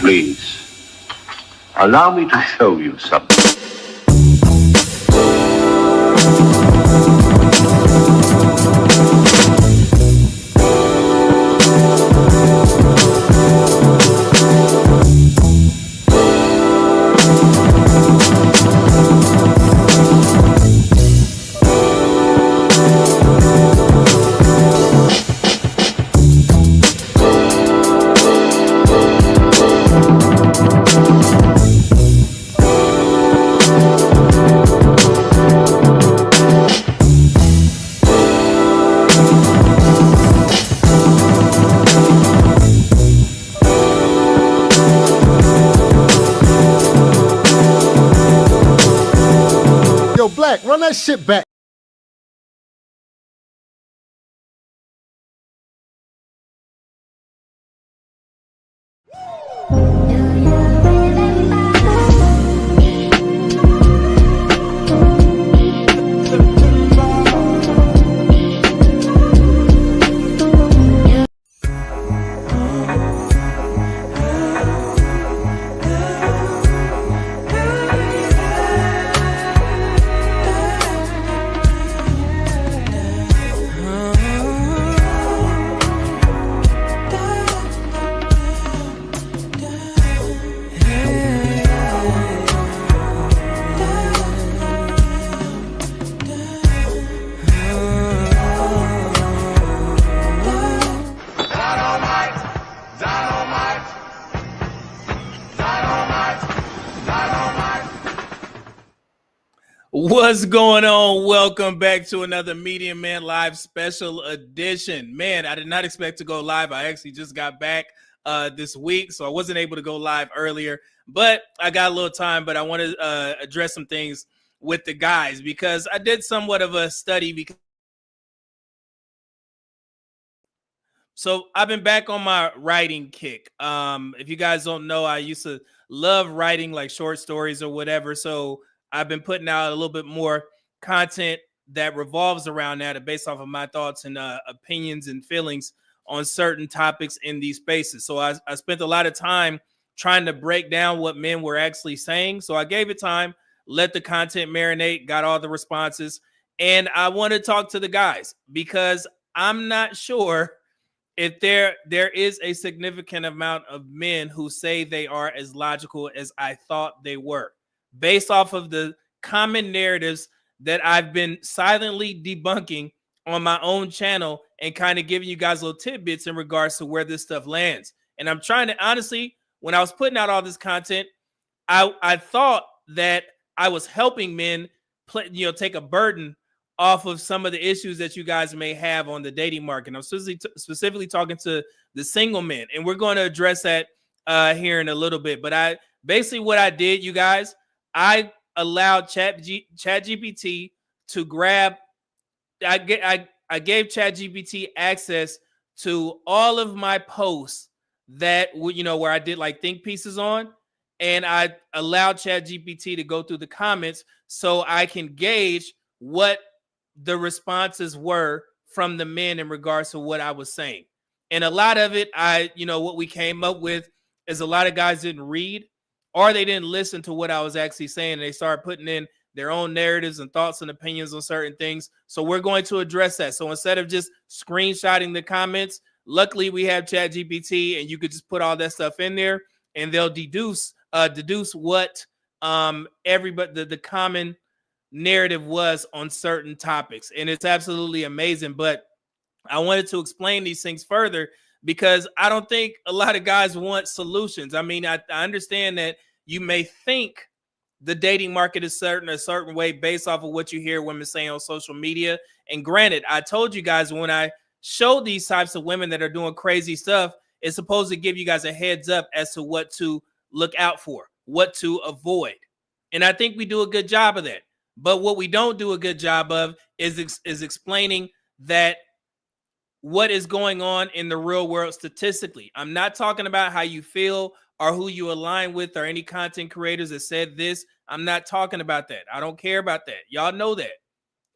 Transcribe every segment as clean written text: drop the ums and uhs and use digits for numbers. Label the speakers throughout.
Speaker 1: Please, allow me to show you something.
Speaker 2: Black, run that shit back.
Speaker 3: What's going on? Welcome back to another Media Man Live special edition. Man, I did not expect to go live. I actually just got back this week, so I wasn't able to go live earlier, but I got a little time. But I want to address some things with the guys because I did somewhat of a study. So I've been back on my writing kick. If you guys don't know, I used to love writing like short stories or whatever. So I've been putting out a little bit more content that revolves around that based off of my thoughts and opinions and feelings on certain topics in these spaces. So I spent a lot of time trying to break down what men were actually saying. So I gave it time, let the content marinate, got all the responses. And I want to talk to the guys because I'm not sure if there is a significant amount of men who say they are as logical as I thought they were, based off of the common narratives that I've been silently debunking on my own channel and kind of giving you guys little tidbits in regards to where this stuff lands. And I'm trying to, honestly, when I was putting out all this content, I thought that I was helping men take a burden off of some of the issues that you guys may have on the dating market. I'm specifically talking to the single men, and we're going to address that here in a little bit. But basically what I did, you guys, I allowed ChatGPT to grab. I gave ChatGPT access to all of my posts that where I did like think pieces on, and I allowed ChatGPT to go through the comments so I can gauge what the responses were from the men in regards to what I was saying. And a lot of it, what we came up with is a lot of guys didn't read, or they didn't listen to what I was actually saying. And they started putting in their own narratives and thoughts and opinions on certain things. So we're going to address that. So instead of just screenshotting the comments, luckily we have ChatGPT, and you could just put all that stuff in there, and they'll deduce what the common narrative was on certain topics. And it's absolutely amazing. But I wanted to explain these things further because I don't think a lot of guys want solutions. I mean, I understand that you may think the dating market is a certain way based off of what you hear women saying on social media. And granted, I told you guys when I show these types of women that are doing crazy stuff, it's supposed to give you guys a heads up as to what to look out for, what to avoid. And I think we do a good job of that. But what we don't do a good job of is explaining that what is going on in the real world statistically. I'm not talking about how you feel or who you align with or any content creators that said this. I'm not talking about that. I don't care about that. Y'all know that.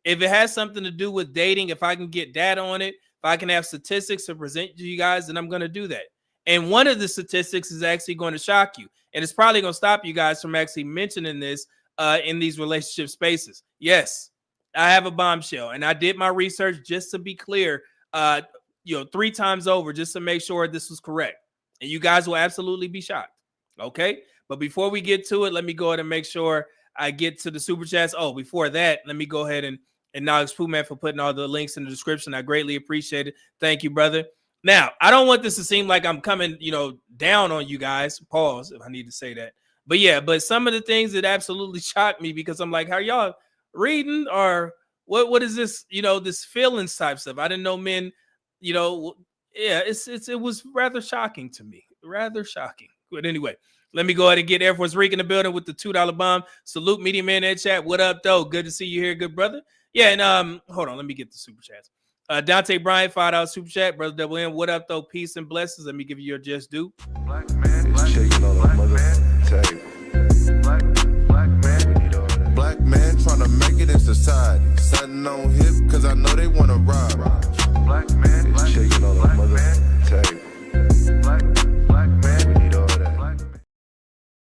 Speaker 3: If it has something to do with dating, if I can get data on it, if I can have statistics to present to you guys, then I'm going to do that. And one of the statistics is actually going to shock you. And it's probably going to stop you guys from actually mentioning this in these relationship spaces. Yes, I have a bombshell. And I did my research just to be clear, 3 times over, just to make sure this was correct. And you guys will absolutely be shocked. Okay. But before we get to it, let me go ahead and make sure I get to the super chats. Oh, before that, let me go ahead and acknowledge Pooh Man for putting all the links in the description. I greatly appreciate it. Thank you, brother. Now, I don't want this to seem like I'm coming, down on you guys. Pause if I need to say that. But yeah, but some of the things that absolutely shocked me, because I'm like, how y'all reading, or what is this, this feelings type stuff? I didn't know men, it was rather shocking to me. Rather shocking. But anyway, let me go ahead and get Air Force Rick in the building with the $2 bomb. Salute Media Man in chat. What up, though? Good to see you here, good brother. Yeah, and hold on, let me get the super chats. Dante Bryant, $5 super chat. Brother Double M, what up, though? Peace and blessings. Let me give you your just due.
Speaker 4: Black man, it's shaking on the mother table. Black man, we need all that. Black man trying to make it in society. Sitting on hip, cause I know they wanna rob. Black man, it's shaking on the mother table. Black man, we need all that.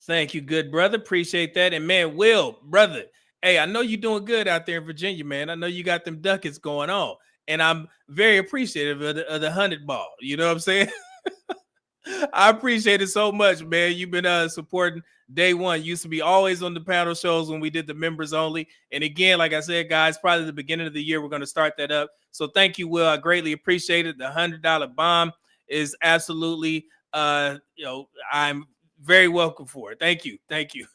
Speaker 3: Thank you, good brother. Appreciate that. And man, Will, brother, hey, I know you're doing good out there in Virginia, man. I know you got them ducats going on. And I'm very appreciative of the 100 ball. You know what I'm saying? I appreciate it so much, man. You've been supporting day one. Used to be always on the panel shows when we did the members only. And again, like I said, guys, probably the beginning of the year, we're going to start that up. So thank you, Will. I greatly appreciate it. The $100 bomb is absolutely, I'm very welcome for it. Thank you. Thank you.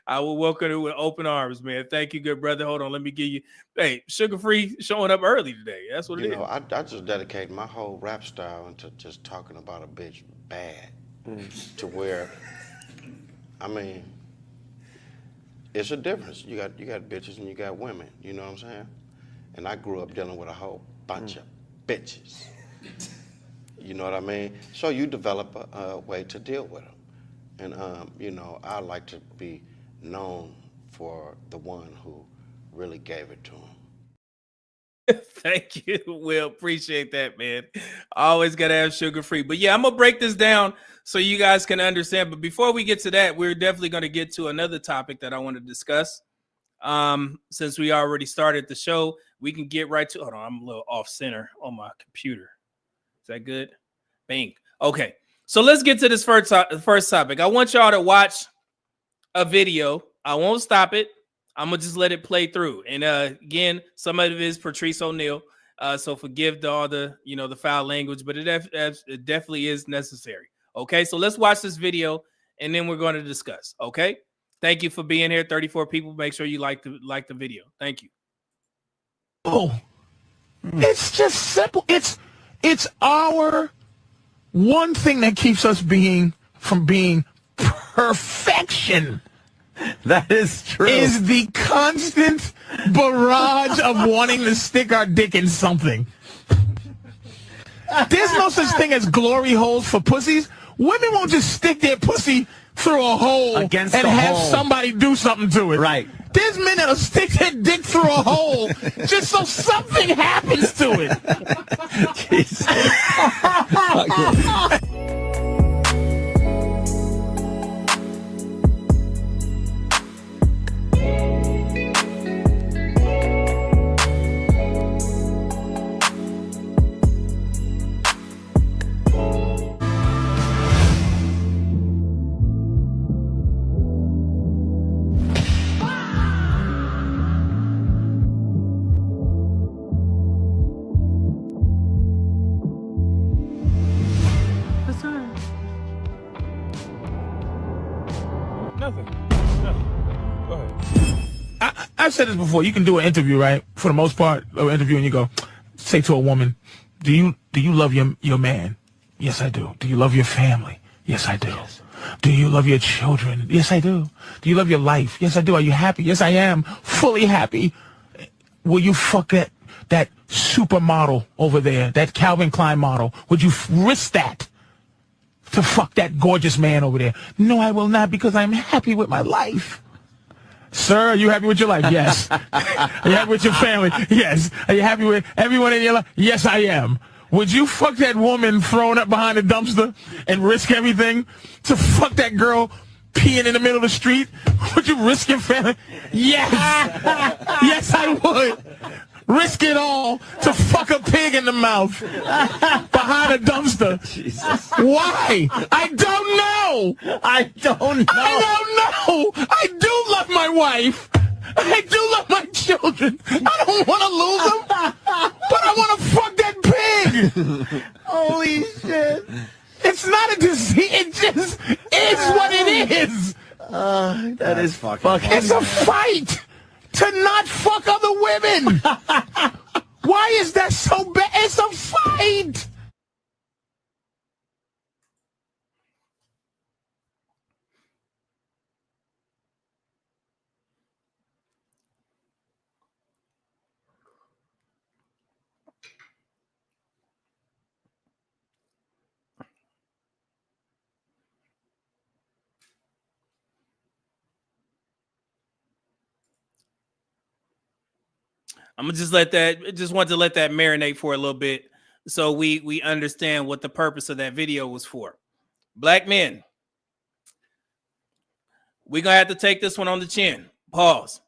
Speaker 3: I will welcome it with open arms, man. Thank you, good brother. Hold on, let me give you. Hey, Sugar Free showing up early today. That's what it is.
Speaker 5: I just dedicate my whole rap style into just talking about a bitch bad, to where, I mean, it's a difference. You got bitches and you got women. You know what I'm saying? And I grew up dealing with a whole bunch of bitches. You know what I mean? So you develop a way to deal with them. And, I like to be known for the one who really gave it to him.
Speaker 3: Thank you, Will. Appreciate that, man. Always got to have Sugar Free. But yeah, I'm going to break this down so you guys can understand. But before we get to that, we're definitely going to get to another topic that I want to discuss. Since we already started the show, we can get right to, hold on, I'm a little off center on my computer. Is that good? Bang. Okay. So let's get to this first topic. I want y'all to watch a video. I won't stop it. I'm going to just let it play through. And again, some of it is Patrice O'Neal. So forgive all the, the foul language, but it definitely is necessary. Okay, so let's watch this video and then we're going to discuss. Okay, thank you for being here. 34 people. Make sure you like the video. Thank you.
Speaker 6: Oh, it's just simple. It's our one thing that keeps us from being perfection.
Speaker 7: That is true.
Speaker 6: Is the constant barrage of wanting to stick our dick in something. There's no such thing as glory holes for pussies. Women won't just stick their pussy through a hole
Speaker 7: Against
Speaker 6: and
Speaker 7: the
Speaker 6: have
Speaker 7: hole.
Speaker 6: somebody do something to it.
Speaker 7: Right.
Speaker 6: There's men that'll stick their dick through a hole just so something happens to it.
Speaker 7: Jesus.
Speaker 3: Nothing. Go ahead.
Speaker 6: I've said this before. You can do an interview, right? For the most part, an interview, and you go, say to a woman, "Do you love your man?" "Yes, I do." "Do you love your family?" "Yes, I do." Yes. "Do you love your children?" "Yes, I do." "Do you love your life?" "Yes, I do." "Are you happy?" "Yes, I am. Fully happy." "Will you fuck that supermodel over there, that Calvin Klein model? Would you risk that to fuck that gorgeous man over there?" "No, I will not, because I'm happy with my life." "Sir, are you happy with your life?" "Yes." "Are you happy with your family?" "Yes." "Are you happy with everyone in your life?" "Yes, I am." Would you fuck that woman thrown up behind the dumpster and risk everything to fuck that girl peeing in the middle of the street? Would you risk your family? Yes. Yes, I would. Risk it all to fuck a pig in the mouth behind a dumpster.
Speaker 7: Jesus.
Speaker 6: Why? I don't know.
Speaker 7: I don't know.
Speaker 6: I don't know. I do love my wife. I do love my children. I don't want to lose them, but I want to fuck that pig.
Speaker 7: Holy shit.
Speaker 6: It's not a disease. It just is what it is.
Speaker 7: That is fucking
Speaker 6: It's a fight to not fuck other women. Why is that so bad? It's a fight.
Speaker 3: I'm gonna just want to let that marinate for a little bit so we understand what the purpose of that video was for. Black men, we're gonna have to take this one on the chin. Pause.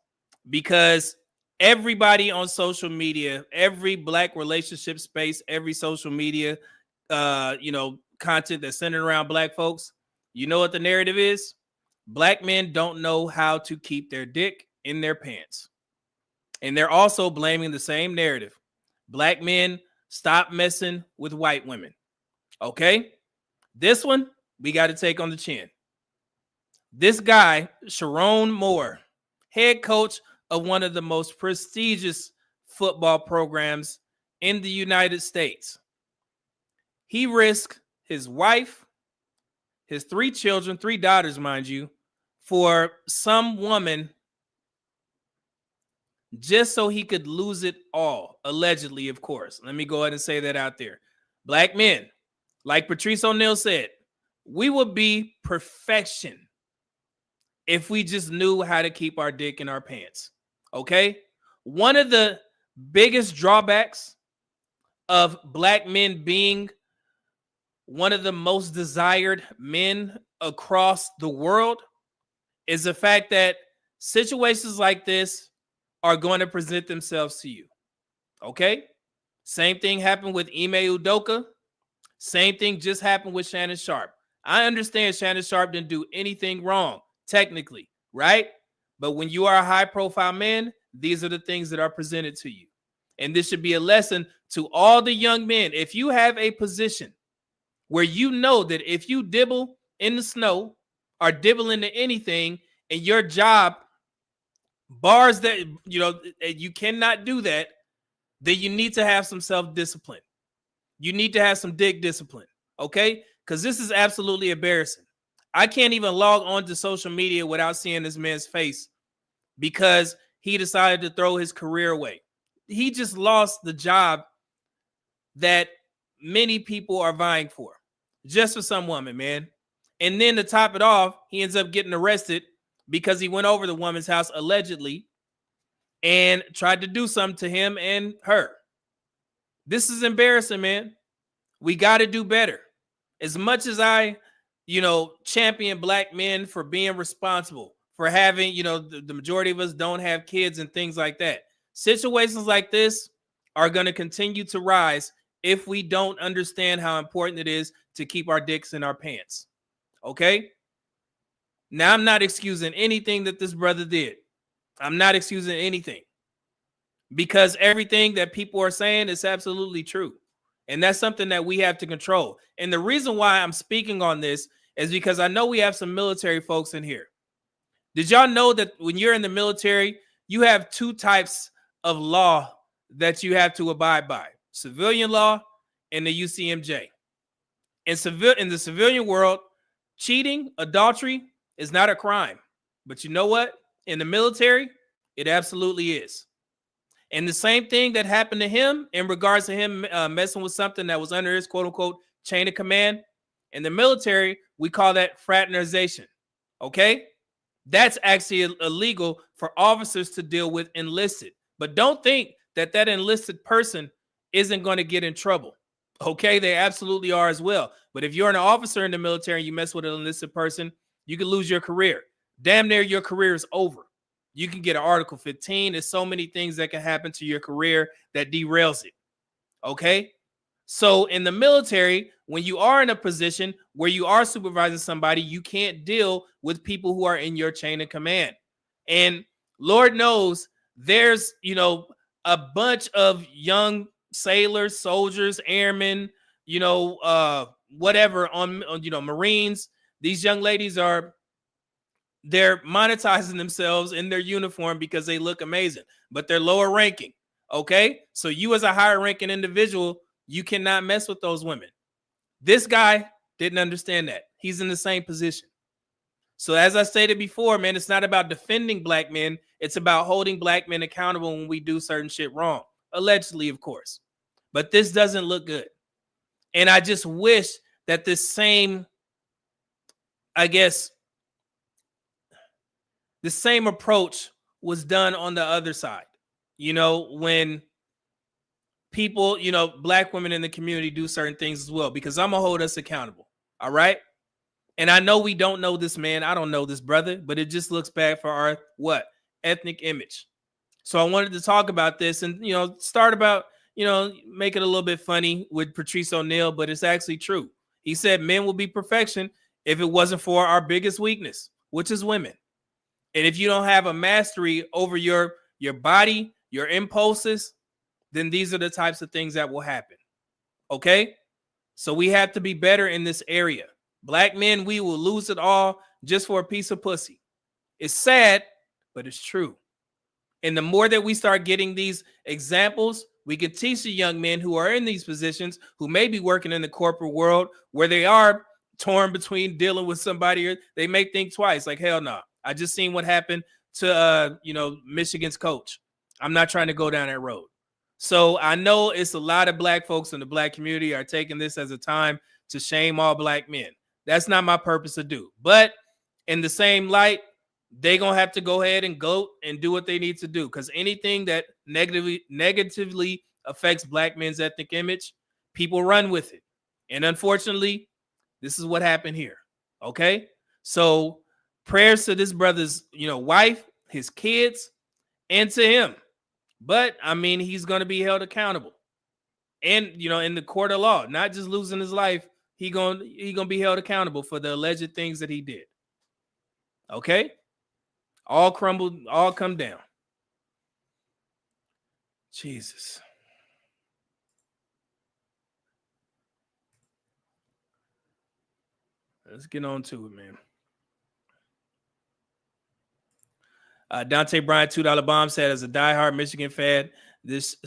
Speaker 3: Because everybody on social media, every black relationship space, every social media content that's centered around black folks, you know what the narrative is? Black men don't know how to keep their dick in their pants. And they're also blaming the same narrative. Black men, stop messing with white women. Okay? This one, we got to take on the chin. This guy, Sharon Moore, head coach of one of the most prestigious football programs in the United States. He risked his wife, his 3 children, 3 daughters, mind you, for some woman just so he could lose it all, allegedly, of course. Let me go ahead and say that out there. Black men, like Patrice O'Neal said, we would be perfection if we just knew how to keep our dick in our pants, okay? One of the biggest drawbacks of black men being one of the most desired men across the world is the fact that situations like this are going to present themselves to you. Okay? Same thing happened with Ime Udoka. Same thing just happened with Shannon Sharp. I understand Shannon Sharp didn't do anything wrong, technically, right? But when you are a high-profile man, these are the things that are presented to you. And this should be a lesson to all the young men. If you have a position where you know that if you dibble in the snow or dibble into anything and your job bars that, you cannot do that, then you need to have some self-discipline. You need to have some dick discipline, okay? Because this is absolutely embarrassing. I can't even log on to social media without seeing this man's face because he decided to throw his career away. He just lost the job that many people are vying for, just for some woman, man. And then to top it off, he ends up getting arrested because he went over the woman's house allegedly and tried to do something to him and her. This is embarrassing, man. We got to do better. As much as I, champion black men for being responsible, for having, the majority of us don't have kids and things like that. Situations like this are going to continue to rise if we don't understand how important it is to keep our dicks in our pants. Okay? Now, I'm not excusing anything that this brother did. I'm not excusing anything because everything that people are saying is absolutely true. And that's something that we have to control. And the reason why I'm speaking on this is because I know we have some military folks in here. Did y'all know that when you're in the military, you have 2 types of law that you have to abide by? Civilian law and the UCMJ. In the civilian world, cheating, adultery is not a crime. But you know what? In the military, it absolutely is. And the same thing that happened to him in regards to him messing with something that was under his quote-unquote chain of command, in the military, we call that fraternization. Okay? That's actually illegal for officers to deal with enlisted. But don't think that enlisted person isn't going to get in trouble. Okay, they absolutely are as well. But if you're an officer in the military and you mess with an enlisted person, you can lose your career. Damn near your career is over. You can get an Article 15. There's so many things that can happen to your career that derails it. Okay? So in the military, when you are in a position where you are supervising somebody, you can't deal with people who are in your chain of command. And Lord knows there's, a bunch of young sailors, soldiers, airmen, whatever on Marines. These young ladies they're monetizing themselves in their uniform because they look amazing, but they're lower ranking. Okay. So you as a higher ranking individual, you cannot mess with those women. This guy didn't understand that. He's in the same position. So as I stated before, man, it's not about defending black men. It's about holding black men accountable when we do certain shit wrong. Allegedly, of course. But this doesn't look good. And I just wish that this same, the same approach was done on the other side. When people, black women in the community do certain things as well, because I'm going to hold us accountable. All right. And I know we don't know this man. I don't know this brother, but it just looks bad for our ethnic image. So I wanted to talk about this and, start about, make it a little bit funny with Patrice O'Neal, but it's actually true. He said men will be perfection if it wasn't for our biggest weakness, which is women. And if you don't have a mastery over your body, your impulses, then these are the types of things that will happen. Okay? So we have to be better in this area. Black men, we will lose it all just for a piece of pussy. It's sad, but it's true. And the more that we start getting these examples, we can teach the young men who are in these positions, who may be working in the corporate world, where they are torn between dealing with somebody, they may think twice, like, hell no. I just seen what happened to, Michigan's coach. I'm not trying to go down that road. So I know it's a lot of black folks in the black community are taking this as a time to shame all black men. That's not my purpose to do. But in the same light, they're going to have to go ahead and go and do what they need to do, because anything that negatively affects black men's ethnic image, people run with it. And unfortunately, this is what happened here. Okay? So prayers to this brother's, wife, his kids, and to him. But I mean, he's going to be held accountable. And, in the court of law, not just losing his life, he gonna be held accountable for the alleged things that he did. Okay? All crumbled, all come down. Jesus. Let's get on to it, man. Dante Bryant, $2 bomb, said, as a diehard Michigan fan, this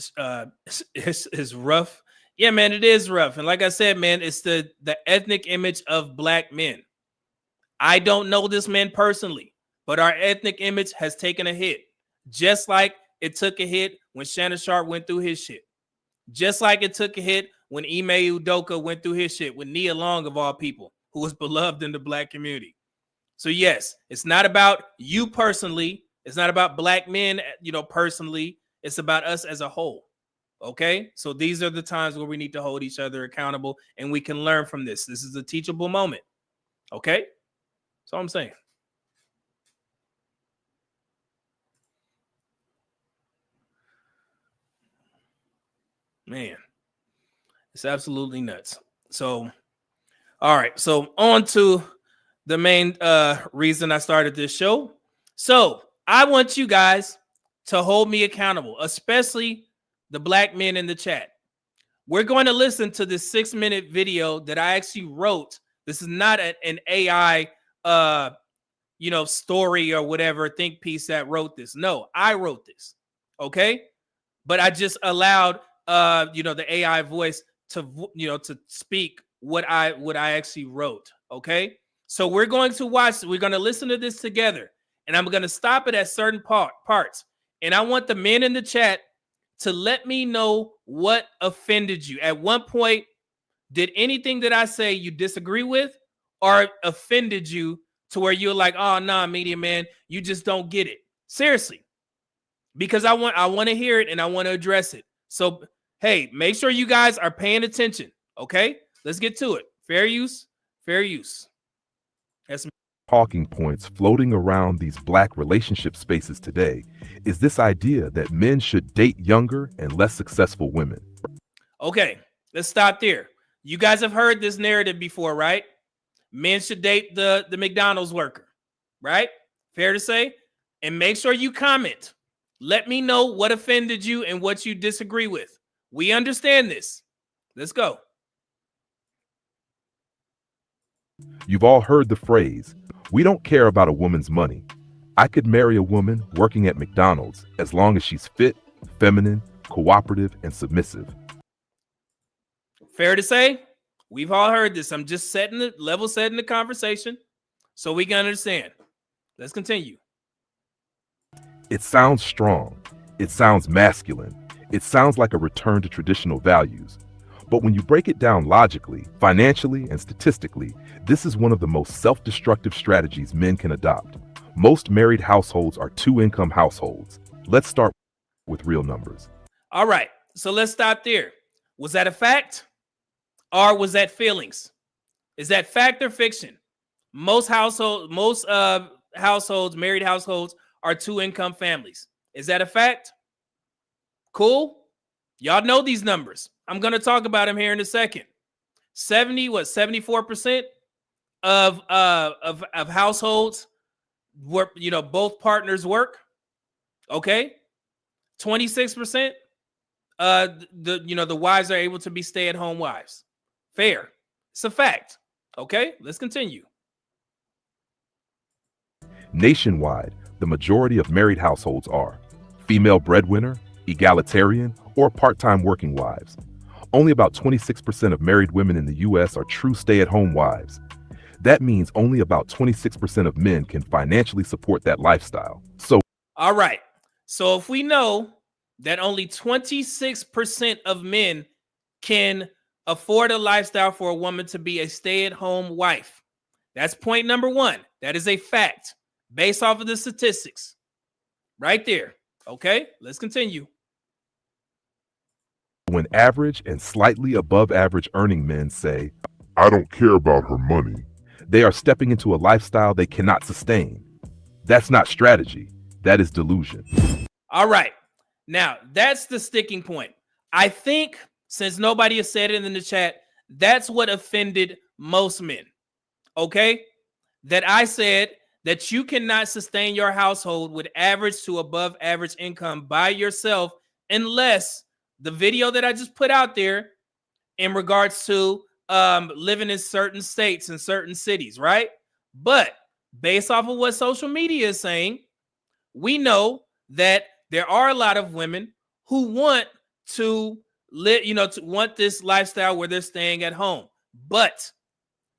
Speaker 3: is rough. Yeah, man, it is rough. And like I said, man, it's the ethnic image of black men. I don't know this man personally, but our ethnic image has taken a hit, just like it took a hit when Shannon Sharp went through his shit. Just like it took a hit when Ime Udoka went through his shit, with Nia Long, of all people, who was beloved in the black community. So yes, it's not about you personally. It's not about black men, personally. It's about us as a whole. Okay? So these are the times where we need to hold each other accountable, and we can learn from this. This is a teachable moment. Okay? That's all I'm saying. Man, it's absolutely nuts. So, all right. So on to the main reason I started this show. So I want you guys to hold me accountable, especially the black men in the chat. We're going to listen to this 6-minute video that I actually wrote. This is not an AI, story or whatever think piece that wrote this. No, I wrote this. Okay. But I just allowed, the AI voice to speak what I actually wrote. Okay. So we're going to watch, we're going to listen to this together, and I'm going to stop it at certain parts. And I want the men in the chat to let me know what offended you. At one point, did anything that I say you disagree with or offended you to where you're like, oh, nah, media man, you just don't get it? Seriously. Because I want to hear it and I want to address it. So, hey, make sure you guys are paying attention. Okay, let's get to it. Fair use, fair use. That's
Speaker 8: talking points floating around these black relationship spaces today is this idea that men should date younger and less successful women.
Speaker 3: okay. Let's stop there. You guys have heard this narrative before, right? Men should date the McDonald's worker, right? Fair to say? And make sure you comment. Let me know what offended you and what you disagree with. We understand this. Let's go.
Speaker 8: You've all heard the phrase, we don't care about a woman's money. I could marry a woman working at McDonald's as long as she's fit, feminine, cooperative, and submissive.
Speaker 3: Fair to say? We've all heard this. I'm just setting the conversation so we can understand. Let's continue.
Speaker 8: It sounds strong. It sounds masculine. It sounds like a return to traditional values. But when you break it down logically, financially, and statistically, this is one of the most self-destructive strategies men can adopt. Most married households are two-income households. Let's start with real numbers.
Speaker 3: All right, so let's stop there. Was that a fact or was that feelings? Is that fact or fiction? Most households, married households, are two-income families. Is that a fact? Cool. Y'all know these numbers. I'm going to talk about them here in a second. 74% of households work, both partners work. Okay. 26%, the wives are able to be stay-at-home wives. Fair. It's a fact. Okay, let's continue.
Speaker 8: Nationwide, the majority of married households are female breadwinner, egalitarian, or part-time working wives. Only about 26% of married women in the U.S. are true stay-at-home wives. That means only about 26% of men can financially support that lifestyle. So,
Speaker 3: all right. So if we know that only 26% of men can afford a lifestyle for a woman to be a stay-at-home wife, that's point number one. That is a fact based off of the statistics right there. Okay, let's continue.
Speaker 8: When average and slightly above average earning men say, I don't care about her money, they are stepping into a lifestyle they cannot sustain. That's not strategy. That is delusion.
Speaker 3: All right. Now, that's the sticking point. I think since nobody has said it in the chat, that's what offended most men. Okay? That I said that you cannot sustain your household with average to above average income by yourself unless the video that I just put out there in regards to living in certain states and certain cities, right? But based off of what social media is saying, we know that there are a lot of women who want to live, to want this lifestyle where they're staying at home. But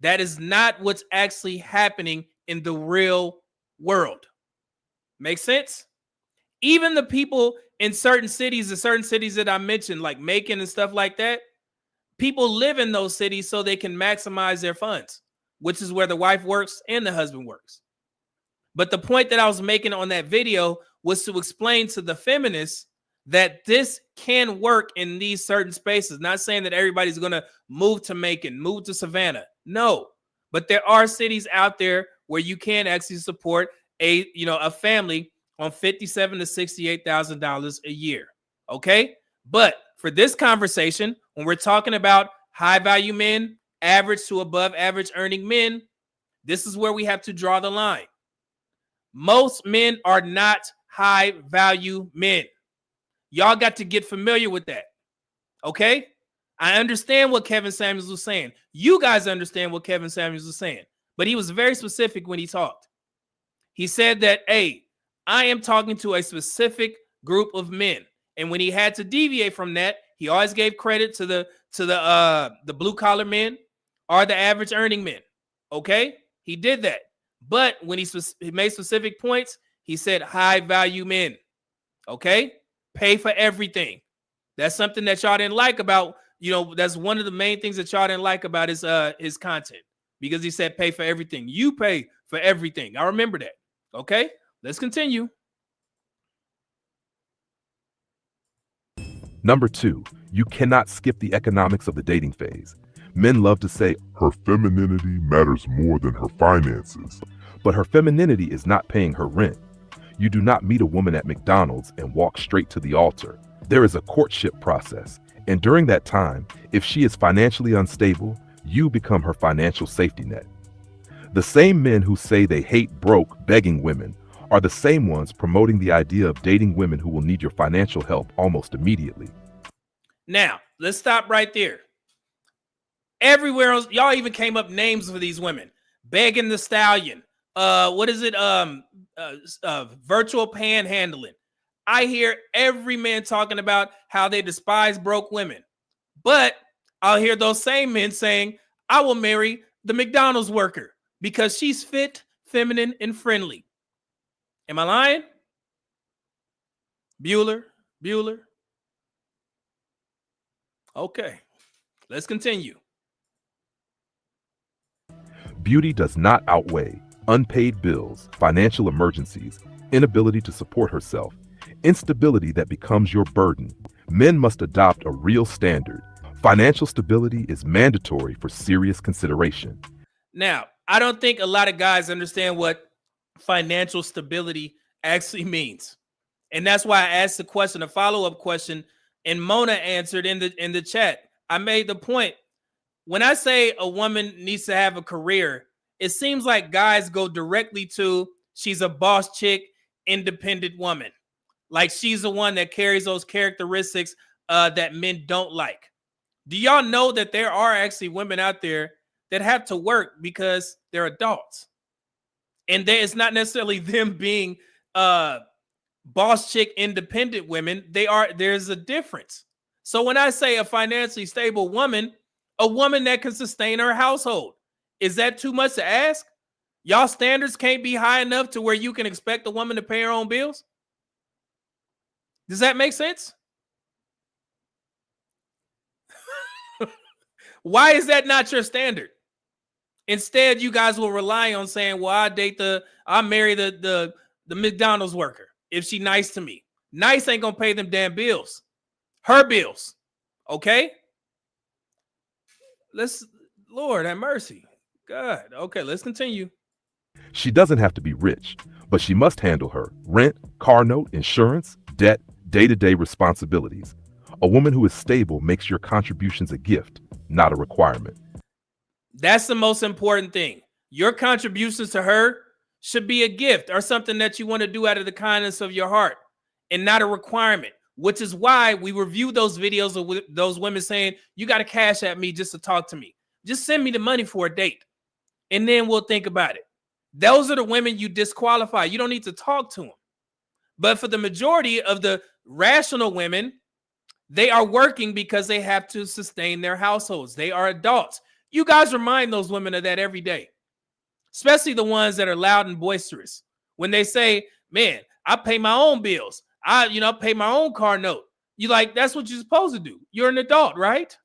Speaker 3: that is not what's actually happening in the real world. Make sense? Even the people in certain cities that I mentioned, like Macon and stuff like that, people live in those cities so they can maximize their funds, which is where the wife works and the husband works. But the point that I was making on that video was to explain to the feminists that this can work in these certain spaces. Not saying that everybody's going to move to Macon, move to Savannah. No, but there are cities out there where you can actually support a family on $57,000 to $68,000 a year. Okay. But for this conversation, when we're talking about high value men, average to above average earning men, this is where we have to draw the line. Most men are not high value men. Y'all got to get familiar with that. Okay? I understand what Kevin Samuels was saying. You guys understand what Kevin Samuels was saying. But he was very specific when he talked. He said that, hey, I am talking to a specific group of men. And when he had to deviate from that, he always gave credit to the blue collar men or the average earning men. Okay? He did that. But when he made specific points, he said high value men. Okay? Pay for everything. That's something that y'all didn't like about, that's one of the main things that y'all didn't like about his content, because he said pay for everything. You pay for everything. I remember that. Okay? Let's continue.
Speaker 8: Number 2, you cannot skip the economics of the dating phase. Men love to say her femininity matters more than her finances. But her femininity is not paying her rent. You do not meet a woman at McDonald's and walk straight to the altar. There is a courtship process, and during that time, if she is financially unstable, you become her financial safety net. The same men who say they hate broke, begging women are the same ones promoting the idea of dating women who will need your financial help almost immediately.
Speaker 3: Now, let's stop right there. Everywhere else, y'all even came up names for these women. Begging the Stallion. What is it? Virtual panhandling. I hear every man talking about how they despise broke women. But I'll hear those same men saying, I will marry the McDonald's worker because she's fit, feminine, and friendly. Am I lying? Bueller. Okay, let's continue.
Speaker 8: Beauty does not outweigh unpaid bills, financial emergencies, inability to support herself, instability that becomes your burden. Men must adopt a real standard. Financial stability is mandatory for serious consideration.
Speaker 3: Now, I don't think a lot of guys understand what financial stability actually means. And that's why I asked the question, a follow-up question, and Mona answered in the chat. I made the point. When I say a woman needs to have a career, it seems like guys go directly to she's a boss chick, independent woman. Like she's the one that carries those characteristics that men don't like. Do y'all know that there are actually women out there that have to work because they're adults? And it's not necessarily them being boss chick independent women. There's a difference. So when I say a financially stable woman, a woman that can sustain her household, is that too much to ask? Y'all standards can't be high enough to where you can expect a woman to pay her own bills? Does that make sense? Why is that not your standard? Instead, you guys will rely on saying, well, I'll marry the McDonald's worker if she nice to me. Nice ain't gonna pay them damn bills. Her bills. Okay? Lord have mercy. God. Okay, let's continue.
Speaker 8: She doesn't have to be rich, but she must handle her rent, car note, insurance, debt, day-to-day responsibilities. A woman who is stable makes your contributions a gift, not a requirement.
Speaker 3: That's the most important thing. Your contributions to her should be a gift or something that you want to do out of the kindness of your heart and not a requirement, which is why we review those videos of those women saying, you got to cash at me just to talk to me. Just send me the money for a date, and then we'll think about it. Those are the women you disqualify. You don't need to talk to them. But for the majority of the rational women, they are working because they have to sustain their households. They are adults. You guys remind those women of that every day, especially the ones that are loud and boisterous. When they say, man, I pay my own bills. I pay my own car note. You like, that's what you're supposed to do. You're an adult, right?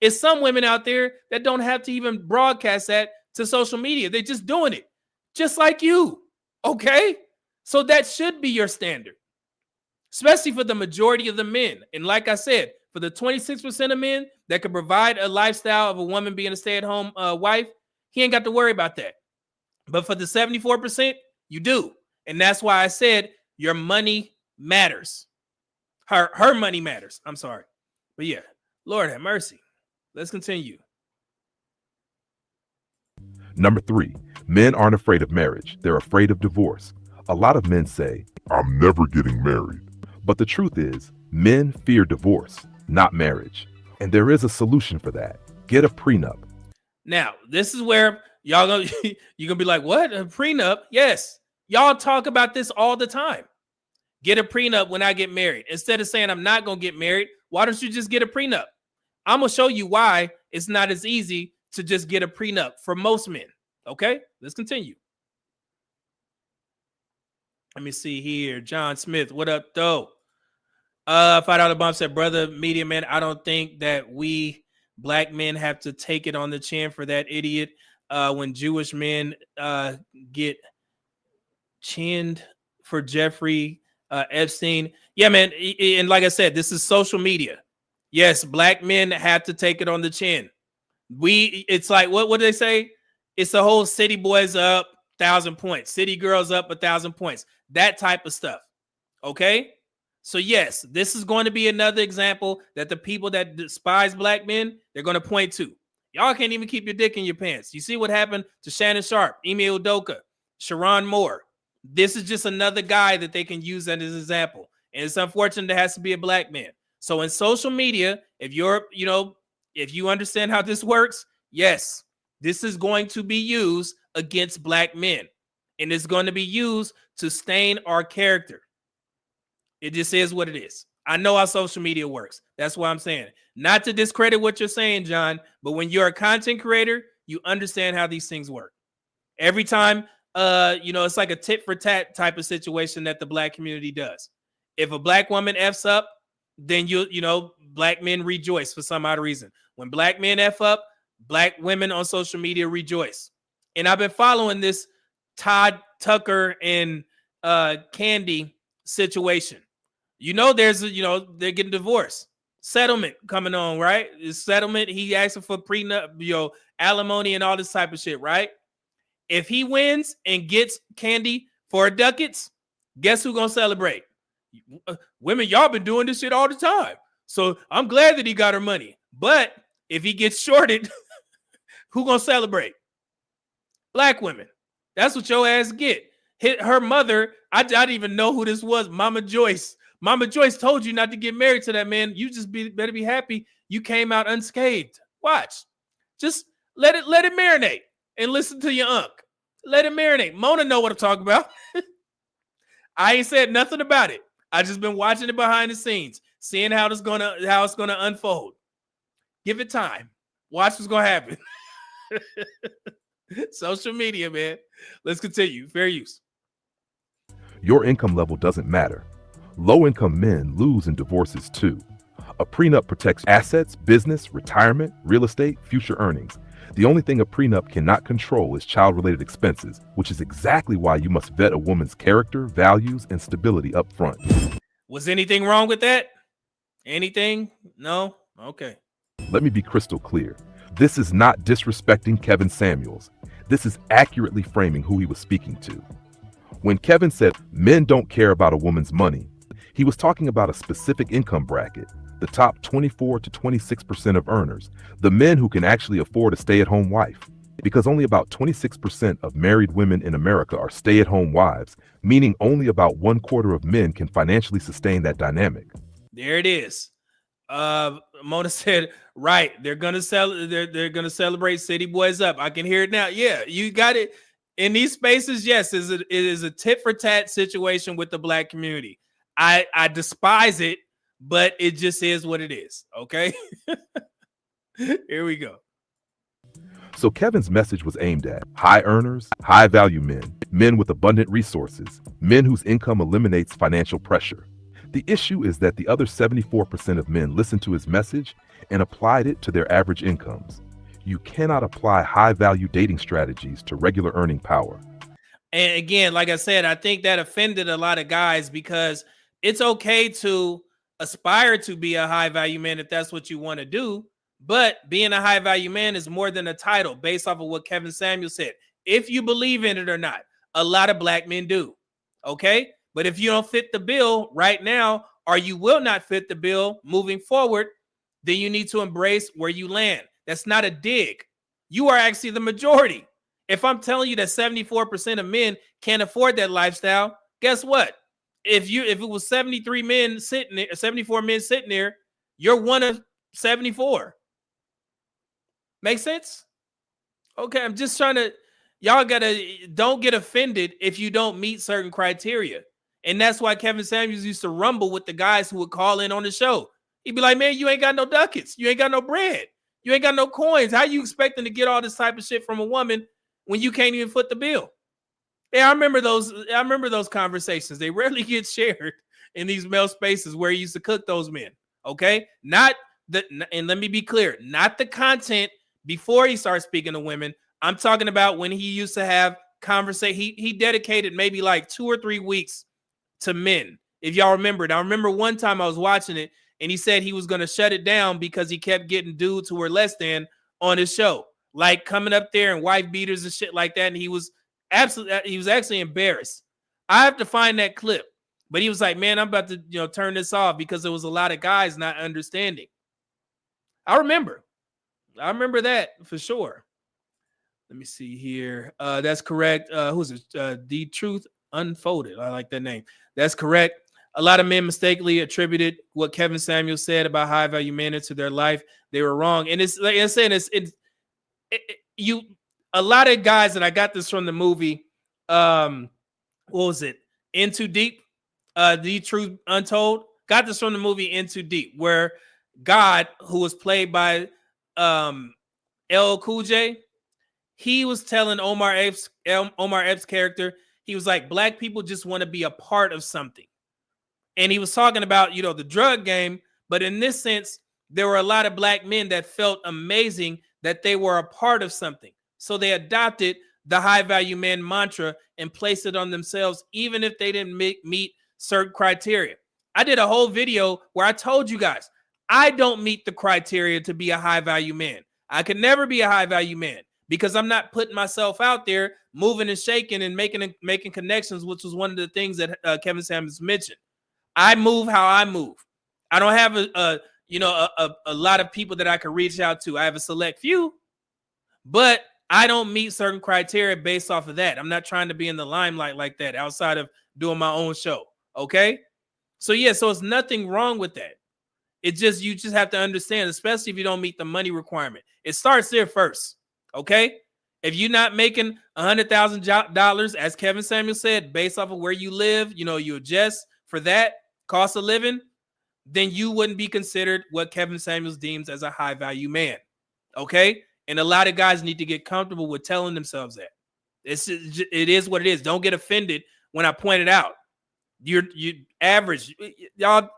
Speaker 3: It's some women out there that don't have to even broadcast that to social media. They're just doing it, just like you. Okay? So that should be your standard, especially for the majority of the men. And like I said, for the 26% of men that can provide a lifestyle of a woman being a stay-at-home wife, he ain't got to worry about that. But for the 74%, you do. And that's why I said your money matters. Her money matters. I'm sorry. But yeah, Lord have mercy. Let's continue.
Speaker 8: Number 3, men aren't afraid of marriage. They're afraid of divorce. A lot of men say, I'm never getting married. But the truth is, men fear divorce, not marriage. And there is a solution for that. Get a prenup.
Speaker 3: Now, this is where you're going to be like, what? A prenup? Yes. Y'all talk about this all the time. Get a prenup when I get married. Instead of saying I'm not going to get married, why don't you just get a prenup? I'm going to show you why it's not as easy to just get a prenup for most men. Okay, let's continue. Let me see here. John Smith, what up, though? $5 bomb said, brother, media man, I don't think that we black men have to take it on the chin for that idiot. When Jewish men get chinned for Jeffrey Epstein. Yeah, man. And like I said, this is social media. Yes, black men have to take it on the chin. It's like, what do they say? It's the whole city boys up 1,000 points, city girls up 1,000 points, that type of stuff. Okay. So yes, this is going to be another example that the people that despise black men, they're going to point to. Y'all can't even keep your dick in your pants. You see what happened to Shannon Sharp, Ime Udoka, Sharon Moore. This is just another guy that they can use as an example. And it's unfortunate it has to be a black man. So in social media, if you understand how this works, yes, this is going to be used against black men. And it's going to be used to stain our character. It just is what it is. I know how social media works. That's why I'm saying it. Not to discredit what you're saying, John, but when you're a content creator, you understand how these things work. Every time, it's like a tit for tat type of situation that the black community does. If a black woman F's up, then black men rejoice for some odd reason. When black men F up, black women on social media rejoice. And I've been following this Todd Tucker and Candy situation. They're getting divorced. Settlement coming on, right? Settlement, he asking for prenup, alimony and all this type of shit, right? If he wins and gets Candy for ducats, guess who's gonna celebrate? Women, y'all been doing this shit all the time. So I'm glad that he got her money. But if he gets shorted, who gonna celebrate? Black women. That's what your ass get. Her mother, I didn't even know who this was. Mama Joyce. Mama Joyce told you not to get married to that man. You just better be happy you came out unscathed. Watch. Just let it marinate and listen to your unk. Let it marinate. Mona know what I'm talking about. I ain't said nothing about it. I just been watching it behind the scenes, seeing how it's gonna unfold. Give it time. Watch what's gonna happen. Social media, man. Let's continue. Fair use.
Speaker 8: Your income level doesn't matter. Low-income men lose in divorces too. A prenup protects assets, business, retirement, real estate, future earnings. The only thing a prenup cannot control is child-related expenses, which is exactly why you must vet a woman's character, values, and stability up front.
Speaker 3: Was anything wrong with that? Anything? No? Okay.
Speaker 8: Let me be crystal clear. This is not disrespecting Kevin Samuels. This is accurately framing who he was speaking to. When Kevin said men don't care about a woman's money, he was talking about a specific income bracket, the top 24 to 26% of earners, the men who can actually afford a stay-at-home wife. Because only about 26% of married women in America are stay-at-home wives, meaning only about 1/4 of men can financially sustain that dynamic.
Speaker 3: There it is. Mona said, right, they're gonna celebrate City Boys Up. I can hear it now. Yeah, you got it. In these spaces, yes, it is a tit for tat situation with the black community. I despise it, but it just is what it is. Okay. Here we go.
Speaker 8: So Kevin's message was aimed at high earners, high value men, men with abundant resources, men whose income eliminates financial pressure. The issue is that the other 74% of men listened to his message and applied it to their average incomes. You cannot apply high value dating strategies to regular earning power.
Speaker 3: And again, like I said, I think that offended a lot of guys because it's okay to aspire to be a high value man if that's what you want to do. But being a high value man is more than a title based off of what Kevin Samuels said. If you believe in it or not, a lot of black men do. Okay. But if you don't fit the bill right now, or you will not fit the bill moving forward, then you need to embrace where you land. That's not a dig. You are actually the majority. If I'm telling you that 74% of men can't afford that lifestyle, guess what? If it was 74 men sitting there, you're one of 74. Make sense? Okay, I'm just trying to, don't get offended if you don't meet certain criteria. And that's why Kevin Samuels used to rumble with the guys who would call in on the show. He'd be like, man, you ain't got no ducats. You ain't got no bread. You ain't got no coins. How you expecting to get all this type of shit from a woman when you can't even foot the bill? Yeah, I remember those conversations. They rarely get shared in these male spaces where he used to cook those men. Okay? And let me be clear, not the content before he started speaking to women. I'm talking about when he used to have conversation. He dedicated maybe like 2 or 3 weeks to men. If y'all remember it. I remember one time I was watching it and he said he was going to shut it down because he kept getting dudes who were less than on his show, like coming up there and wife beaters and shit like that. And he was actually embarrassed. I have to find that clip, but he was like, man, I'm about to, turn this off because there was a lot of guys not understanding. I remember that for sure. Let me see here. That's correct. Who's it? The Truth Unfolded. I like that name. That's correct. A lot of men mistakenly attributed what Kevin Samuel said about high value men into their life. They were wrong. And it's like I'm saying, a lot of guys, and I got this from the movie. What was it? In Too Deep. The Truth Untold. Got this from the movie In Too Deep, where God, who was played by LL Cool J, he was telling Omar Epps' character, he was like, black people just want to be a part of something. And he was talking about, the drug game. But in this sense, there were a lot of black men that felt amazing that they were a part of something. So they adopted the high value man mantra and placed it on themselves, even if they didn't meet certain criteria. I did a whole video where I told you guys, I don't meet the criteria to be a high value man. I can never be a high value man because I'm not putting myself out there, moving and shaking and making connections, which was one of the things that Kevin Samuels mentioned. I move how I move. I don't have a lot of people that I can reach out to. I have a select few, but I don't meet certain criteria based off of that. I'm not trying to be in the limelight like that outside of doing my own show. Okay. So it's nothing wrong with that. You just have to understand, especially if you don't meet the money requirement. It starts there first. Okay. If you're not making $100,000, as Kevin Samuel said, based off of where you live, you adjust for that cost of living, then you wouldn't be considered what Kevin Samuels deems as a high value man. Okay. And a lot of guys need to get comfortable with telling themselves that. It is what it is. Don't get offended when I point it out. You're average. Y'all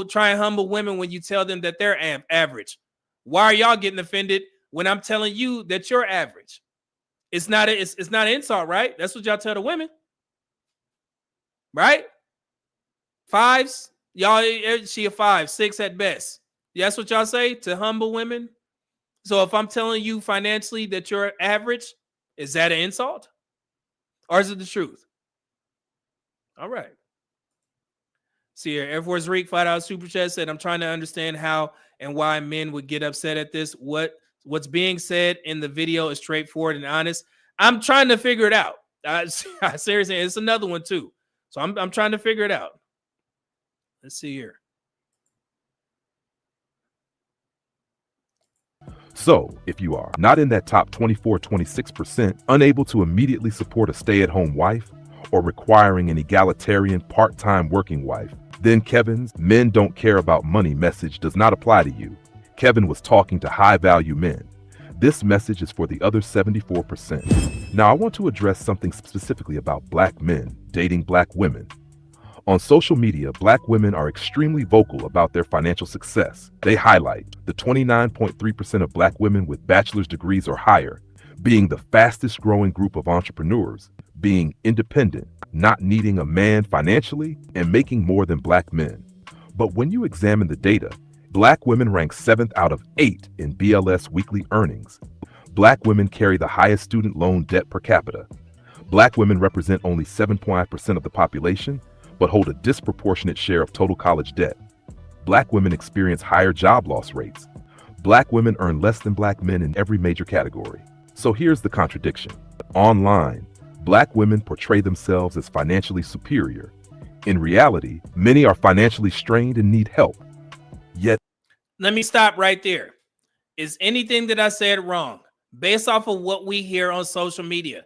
Speaker 3: try and humble women when you tell them that they're average. Why are y'all getting offended when I'm telling you that you're average? It's not an insult, right? That's what y'all tell the women. Right? 5s. Y'all, she a 5, 6 at best. That's what y'all say to humble women. So if I'm telling you financially that you're average, is that an insult? Or is it the truth? All right. See here, Air Force Reek $5 super chat said, I'm trying to understand how and why men would get upset at this. What's being said in the video is straightforward and honest. I'm trying to figure it out. Seriously, it's another one too. So I'm trying to figure it out. Let's see here.
Speaker 8: So, if you are not in that top 26%, unable to immediately support a stay-at-home wife, or requiring an egalitarian part-time working wife, then Kevin's "men don't care about money" message does not apply to you. Kevin was talking to high-value men. This message is for the other 74%. Now, I want to address something specifically about black men dating black women. On social media, black women are extremely vocal about their financial success. They highlight the 29.3% of black women with bachelor's degrees or higher being the fastest growing group of entrepreneurs, being independent, not needing a man financially, and making more than black men. But when you examine the data, black women rank 7th out of 8 in BLS weekly earnings. Black women carry the highest student loan debt per capita. Black women represent only 7.5% of the population, but hold a disproportionate share of total college debt. Black women experience higher job loss rates. Black women earn less than black men in every major category. So here's the contradiction. Online, black women portray themselves as financially superior. In reality, many are financially strained and need help. Yet,
Speaker 3: let me stop right there. Is anything that I said wrong? Based off of what we hear on social media,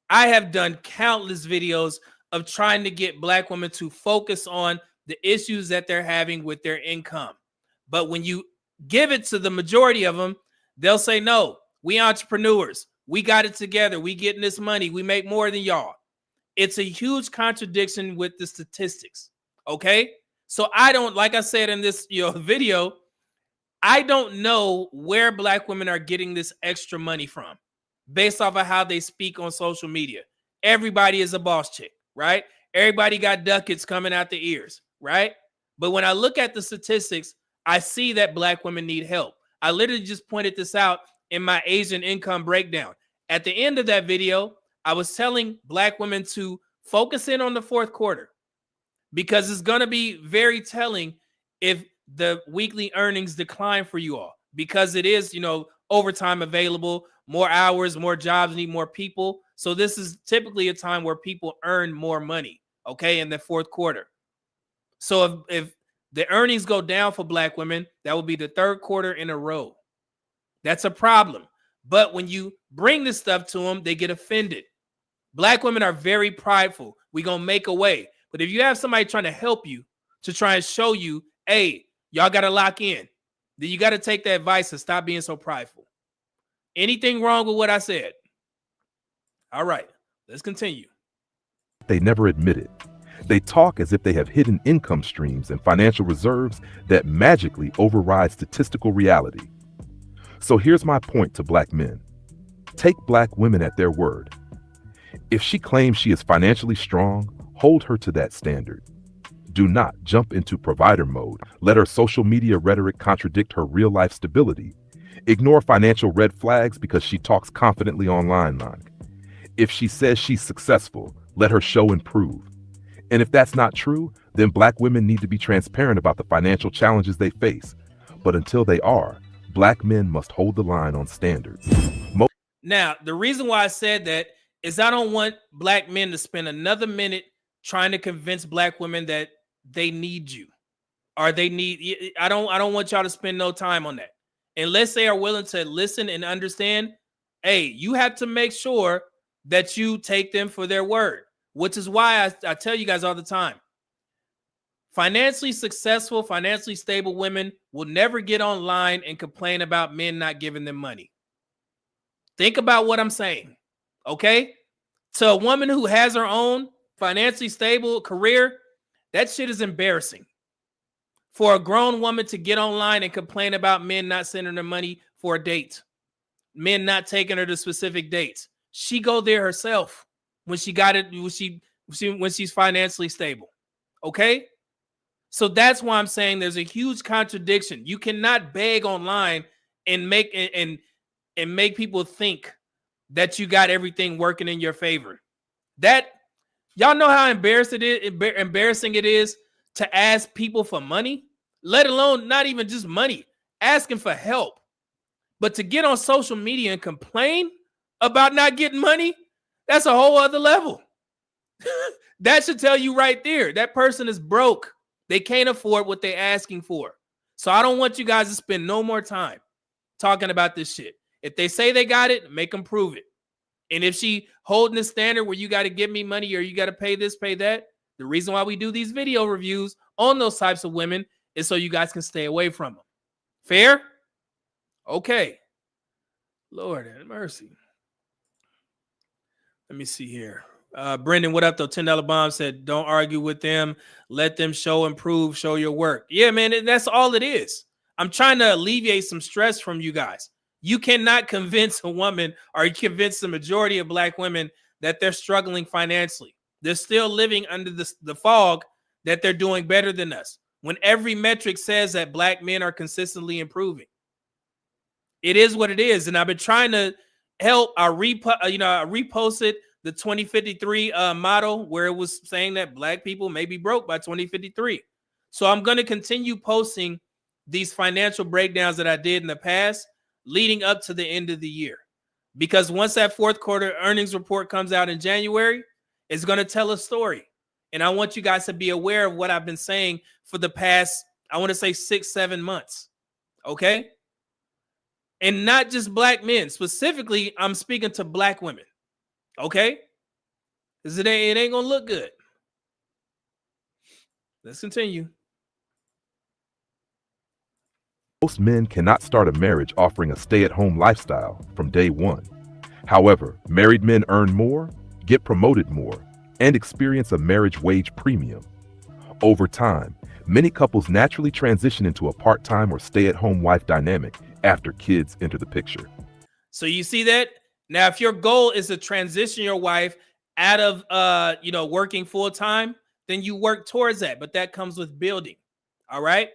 Speaker 3: I have done countless videos of trying to get black women to focus on the issues that they're having with their income. But when you give it to the majority of them, they'll say, no, we entrepreneurs. We got it together. We getting this money. We make more than y'all. It's a huge contradiction with the statistics. Okay. So I don't, like I said in this video, I don't know where black women are getting this extra money from based off of how they speak on social media. Everybody is a boss chick, right? Everybody got ducats coming out their ears, right? But when I look at the statistics, I see that black women need help. I literally just pointed this out in my Asian income breakdown. At the end of that video, I was telling Black women to focus in on the fourth quarter because it's going to be very telling if the weekly earnings decline for you all, because it is, overtime available, more hours, more jobs need more people. So this is typically a time where people earn more money, okay, in the fourth quarter. So if the earnings go down for Black women, that will be the third quarter in a row. That's a problem. But when you bring this stuff to them, they get offended. Black women are very prideful. We're going to make a way. But if you have somebody trying to help you, to try and show you, hey, y'all got to lock in, then you got to take that advice and stop being so prideful. Anything wrong with what I said? All right, let's continue.
Speaker 8: They never admit it. They talk as if they have hidden income streams and financial reserves that magically override statistical reality. So here's my point to Black men. Take Black women at their word. If she claims she is financially strong, hold her to that standard. Do not jump into provider mode. Let her social media rhetoric contradict her real-life stability. Ignore financial red flags because she talks confidently online. If she says she's successful, let her show and prove. And if that's not true, then Black women need to be transparent about the financial challenges they face. But until they are, Black men must hold the line on standards.
Speaker 3: Now, the reason why I said that is I don't want Black men to spend another minute trying to convince Black women that they need you, or they need. I don't want y'all to spend no time on that unless they are willing to listen and understand. Hey, you have to make sure that you take them for their word, which is why I tell you guys all the time. Financially successful, financially stable women will never get online and complain about men not giving them money. Think about what I'm saying, okay? To a woman who has her own financially stable career, that shit is embarrassing. For a grown woman to get online and complain about men not sending her money for a date, men not taking her to specific dates. She go there herself when she got it, when she's financially stable, okay? So that's why I'm saying there's a huge contradiction. You cannot beg online and make people think that you got everything working in your favor. That y'all know how embarrassing it is to ask people for money, let alone not even just money, asking for help. But to get on social media and complain about not getting money, that's a whole other level. That should tell you right there, that person is broke. They can't afford what they're asking for. So I don't want you guys to spend no more time talking about this shit. If they say they got it, make them prove it. And if she holding the standard where you got to give me money or you got to pay this, pay that, the reason why we do these video reviews on those types of women is so you guys can stay away from them. Fair? Okay. Lord have mercy. Let me see here. Brendan, what up though? $10 bomb said, don't argue with them. Let them show and prove, show your work. Yeah, man, that's all it is. I'm trying to alleviate some stress from you guys. You cannot convince a woman or convince the majority of Black women that they're struggling financially. They're still living under the fog that they're doing better than us, when every metric says that Black men are consistently improving. It is what it is. And I've been trying to help. I reposted the 2053 model where it was saying that Black people may be broke by 2053. So I'm going to continue posting these financial breakdowns that I did in the past leading up to the end of the year. Because once that fourth quarter earnings report comes out in January, it's going to tell a story. And I want you guys to be aware of what I've been saying for the past, I want to say 6-7 months. Okay? And not just Black men. Specifically, I'm speaking to Black women. Okay? Because it ain't going to look good. Let's continue.
Speaker 8: Most men cannot start a marriage offering a stay-at-home lifestyle from day one. However, married men earn more, get promoted more, and experience a marriage wage premium. Over time, many couples naturally transition into a part-time or stay-at-home wife dynamic after kids enter the picture.
Speaker 3: So you see that? Now, if your goal is to transition your wife out of working full-time, then you work towards that. But that comes with building. All right?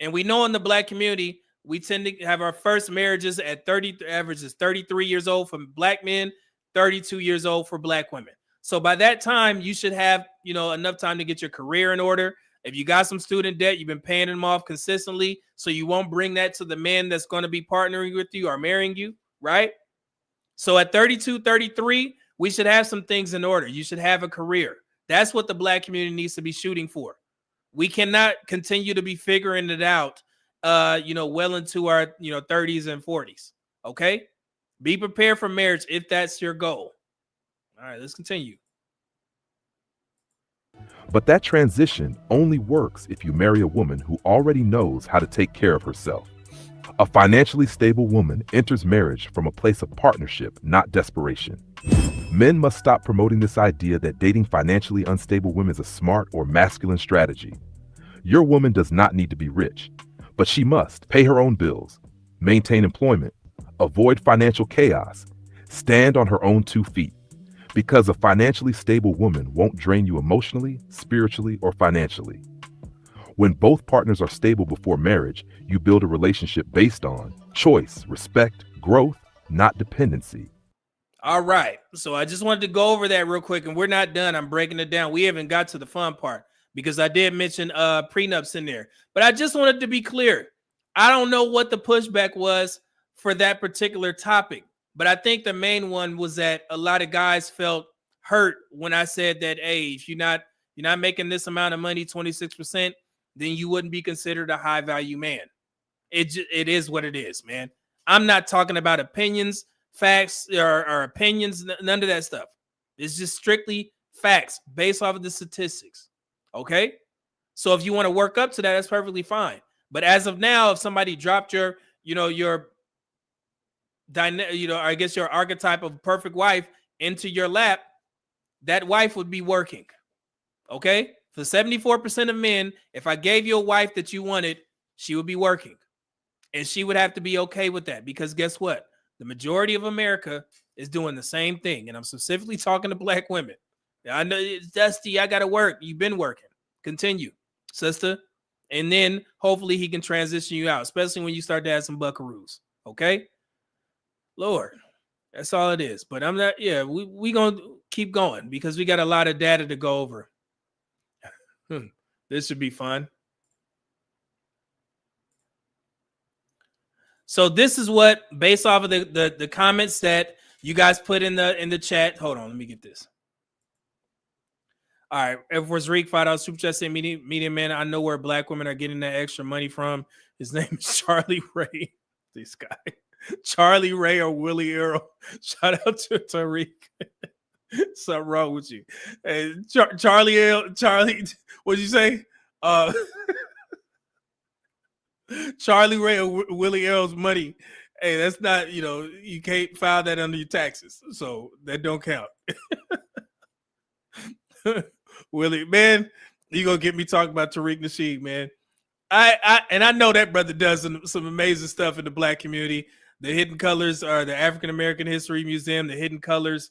Speaker 3: And we know in the Black community, we tend to have our first marriages at 30, average is 33 years old for black men, 32 years old for black women. So by that time, you should have, enough time to get your career in order. If you got some student debt, you've been paying them off consistently, so you won't bring that to the man that's going to be partnering with you or marrying you, right? So at 32, 33, we should have some things in order. You should have a career. That's what the black community needs to be shooting for. We cannot continue to be figuring it out, well into our, 30s and 40s. Okay? Be prepared for marriage if that's your goal. All right, let's continue.
Speaker 8: But that transition only works if you marry a woman who already knows how to take care of herself. A financially stable woman enters marriage from a place of partnership, not desperation. Men must stop promoting this idea that dating financially unstable women is a smart or masculine strategy. Your woman does not need to be rich, but she must pay her own bills, maintain employment, avoid financial chaos, stand on her own 2 feet. Because a financially stable woman won't drain you emotionally, spiritually, or financially. When both partners are stable before marriage, you build a relationship based on choice, respect, growth, not dependency.
Speaker 3: All right. So I just wanted to go over that real quick, and we're not done. I'm breaking it down. We haven't got to the fun part because I did mention prenups in there. But I just wanted to be clear. I don't know what the pushback was for that particular topic. But I think the main one was that a lot of guys felt hurt when I said that, hey, if you're not making this amount of money, 26%, then you wouldn't be considered a high value man. It is what it is, man. I'm not talking about opinions, facts, or opinions, none of that stuff. It's just strictly facts based off of the statistics. Okay? So if you want to work up to that, that's perfectly fine. But as of now, if somebody dropped your I guess your archetype of perfect wife into your lap, that wife would be working. Okay? For 74% of men, if I gave you a wife that you wanted, she would be working. And she would have to be okay with that because guess what? The majority of America is doing the same thing. And I'm specifically talking to black women. I know it's Dusty. I got to work. You've been working. Continue, sister. And then hopefully he can transition you out, especially when you start to have some buckaroos. Okay? Lord, that's all it is. But I'm not, we going to keep going because we got a lot of data to go over. This should be fun. So this is what, based off of the comments that you guys put in the chat. Hold on, let me get this. All right, Air Force Reek, $5 super chat saying, media man, I know where black women are getting that extra money from. His name is Charlie Ray. This guy. Charlie Ray or Willie Earl. Shout out to Tariq. Something wrong with you. Hey, Charlie, what'd you say? Charlie Ray or Willie Earl's money. Hey, that's not, you can't file that under your taxes. So that don't count. Willie, man, you gonna get me talking about Tariq Nasheed, man. I know that brother does some amazing stuff in the black community. The Hidden Colors are the African American History Museum, the Hidden Colors,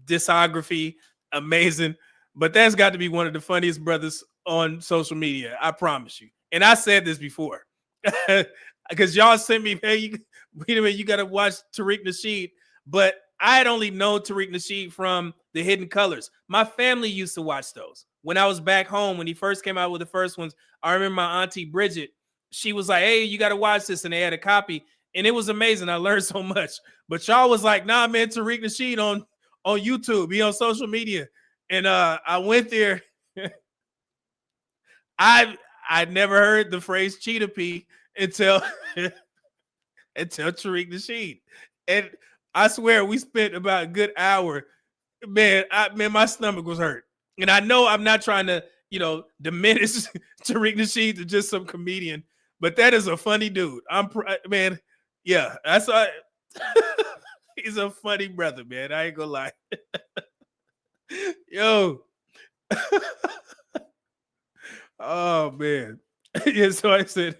Speaker 3: discography, amazing. But that's got to be one of the funniest brothers on social media. I promise you. And I said this before because y'all sent me, hey, wait a minute, you got to watch Tariq Nasheed. But I had only known Tariq Nasheed from the Hidden Colors. My family used to watch those. When I was back home, when he first came out with the first ones, I remember my auntie Bridget, she was like, hey, you got to watch this. And they had a copy. And it was amazing. I learned so much. But y'all was like, nah, man, Tariq Nasheed on YouTube. He on social media. And I went there. I'd never heard the phrase cheetah pea until Tariq Nasheed. And I swear we spent about a good hour. Man, my stomach was hurt. And I know I'm not trying to, diminish Tariq Nasheed to just some comedian, but that is a funny dude. Man, yeah, that's he's a funny brother, man. I ain't gonna lie. Yo. Oh man. Yeah, so I said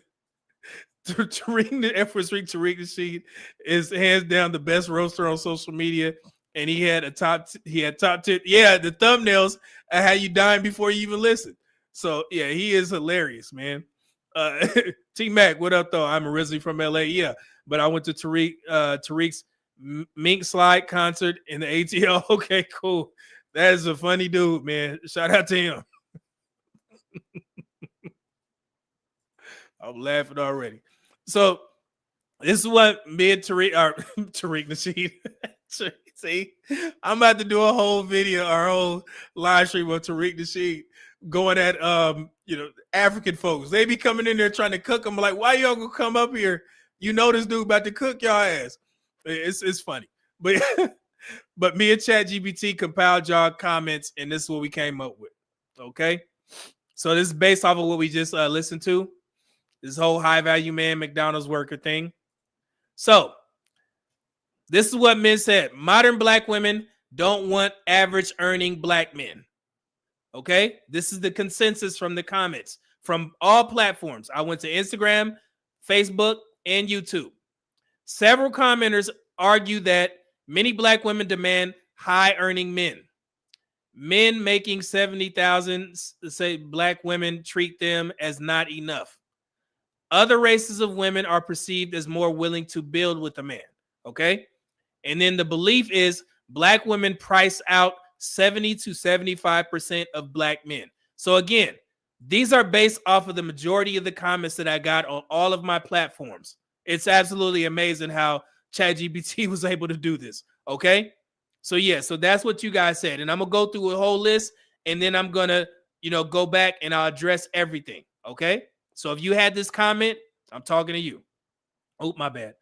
Speaker 3: Tariq Nasheed is hands down the best roaster on social media. And he had top 10. Yeah, the thumbnails are how you dying before you even listen. So yeah, he is hilarious, man. T Mac, what up though? I'm originally from LA, yeah, but I went to Tariq's Mink Slide concert in the ATL. Okay, cool. That is a funny dude, man. Shout out to him. I'm laughing already. So this is what me and Tariq Nasheed. See, I'm about to do a whole video, our whole live stream of Tariq Nasheed going at African folks. They be coming in there trying to cook them. Like, why y'all gonna come up here? You know this dude about to cook y'all ass. It's funny, but but me and ChatGPT compiled y'all comments, and this is what we came up with. Okay, so this is based off of what we just listened to. This whole high value man McDonald's worker thing. So this is what men said. Modern black women don't want average earning black men. Okay, this is the consensus from the comments from all platforms. I went to Instagram, Facebook, and YouTube. Several commenters argue that many black women demand high earning men. Men making 70,000 say black women treat them as not enough. Other races of women are perceived as more willing to build with a man. Okay. And then the belief is black women price out 70 to 75% of black men. So again, these are based off of the majority of the comments that I got on all of my platforms. It's absolutely amazing how ChatGPT was able to do this. Okay. So yeah, so that's what you guys said. And I'm gonna go through a whole list and then I'm gonna, go back and I'll address everything. Okay. So if you had this comment, I'm talking to you. Oh, my bad.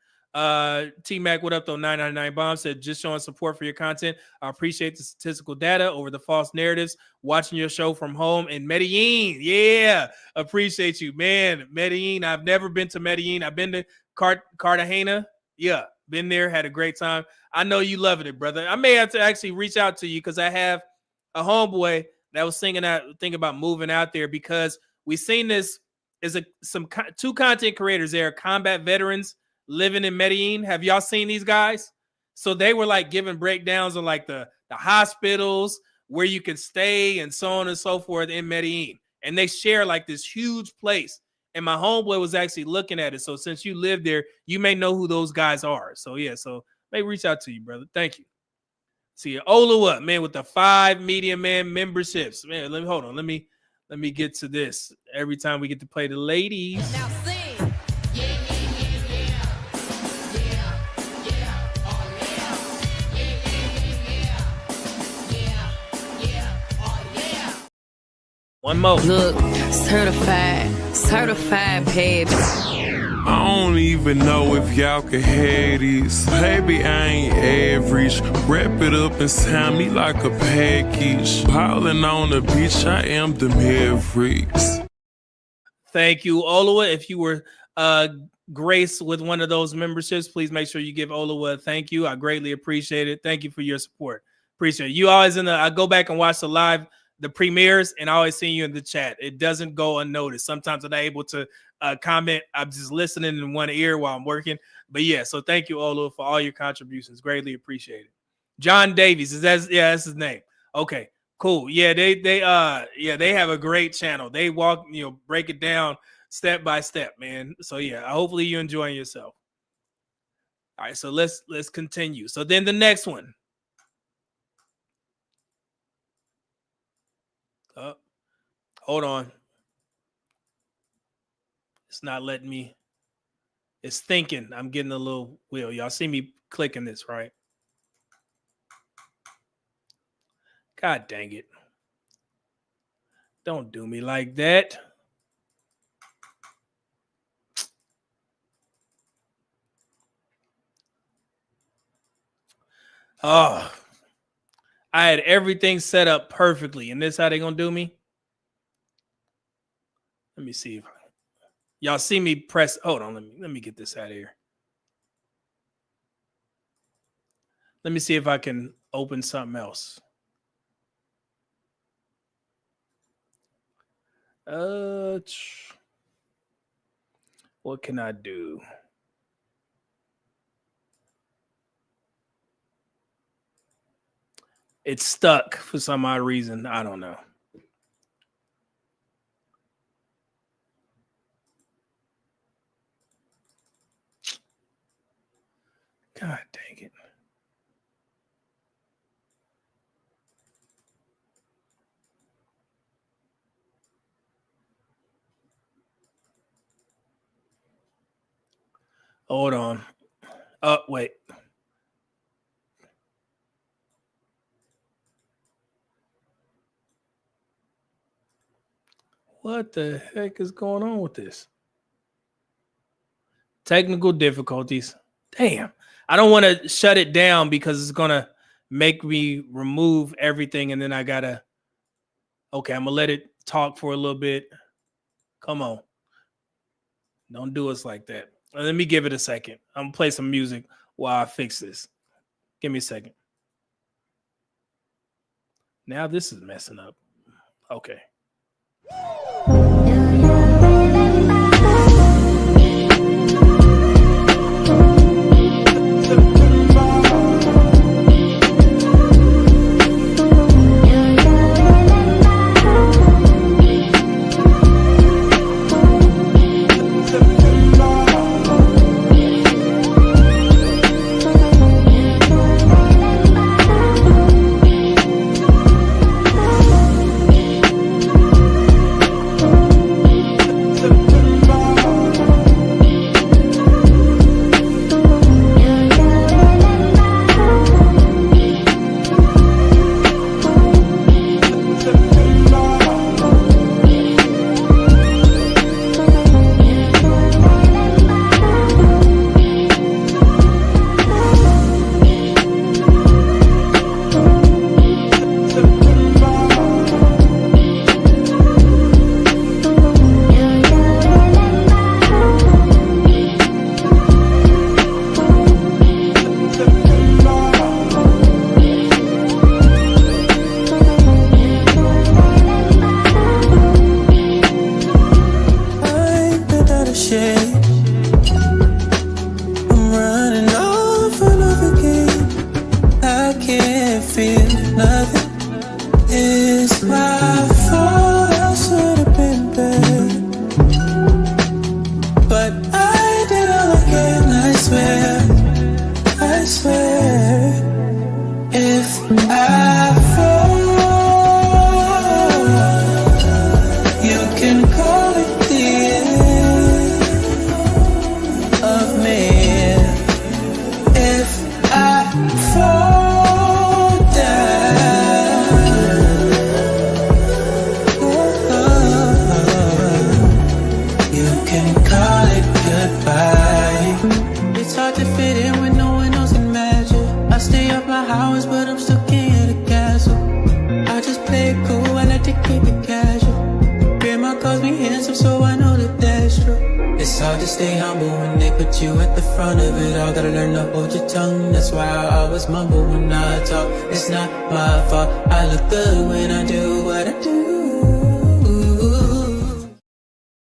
Speaker 3: T Mac, what up though? 999 Bomb said, just showing support for your content. I appreciate the statistical data over the false narratives. Watching your show from home in Medellin. Yeah, appreciate you, man. Medellin. I've never been to Medellin. I've been to Cartagena. Yeah, been there, had a great time. I know you loving it, brother. I may have to actually reach out to you because I have a homeboy that was thinking about moving out there because we seen this is two content creators there, combat veterans living in Medellin. Have y'all seen these guys? So they were like giving breakdowns on like the hospitals where you can stay and so on and so forth in Medellin. And they share like this huge place. And my homeboy was actually looking at it. So since you live there, you may know who those guys are. So yeah, so may reach out to you, brother. Thank you. See Oluwa, man, with the 5 Media Man memberships. Man, let me get to this. Every time we get to play the ladies.
Speaker 9: Now sing. Yeah, yeah, yeah, yeah. Yeah, yeah, oh yeah. Yeah, yeah, yeah, yeah. Oh yeah.
Speaker 3: One more.
Speaker 9: Look, certified paid.
Speaker 10: I don't even know if y'all can hear this. Baby, I ain't average. Wrap it up and sound me like a package. Piling on the bitch, I am the Mavericks.
Speaker 3: Thank you, Oluwa. If you were graced with one of those memberships, please make sure you give Oluwa a thank you. I greatly appreciate it. Thank you for your support. Appreciate it. You always I go back and watch the premieres, and I always see you in the chat. It doesn't go unnoticed. Sometimes I'm not able to comment. I'm just listening in one ear while I'm working. But yeah, so thank you, Olu, for all your contributions. Greatly appreciate it. John Davies, that's his name. Okay, cool. Yeah, they have a great channel. They walk, break it down step by step, man. So yeah, hopefully you're enjoying yourself. All right, so let's continue. So then the next one. Hold on. It's not letting me. It's thinking. I'm getting a little wheel. Y'all see me clicking this, right? God dang it. Don't do me like that. Oh, I had everything set up perfectly. And this how they gonna do me? Let me see if y'all see me press. Hold on, let me get this out of here. Let me see if I can open something else. What can I do? It's stuck for some odd reason. I don't know. God dang it. Hold on. Oh, wait. What the heck is going on with this? Technical difficulties. Damn. I don't want to shut it down because it's going to make me remove everything. And then I got to. Okay, I'm going to let it talk for a little bit. Come on. Don't do us like that. Let me give it a second. I'm going to play some music while I fix this. Give me a second. Now this is messing up. Okay.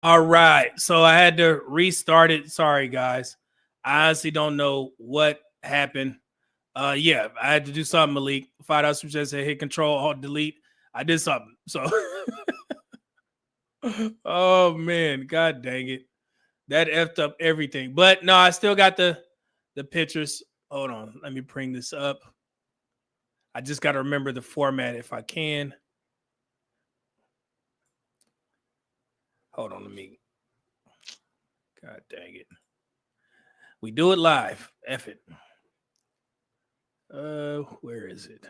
Speaker 3: All right, so I had to restart it. Sorry, guys. I honestly don't know what happened. Yeah, I had to do something, Malik. $5 super chat said hit Control Alt Delete. I did something. So, oh man, God dang it, that effed up everything. But no, I still got the pictures. Hold on, let me bring this up. I just got to remember the format if I can. Hold on, let me. God dang it. We do it live. F it. Where is it?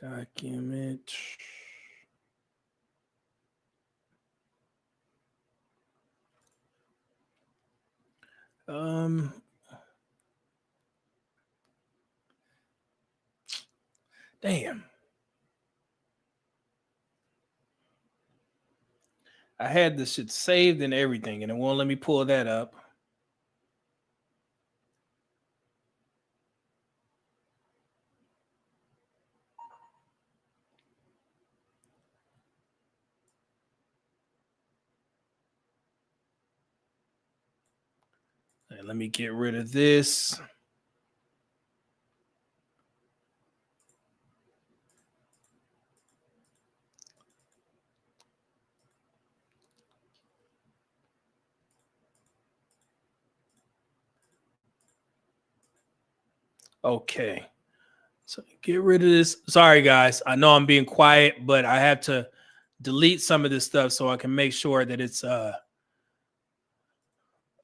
Speaker 3: Document. Damn. I had this shit saved and everything, and it won't let me pull that up. And let me get rid of this. Okay. So get rid of this. Sorry, guys. I know I'm being quiet, but I have to delete some of this stuff so I can make sure that it's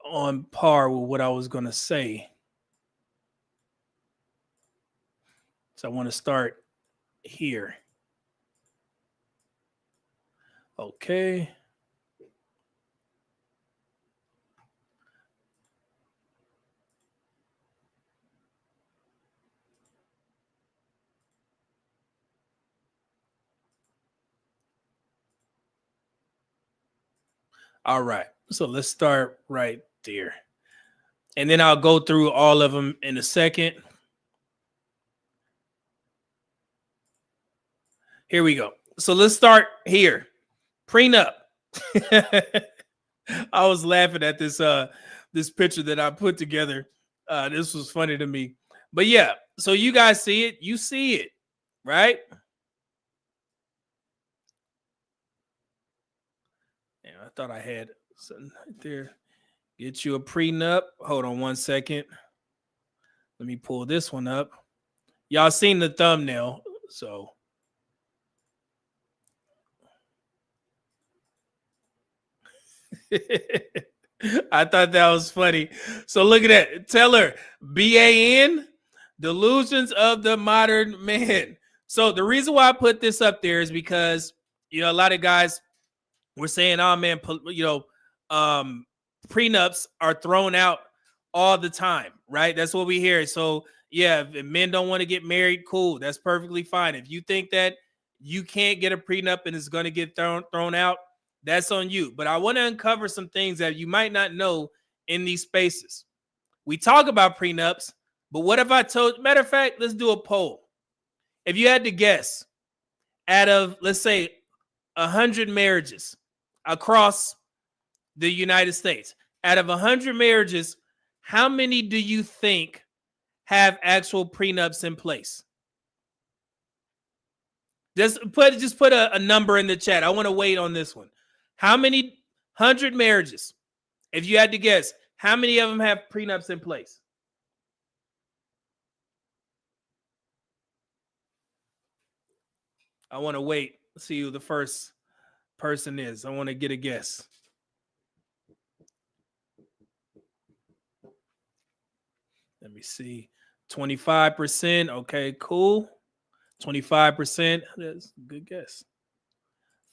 Speaker 3: on par with what I was going to say. So I want to start here. Okay. All right. So let's start right there. And then I'll go through all of them in a second. Here we go. So let's start here. Prenup. I was laughing at this this picture that I put together. This was funny to me. But yeah, so you guys see it. You see it, right? Yeah, I thought I had something right there. Get you a prenup. Hold on one second. Let me pull this one up. Y'all seen the thumbnail, so I thought that was funny. So look at that. Tell her BAN, Delusions of the Modern Man. So the reason why I put this up there is because, you know, a lot of guys were saying, oh man, prenups are thrown out all the time, right? That's what we hear. So yeah, if men don't want to get married, cool. That's perfectly fine. If you think that you can't get a prenup and it's going to get thrown out, that's on you. But I want to uncover some things that you might not know in these spaces. We talk about prenups, but what if I told, matter of fact, let's do a poll. If you had to guess, out of, let's say, 100 marriages across the United States, out of 100 marriages, how many do you think have actual prenups in place? Just put a number in the chat. I want to wait on this one. How many 100 marriages, if you had to guess, how many of them have prenups in place? I want to wait, see who the first person is. I want to get a guess. Let me see. 25%. Okay, cool. 25%. That's a good guess.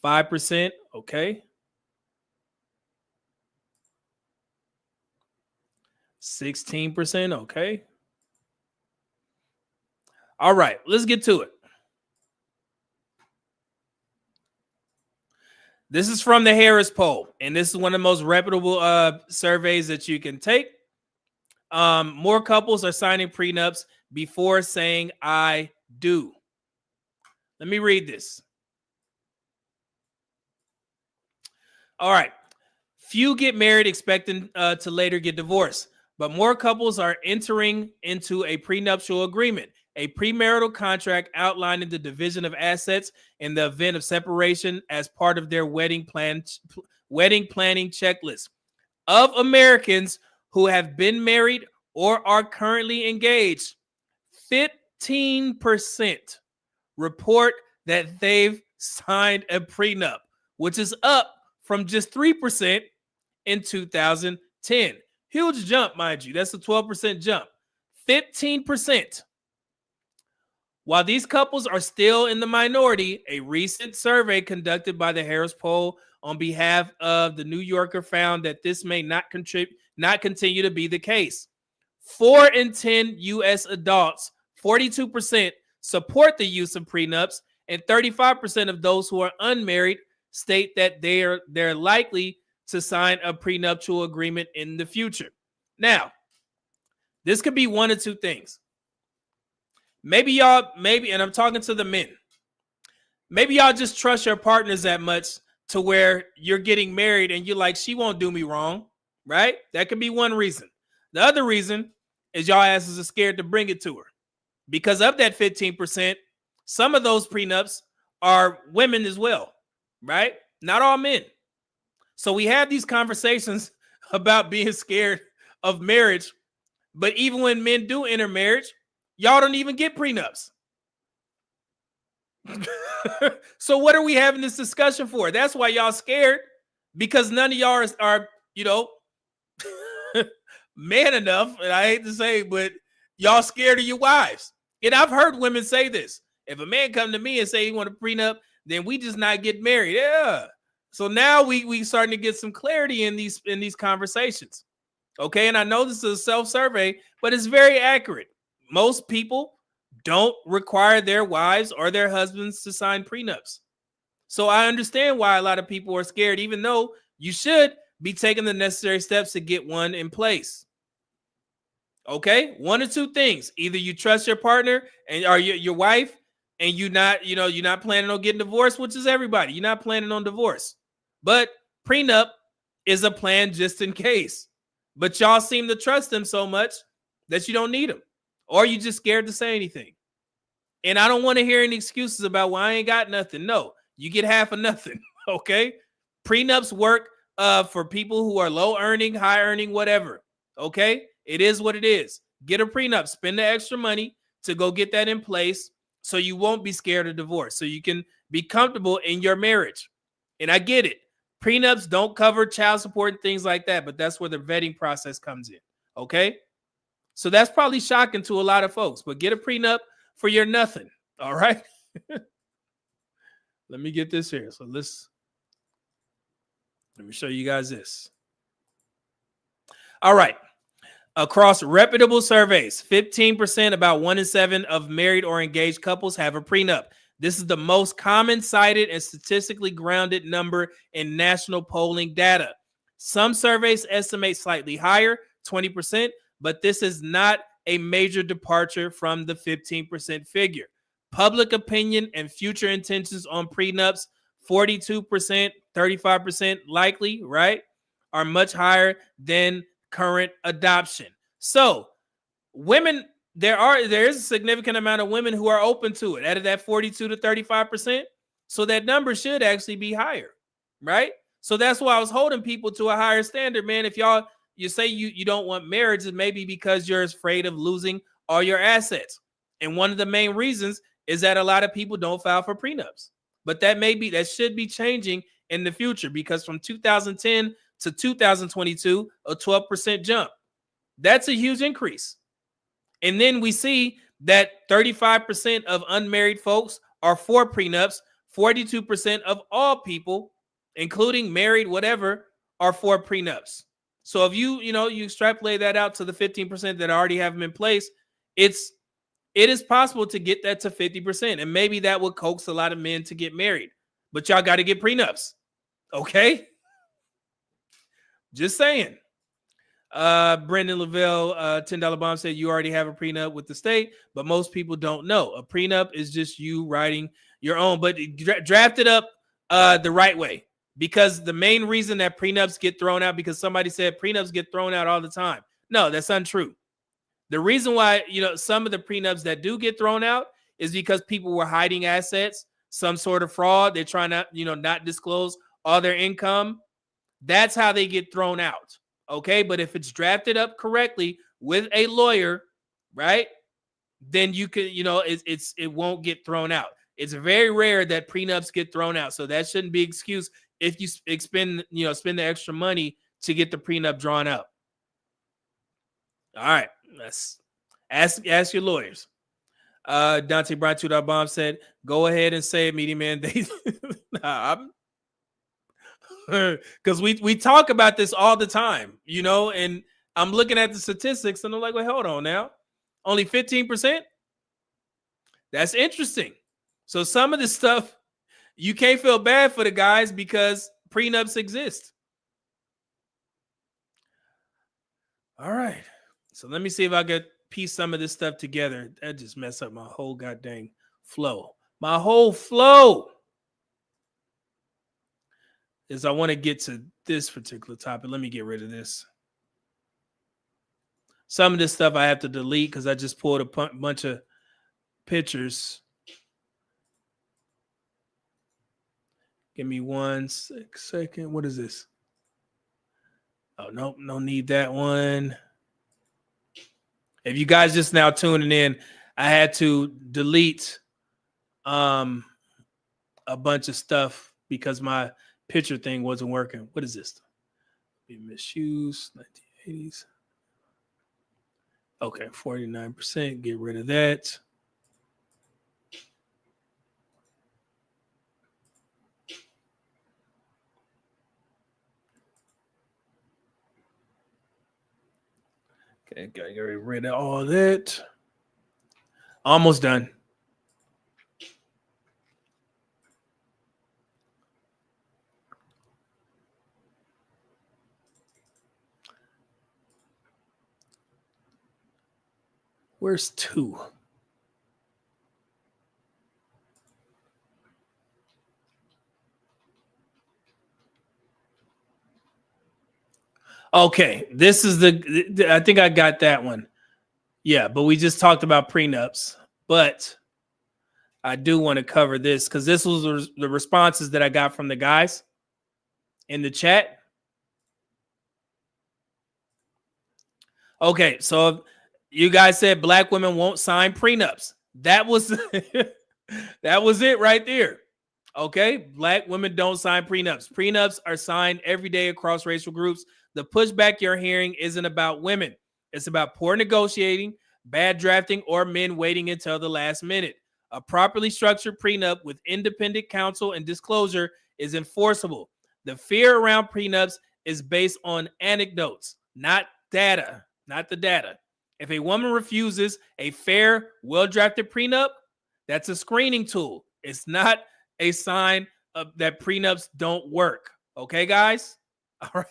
Speaker 3: 5%. Okay. 16%. Okay. All right, let's get to it. This is from the Harris poll, and this is one of the most reputable surveys that you can take. More couples are signing prenups before saying I do. Let me read this. All right. Few get married expecting to later get divorced, but more couples are entering into a prenuptial agreement, a premarital contract outlining the division of assets in the event of separation as part of their wedding planning checklist. Of Americans who have been married or are currently engaged, 15% report that they've signed a prenup, which is up from just 3% in 2010. Huge jump, mind you. That's a 12% jump. 15%. While these couples are still in the minority, a recent survey conducted by the Harris poll on behalf of the New Yorker found that this may not continue to be the case. 4 in 10 U.S. adults, 42%, support the use of prenups, and 35% of those who are unmarried state that they're likely to sign a prenuptial agreement in the future. Now, this could be one of two things. Maybe, and I'm talking to the men, maybe y'all just trust your partners that much to where you're getting married and you're like, she won't do me wrong, right? That could be one reason. The other reason is y'all asses are scared to bring it to her. Because of that 15%, some of those prenups are women as well, right? Not all men. So we have these conversations about being scared of marriage, but even when men do enter marriage, Y'all don't even get prenups. So what are we having this discussion for? That's why y'all scared, because none of y'all are man enough, and I hate to say, but y'all scared of your wives. And I've heard women say this. If a man come to me and say he want a prenup, then we just not get married. Yeah. So now we starting to get some clarity in these conversations. Okay. And I know this is a self-survey, but it's very accurate. Most people don't require their wives or their husbands to sign prenups. So I understand why a lot of people are scared, even though you should be taking the necessary steps to get one in place. Okay, one or two things: either you trust your partner and or your wife, and you're not planning on getting divorced, which is everybody. You're not planning on divorce, but prenup is a plan just in case. But y'all seem to trust them so much that you don't need them, or you just scared to say anything. And I don't want to hear any excuses about, well, I ain't got nothing. No, you get half of nothing. Okay, prenups work for people who are low earning, high earning, whatever. Okay, it is what it is. Get a prenup, spend the extra money to go get that in place so you won't be scared of divorce, so you can be comfortable in your marriage. And I get it. Prenups don't cover child support and things like that, but that's where the vetting process comes in. Okay, so that's probably shocking to a lot of folks, but get a prenup for your nothing. All right. Let me get this here. So let me show you guys this. All right. Across reputable surveys, 15%, about 1 in 7 of married or engaged couples have a prenup. This is the most common cited and statistically grounded number in national polling data. Some surveys estimate slightly higher, 20%, but this is not a major departure from the 15% figure. Public opinion and future intentions on prenups, 42%, 35% likely, right, are much higher than current adoption. So women, there is a significant amount of women who are open to it out of that 42 to 35%. So that number should actually be higher, right? So that's why I was holding people to a higher standard, man. If you say you don't want marriage, it may be because you're afraid of losing all your assets. And one of the main reasons is that a lot of people don't file for prenups. But that should be changing in the future, because from 2010 to 2022, a 12% jump. That's a huge increase. And then we see that 35% of unmarried folks are for prenups. 42% of all people, including married, whatever, are for prenups. So if you extrapolate that out to the 15% that already have them in place, it is possible to get that to 50%. And maybe that would coax a lot of men to get married. But y'all got to get prenups. Okay? Just saying. Brendan Lavelle, $10 bomb, said you already have a prenup with the state, but most people don't know. A prenup is just you writing your own, but draft it up the right way. Because the main reason that prenups get thrown out, because somebody said prenups get thrown out all the time. No, that's untrue. The reason why, some of the prenups that do get thrown out is because people were hiding assets, some sort of fraud. They're trying to, not disclose all their income. That's how they get thrown out. Okay. But if it's drafted up correctly with a lawyer, right, then you can, it won't get thrown out. It's very rare that prenups get thrown out. So that shouldn't be an excuse if you spend the extra money to get the prenup drawn up. All right. Let's ask your lawyers. Dante Brown $2 said, go ahead and say it, Media Man. Because we talk about this all the time, and I'm looking at the statistics and I'm like, wait, hold on now. Only 15%? That's interesting. So some of this stuff, you can't feel bad for the guys because prenups exist. All right. So let me see if I could piece some of this stuff together. That just messed up my whole goddamn flow. My whole flow is I want to get to this particular topic. Let me get rid of this. Some of this stuff I have to delete because I just pulled a bunch of pictures. Give me 1 second. What is this? Oh, nope. No need that one. If you guys just now tuning in, I had to delete a bunch of stuff because my picture thing wasn't working. What is this? Misuse 1980s. Okay, 49%. Get rid of that. Okay, gotta get rid of all that. Almost done. Where's 2? Okay, this is I think I got that one. Yeah, but we just talked about prenups. But I do want to cover this because this was the responses that I got from the guys in the chat. Okay, so you guys said black women won't sign prenups. That was that was it right there. Okay, black women don't sign prenups. Prenups are signed every day across racial groups. The pushback you're hearing isn't about women. It's about poor negotiating, bad drafting, or men waiting until the last minute. A properly structured prenup with independent counsel and disclosure is enforceable. The fear around prenups is based on anecdotes, not data, not the data. If a woman refuses a fair, well-drafted prenup, that's a screening tool. It's not a sign of that prenups don't work. Okay, guys? All right.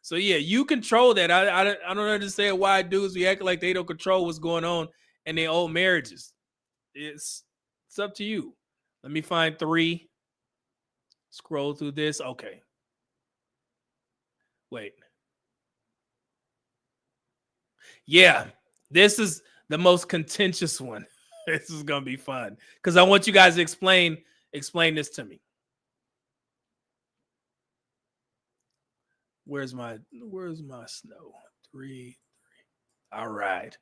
Speaker 3: So yeah, you control that. I don't understand why dudes we act like they don't control what's going on in their old marriages. It's up to you. Let me find 3. Scroll through this. Okay. Wait. Yeah, this is the most contentious one. This is gonna be fun because I want you guys to explain this to me. Where's my snow? 3. All right.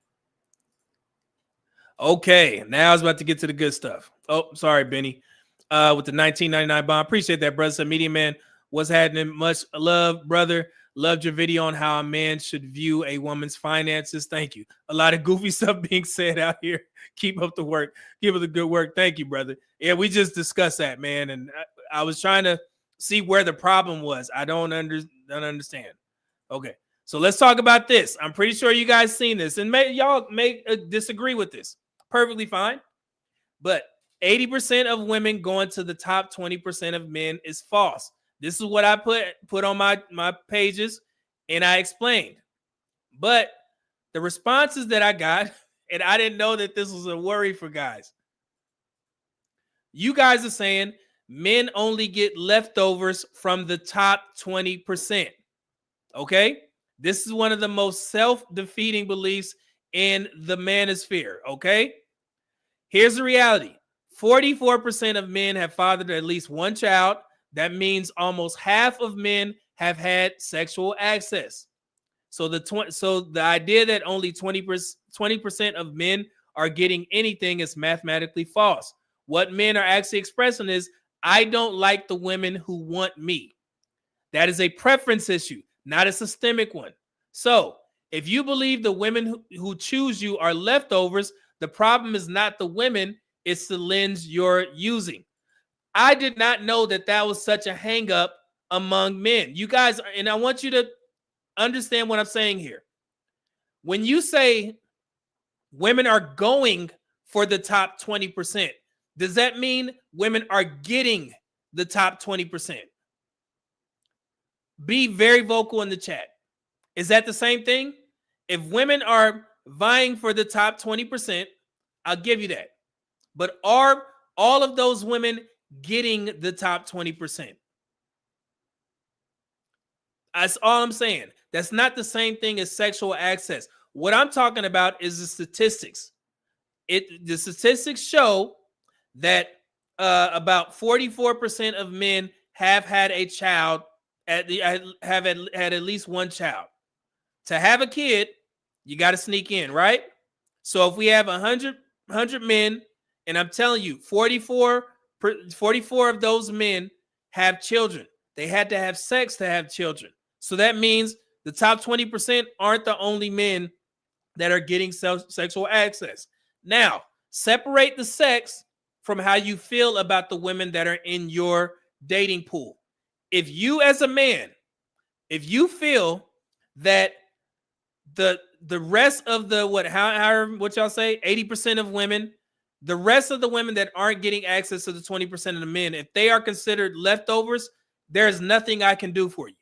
Speaker 3: Okay, now I was about to get to the good stuff. Oh, sorry, Benny. With the 1999 bond. Appreciate that, brother. So, Media Man, what's happening? Much love, brother. Loved your video on how a man should view a woman's finances. Thank you. A lot of goofy stuff being said out here. Keep up the work. Keep up the good work. Thank you, brother. Yeah, we just discussed that, man. And I was trying to see where the problem was. I don't understand. Okay, so let's talk about this. I'm pretty sure you guys seen this, and y'all may disagree with this. Perfectly fine. But 80% of women going to the top 20% of men is false. This is what I put on my pages, and I explained. But the responses that I got, and I didn't know that this was a worry for guys. You guys are saying men only get leftovers from the top 20%. Okay? This is one of the most self-defeating beliefs in the manosphere. Okay? Here's the reality. 44% of men have fathered at least one child. That means almost half of men have had sexual access. So the idea that only 20% of men are getting anything is mathematically false. What men are actually expressing is, I don't like the women who want me. That is a preference issue, not a systemic one. So if you believe the women who choose you are leftovers, the problem is not the women, it's the lens you're using. I did not know that was such a hang up among men. You guys, and I want you to understand what I'm saying here. When you say women are going for the top 20%, does that mean women are getting the top 20%? Be very vocal in the chat. Is that the same thing? If women are vying for the top 20%, I'll give you that. But are all of those women getting the top 20%? That's all I'm saying. That's not the same thing as sexual access. What I'm talking about is the statistics. The statistics show that about 44% of men have had a child, had at least one child. To have a kid, you got to sneak in, right? So if we have 100 men, and I'm telling you, 44 of those men have children. They had to have sex to have children. So that means the top 20% aren't the only men that are getting sexual access. Now, separate the sex from how you feel about the women that are in your dating pool. If you as a man, if you feel that the rest of the what y'all say, 80% of women, the rest of the women that aren't getting access to the 20% of the men, if they are considered leftovers, there's nothing I can do for you,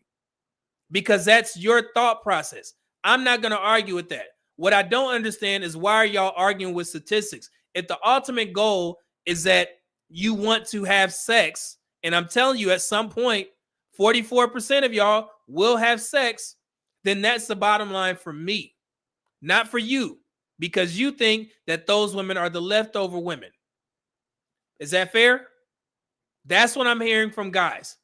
Speaker 3: because that's your thought process. I'm not going to argue with that. What I don't understand is, why are y'all arguing with statistics? If the ultimate goal is that you want to have sex, and I'm telling you, at some point 44% of y'all will have sex, then that's the bottom line for me, not for you, because you think that those women are the leftover women. Is that fair? That's what I'm hearing from guys.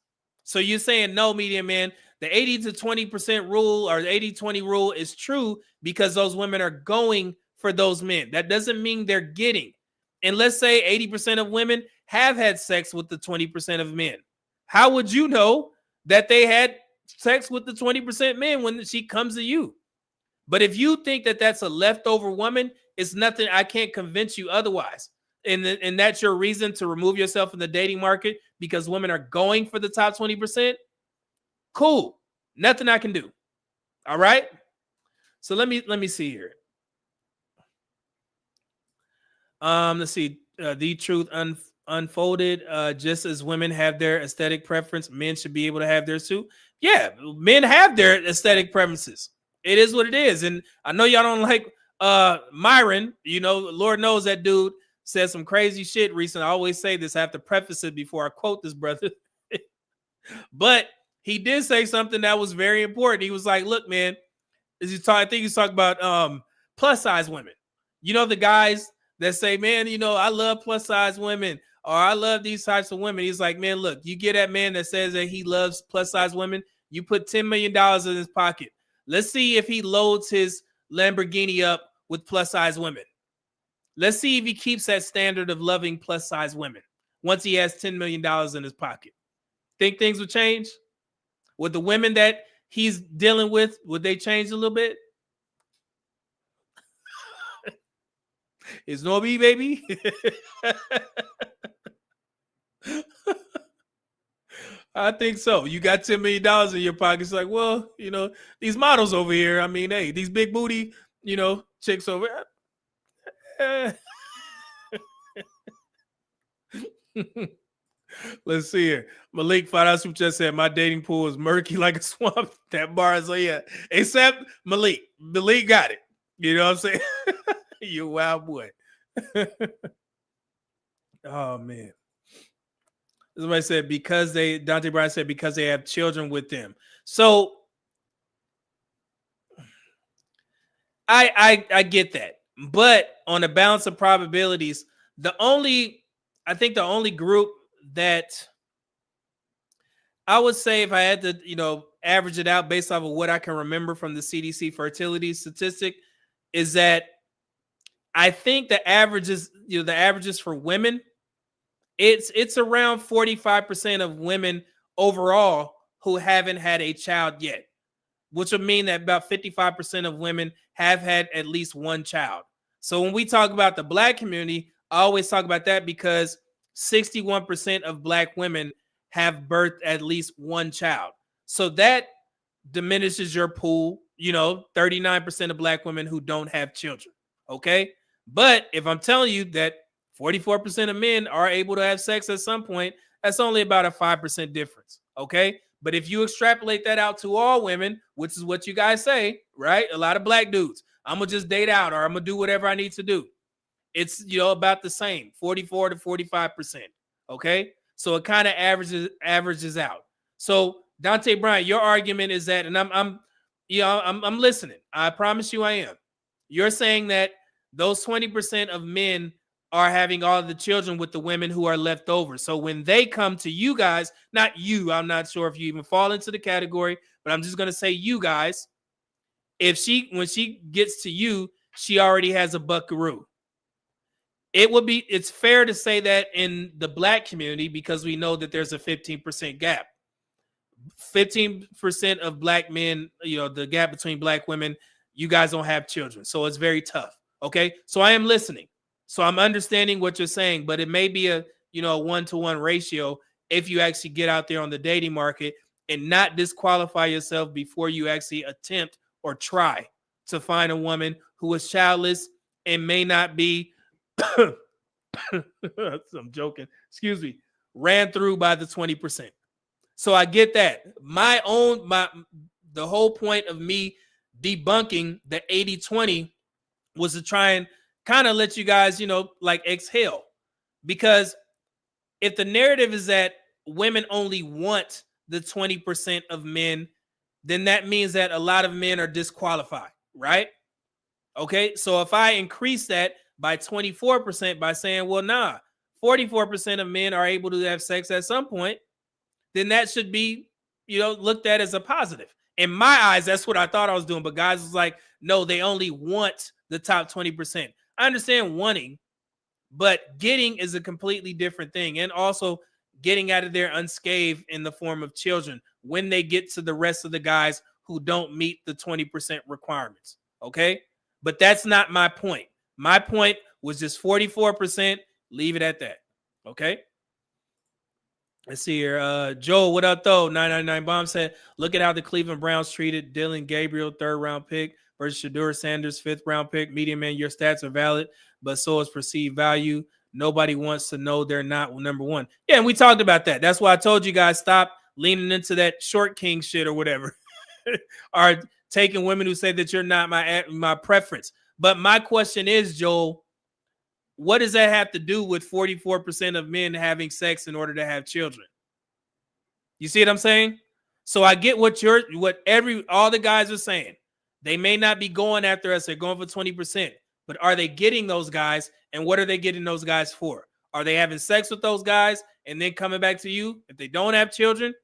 Speaker 3: So you're saying, no, Medium Man, the 80 to 20% rule, or the 80-20 rule, is true because those women are going for those men. That doesn't mean they're getting. And let's say 80% of women have had sex with the 20% of men. How would you know that they had sex with the 20% men when she comes to you? But if you think that that's a leftover woman, it's nothing. I can't convince you otherwise. And that's your reason to remove yourself from the dating market, because women are going for the top 20%. Cool. Nothing I can do. All right. So let me see here. Let's see. The truth unfolded. Just as women have their aesthetic preference, men should be able to have theirs too. Yeah, men have their aesthetic preferences. It is what it is. And I know y'all don't like Myron. You know, Lord knows that dude said some crazy shit recently. I always say this. I have to preface it before I quote this brother. But he did say something that was very important. He was like, look, man, I think he's talking about plus size women. You know, the guys that say, man, you know, I love plus size women, or I love these types of women. He's like, man, look, you get that man that says that he loves plus size women, you put $10 million in his pocket. Let's see if he loads his Lamborghini up with plus size women. Let's see if he keeps that standard of loving plus size women once he has $10 million in his pocket. Think things would change? Would the women that he's dealing with, would they change a little bit? It's no me, baby. I think so. You got $10 million in your pocket. It's like, well, you know, these models over here, I mean, hey, these big booty, you know, chicks over here. Let's see here. Malik $5 super chat said, my dating pool is murky like a swamp. That bar is, yeah. Except Malik. Malik got it. You know what I'm saying? You wild boy. Oh, man. Somebody said, Dante Bryan said, because they have children with them. So I get that. But on a balance of probabilities, I think the only group that I would say, if I had to, you know, average it out based off of what I can remember from the CDC fertility statistic, is that I think the averages for women, it's around 45% of women overall who haven't had a child yet, which would mean that about 55% of women have had at least one child. So when we talk about the Black community, I always talk about that because 61% of Black women have birthed at least one child. So that diminishes your pool, you know, 39% of Black women who don't have children. Okay. But if I'm telling you that 44% of men are able to have sex at some point, that's only about a 5% difference. Okay. But if you extrapolate that out to all women, which is what you guys say, right? A lot of Black dudes, I'm going to just date out, or I'm going to do whatever I need to do. It's, you know, about the same, 44 to 45%. Okay. So it kind of averages out. So Dante Bryan, your argument is that, and I'm listening. I promise you I am. You're saying that those 20% of men are having all the children with the women who are left over. So when they come to you guys, not you, I'm not sure if you even fall into the category, but I'm just going to say you guys, when she gets to you, she already has a buckaroo. It's fair to say that in the black community, because we know that there's a 15% gap. 15% of black men, the gap between black women, you guys don't have children. So it's very tough. Okay. So I am listening. So I'm understanding what you're saying, but it may be a 1-to-1 ratio if you actually get out there on the dating market and not disqualify yourself before you actually attempt or try to find a woman who is childless and may not be I'm joking, excuse me, ran through by the 20%. So I get that. The whole point of me debunking the 80-20 was to try and kind of let you guys, exhale. Because if the narrative is that women only want the 20% of men, then that means that a lot of men are disqualified, right? Okay, so if I increase that by 24% by saying, well, nah, 44% of men are able to have sex at some point, then that should be, looked at as a positive. In my eyes, that's what I thought I was doing. But guys was like, no, they only want the top 20%. I understand wanting, but getting is a completely different thing. And also getting out of there unscathed in the form of children when they get to the rest of the guys who don't meet the 20% requirements. Okay. But that's not my point. My point was just 44%. Leave it at that. Okay. Let's see here. Joel, what up, though? 999 Bomb said, look at how the Cleveland Browns treated Dylan Gabriel, 3rd round pick, versus Shedeur Sanders, 5th round pick. Media man, your stats are valid, but so is perceived value. Nobody wants to know they're not number one. Yeah, and we talked about that. That's why I told you guys stop leaning into that short king shit or whatever. Or taking women who say that you're not my preference. But my question is, Joel, what does that have to do with 44% of men having sex in order to have children? You see what I'm saying? So I get what all the guys are saying. They may not be going after us. They're going for 20%. But are they getting those guys? And what are they getting those guys for? Are they having sex with those guys and then coming back to you if they don't have children?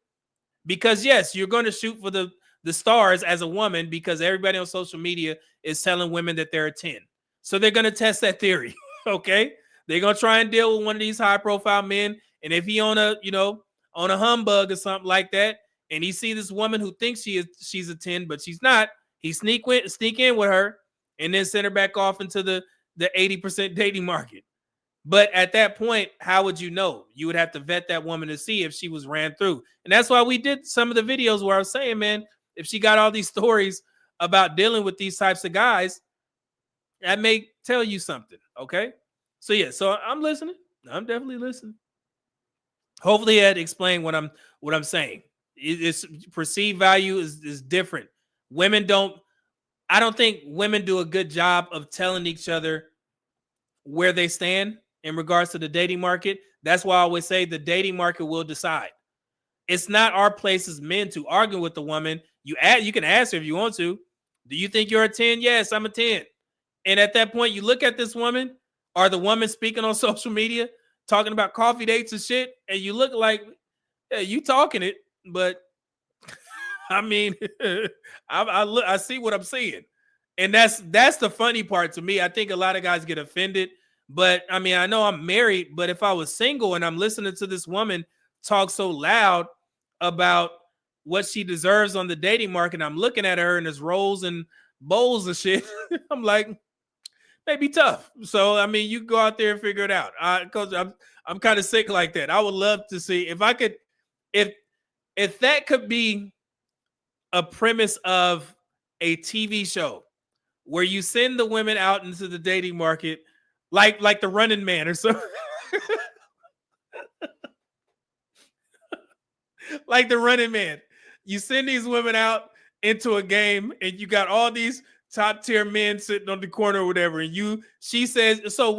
Speaker 3: Because, yes, you're going to shoot for the stars as a woman because everybody on social media is telling women that they're a 10. So they're going to test that theory. Okay, they're gonna try and deal with one of these high-profile men, and if he on a humbug or something like that, and he see this woman who thinks she's a 10, but she's not, he sneak in with her, and then send her back off into the 80% dating market. But at that point, how would you know? You would have to vet that woman to see if she was ran through, and that's why we did some of the videos where I was saying, man, if she got all these stories about dealing with these types of guys, that may tell you something, okay? So yeah, so I'm listening. I'm definitely listening. Hopefully that explained what I'm saying. It's perceived value is different. I don't think women do a good job of telling each other where they stand in regards to the dating market. That's why I always say the dating market will decide. It's not our place as men to argue with the woman. You can ask her if you want to. Do you think you're a 10? Yes, I'm a 10. And at that point, you look at this woman or the woman speaking on social media, talking about coffee dates and shit, and you look like, yeah, you talking it, but I mean, I see what I'm seeing. And that's the funny part to me. I think a lot of guys get offended, but I mean, I know I'm married, but if I was single and I'm listening to this woman talk so loud about what she deserves on the dating market, I'm looking at her and there's rolls and bowls and shit. I'm like, maybe tough. So I mean, you go out there and figure it out. Because I'm kind of sick like that. I would love to see if I could, if that could be a premise of a TV show where you send the women out into the dating market, like the Running Man or something. Like the Running Man. You send these women out into a game and you got all these top tier men sitting on the corner or whatever. And she says, so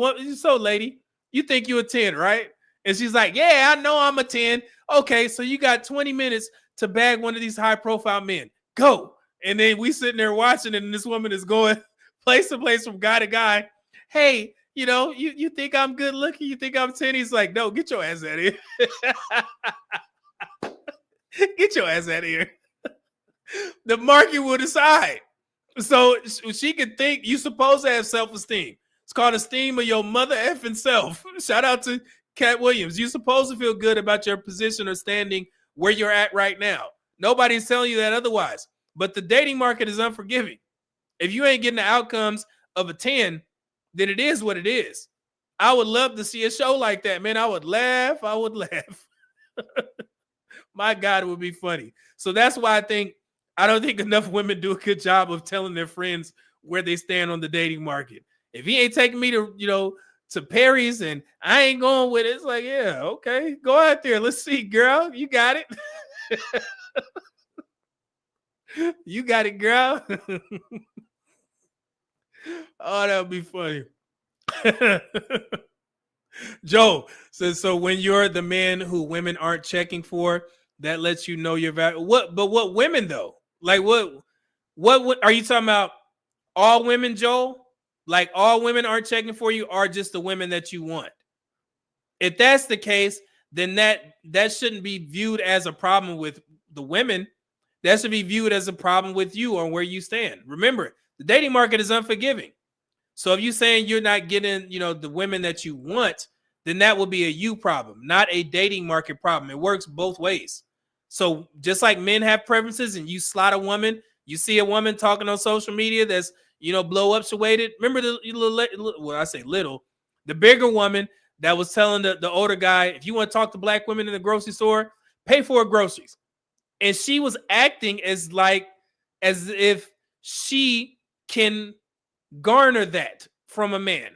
Speaker 3: lady, you think you a 10, right? And she's like, yeah, I know I'm a 10. Okay, so you got 20 minutes to bag one of these high profile men. Go. And then we sitting there watching it, and this woman is going place to place from guy to guy. Hey, you think I'm good looking? You think I'm 10? He's like, no, get your ass out of here. Get your ass out of here. The market will decide. So she can think you supposed to have self-esteem. It's called esteem of your mother effing self. Shout out to Cat Williams. You're supposed to feel good about your position or standing where you're at right now. Nobody's telling you that otherwise. But the dating market is unforgiving. If you ain't getting the outcomes of a 10, then it is what it is. I would love to see a show like that, man. I would laugh. My God, it would be funny. So that's why I don't think enough women do a good job of telling their friends where they stand on the dating market. If he ain't taking me to, to Perry's and I ain't going with it, it's like, yeah, okay, go out there. Let's see, girl. You got it. You got it, girl. Oh, that would be funny. Joe says, so when you're the man who women aren't checking for, that lets you know your value. What women though? Like what are you talking about? All women, Joel? Like all women aren't checking for you, or just the women that you want? If that's the case, then that shouldn't be viewed as a problem with the women. That should be viewed as a problem with you or where you stand. Remember, the dating market is unforgiving. So if you're saying you're not getting, the women that you want, then that will be a you problem, not a dating market problem. It works both ways. So just like men have preferences and you slot a woman, you see a woman talking on social media that's, blow up weighted. Remember the bigger woman that was telling the older guy, if you want to talk to black women in the grocery store, pay for her groceries. And she was acting as if she can garner that from a man.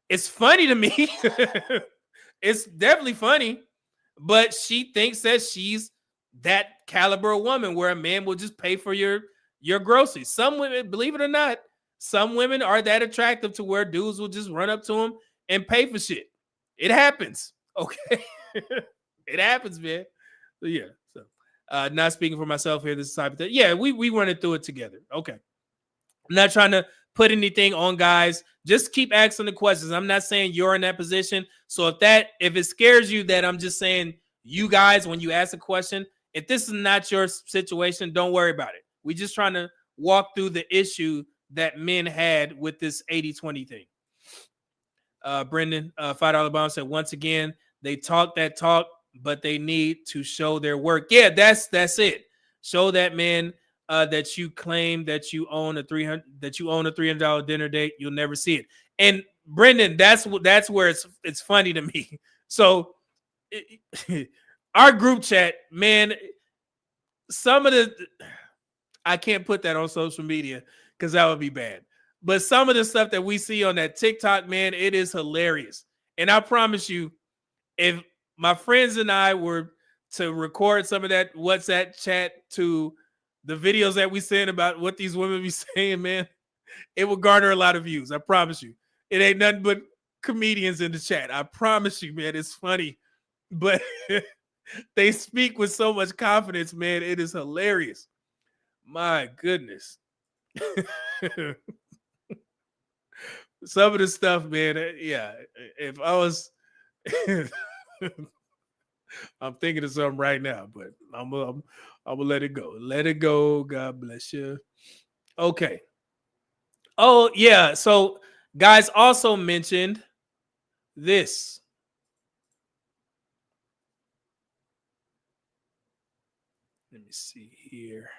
Speaker 3: It's funny to me. It's definitely funny, but she thinks that she's that caliber of woman where a man will just pay for your groceries. Some women, believe it or not, some women are that attractive to where dudes will just run up to them and pay for shit. It happens. Okay. It happens, man. So yeah. So not speaking for myself here, this is type of thing. Yeah, we run it through it together. Okay. I'm not trying to put anything on guys. Just keep asking the questions. I'm not saying you're in that position. So if it scares you that I'm just saying you guys, when you ask a question, if this is not your situation, don't worry about it. We're just trying to walk through the issue that men had with this 80-20 thing. Brendan, $5 bomb said, once again, they talk that talk, but they need to show their work. Yeah, that's it. Show that man that you claim that you own a $300 dinner date. You'll never see it. And Brendan, that's where it's funny to me. So our group chat, man, I can't put that on social media because that would be bad. But some of the stuff that we see on that TikTok, man, it is hilarious. And I promise you, if my friends and I were to record some of that WhatsApp chat to the videos that we send about what these women be saying, man, it will garner a lot of views. I promise you. It ain't nothing but comedians in the chat. I promise you, man, it's funny. But they speak with so much confidence, man. It is hilarious. My goodness. Some of the stuff, man, yeah. If I was I'm thinking of something right now, but I'm gonna let it go. Let it go. God bless you. Okay. Oh, yeah. So guys also mentioned this. Let me see here.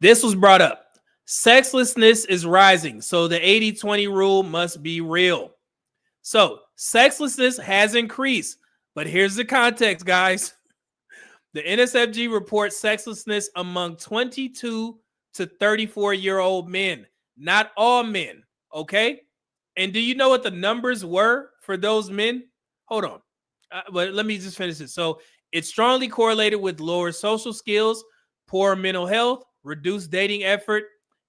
Speaker 3: This was brought up. Sexlessness is rising, so the 80-20 rule must be real. So sexlessness has increased, but here's the context, guys. The NSFG reports sexlessness among 22 to 34-year-old men, not all men, okay? And do you know what the numbers were for those men? Hold on. But let me just finish it. So it's strongly correlated with lower social skills, poor mental health, reduced dating effort,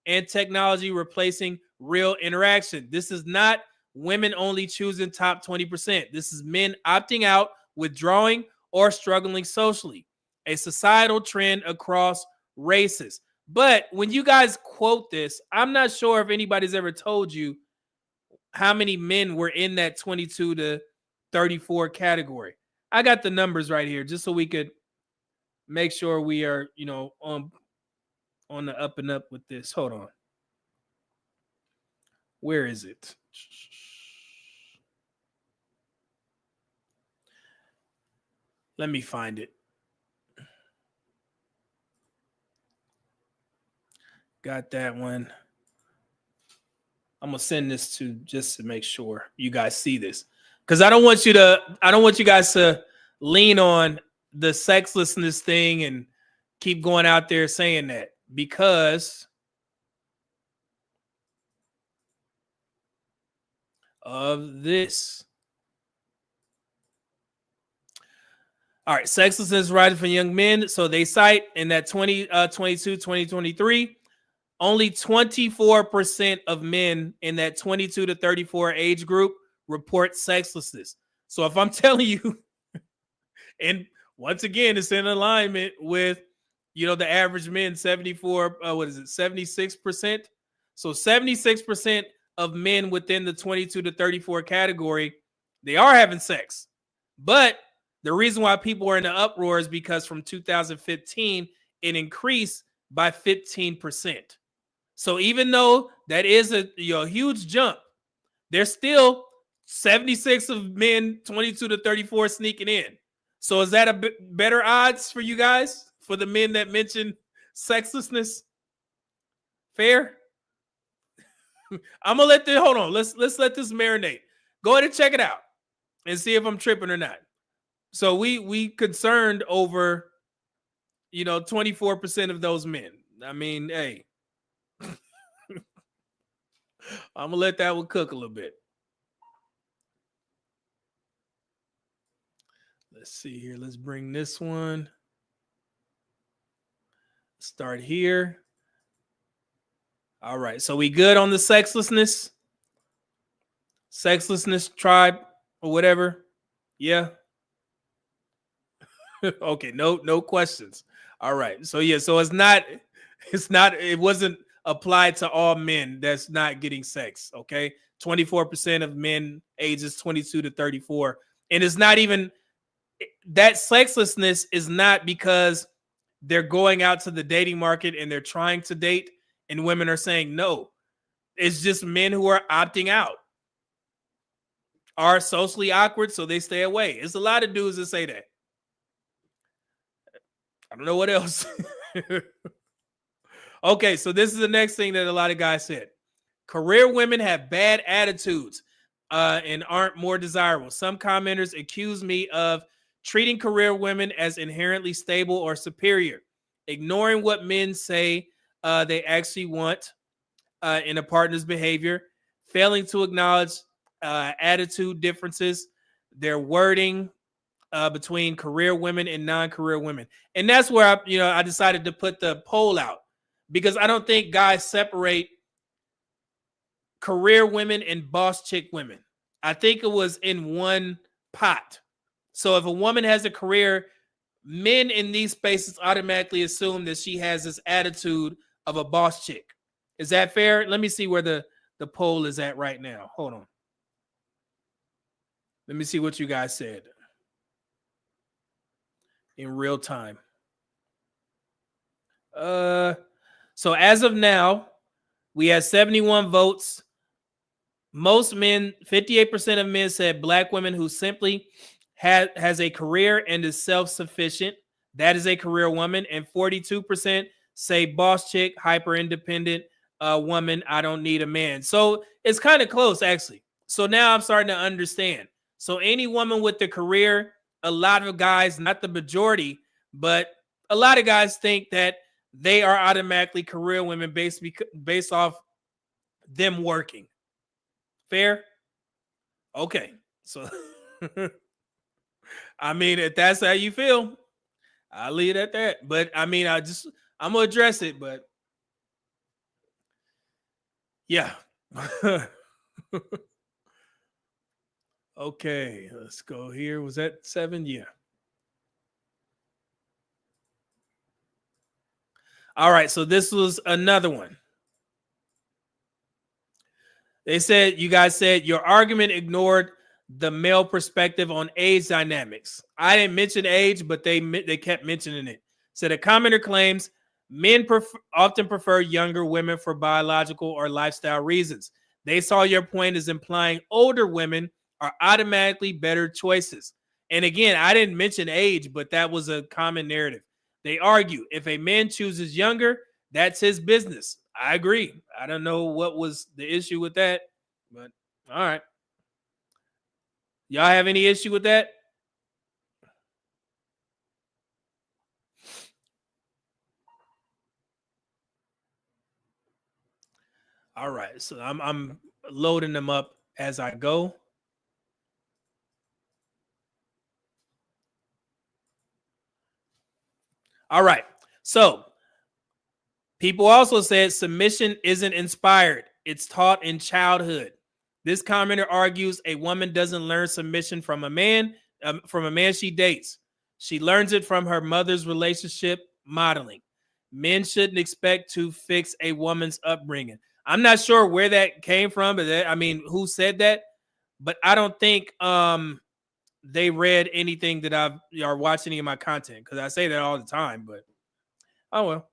Speaker 3: and technology replacing real interaction. This is not women only choosing top 20%. This is men opting out, withdrawing, or struggling socially. A societal trend across races. But when you guys quote this, I'm not sure if anybody's ever told you how many men were in that 22 to 34 category. I got the numbers right here just so we could make sure we are, on the up and up with this. Hold on. Where is it? Let me find it. Got that one. I'm gonna send this to just to make sure you guys see this, because I don't want you guys to lean on the sexlessness thing and keep going out there saying that, because of this. All right, sexlessness rising for young men. So they cite in that 2022, 2023, only 24% of men in that 22 to 34 age group report sexlessness. So if I'm telling you, and once again, it's in alignment with, the average men, 76%. So 76% of men within the 22 to 34 category, they are having sex. But the reason why people are in the uproar is because from 2015, it increased by 15%. So even though that is a huge jump, there's still 76 of men 22 to 34 sneaking in. So is that a better odds for you guys, for the men that mentioned sexlessness? Fair? I'm gonna hold on. Let's let this marinate. Go ahead and check it out and see if I'm tripping or not. So we concerned over 24% of those men. I mean, hey, I'm gonna let that one cook a little bit. Let's see here. Let's bring this one. Start here. All right. So we good on the sexlessness tribe or whatever? Yeah. Okay. No questions. All right. So yeah. So it wasn't applied to all men that's not getting sex. Okay. 24% of men ages 22 to 34. And it's not even that sexlessness is not because they're going out to the dating market and they're trying to date and women are saying no. It's just men who are opting out, are socially awkward, so they stay away. It's a lot of dudes that say that. I don't know what else. Okay, so this is the next thing that a lot of guys said. Career women have bad attitudes and aren't more desirable. Some commenters accuse me of treating career women as inherently stable or superior, ignoring what men say they actually want in a partner's behavior, failing to acknowledge attitude differences, their wording between career women and non-career women. And that's where I decided to put the poll out, because I don't think guys separate career women and boss chick women. I think it was in one pot. So if a woman has a career, men in these spaces automatically assume that she has this attitude of a boss chick. Is that fair? Let me see where the poll is at right now. Hold on. Let me see what you guys said in real time. So as of now, we have 71 votes. Most men, 58% of men said black women who simply has a career and is self-sufficient. That is a career woman. And 42% say boss chick, hyper independent woman. I don't need a man. So it's kind of close, actually. So now I'm starting to understand. So any woman with the career, a lot of guys, not the majority, but a lot of guys think that they are automatically career women based off them working. Fair? Okay. So I mean, if that's how you feel, I'll leave it at that. But I mean, I'm gonna address it, but yeah. Okay, let's go here. Was that 7? Yeah. All right, so this was another one. You guys said your argument ignored the male perspective on age dynamics. I didn't mention age, but they kept mentioning it. So the commenter claims Men often prefer younger women for biological or lifestyle reasons. They saw your point as implying older women are automatically better choices. And again, I didn't mention age, but that was a common narrative. They argue if a man chooses younger, that's his business. I agree. I don't know what was the issue with that, but all right. Y'all have any issue with that? All right. So I'm loading them up as I go. All right. So people also said submission isn't inspired. It's taught in childhood. This commenter argues a woman doesn't learn submission from a man she dates. She learns it from her mother's relationship modeling. Men shouldn't expect to fix a woman's upbringing. I'm not sure where that came from, but who said that? But I don't think they read anything that are watching any of my content, because I say that all the time. But oh well.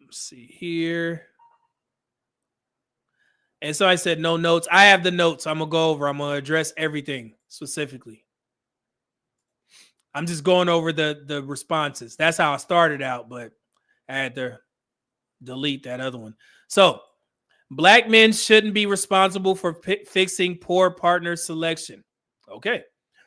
Speaker 3: Let's see here. And so I said no notes. I have the notes. I'm gonna go over. I'm gonna address everything specifically. I'm just going over the responses. That's how I started out, but I had to delete that other one. So, black men shouldn't be responsible for fixing poor partner selection. Okay.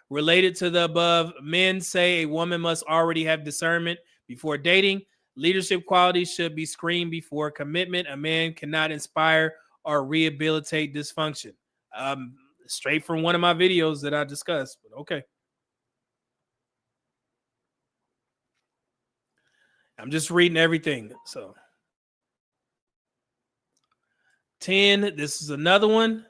Speaker 3: Related to the above, men say a woman must already have discernment before dating. Leadership qualities should be screened before commitment. A man cannot inspire or rehabilitate dysfunction. Straight from one of my videos that I discussed, but okay. I'm just reading everything. So 10, this is another one.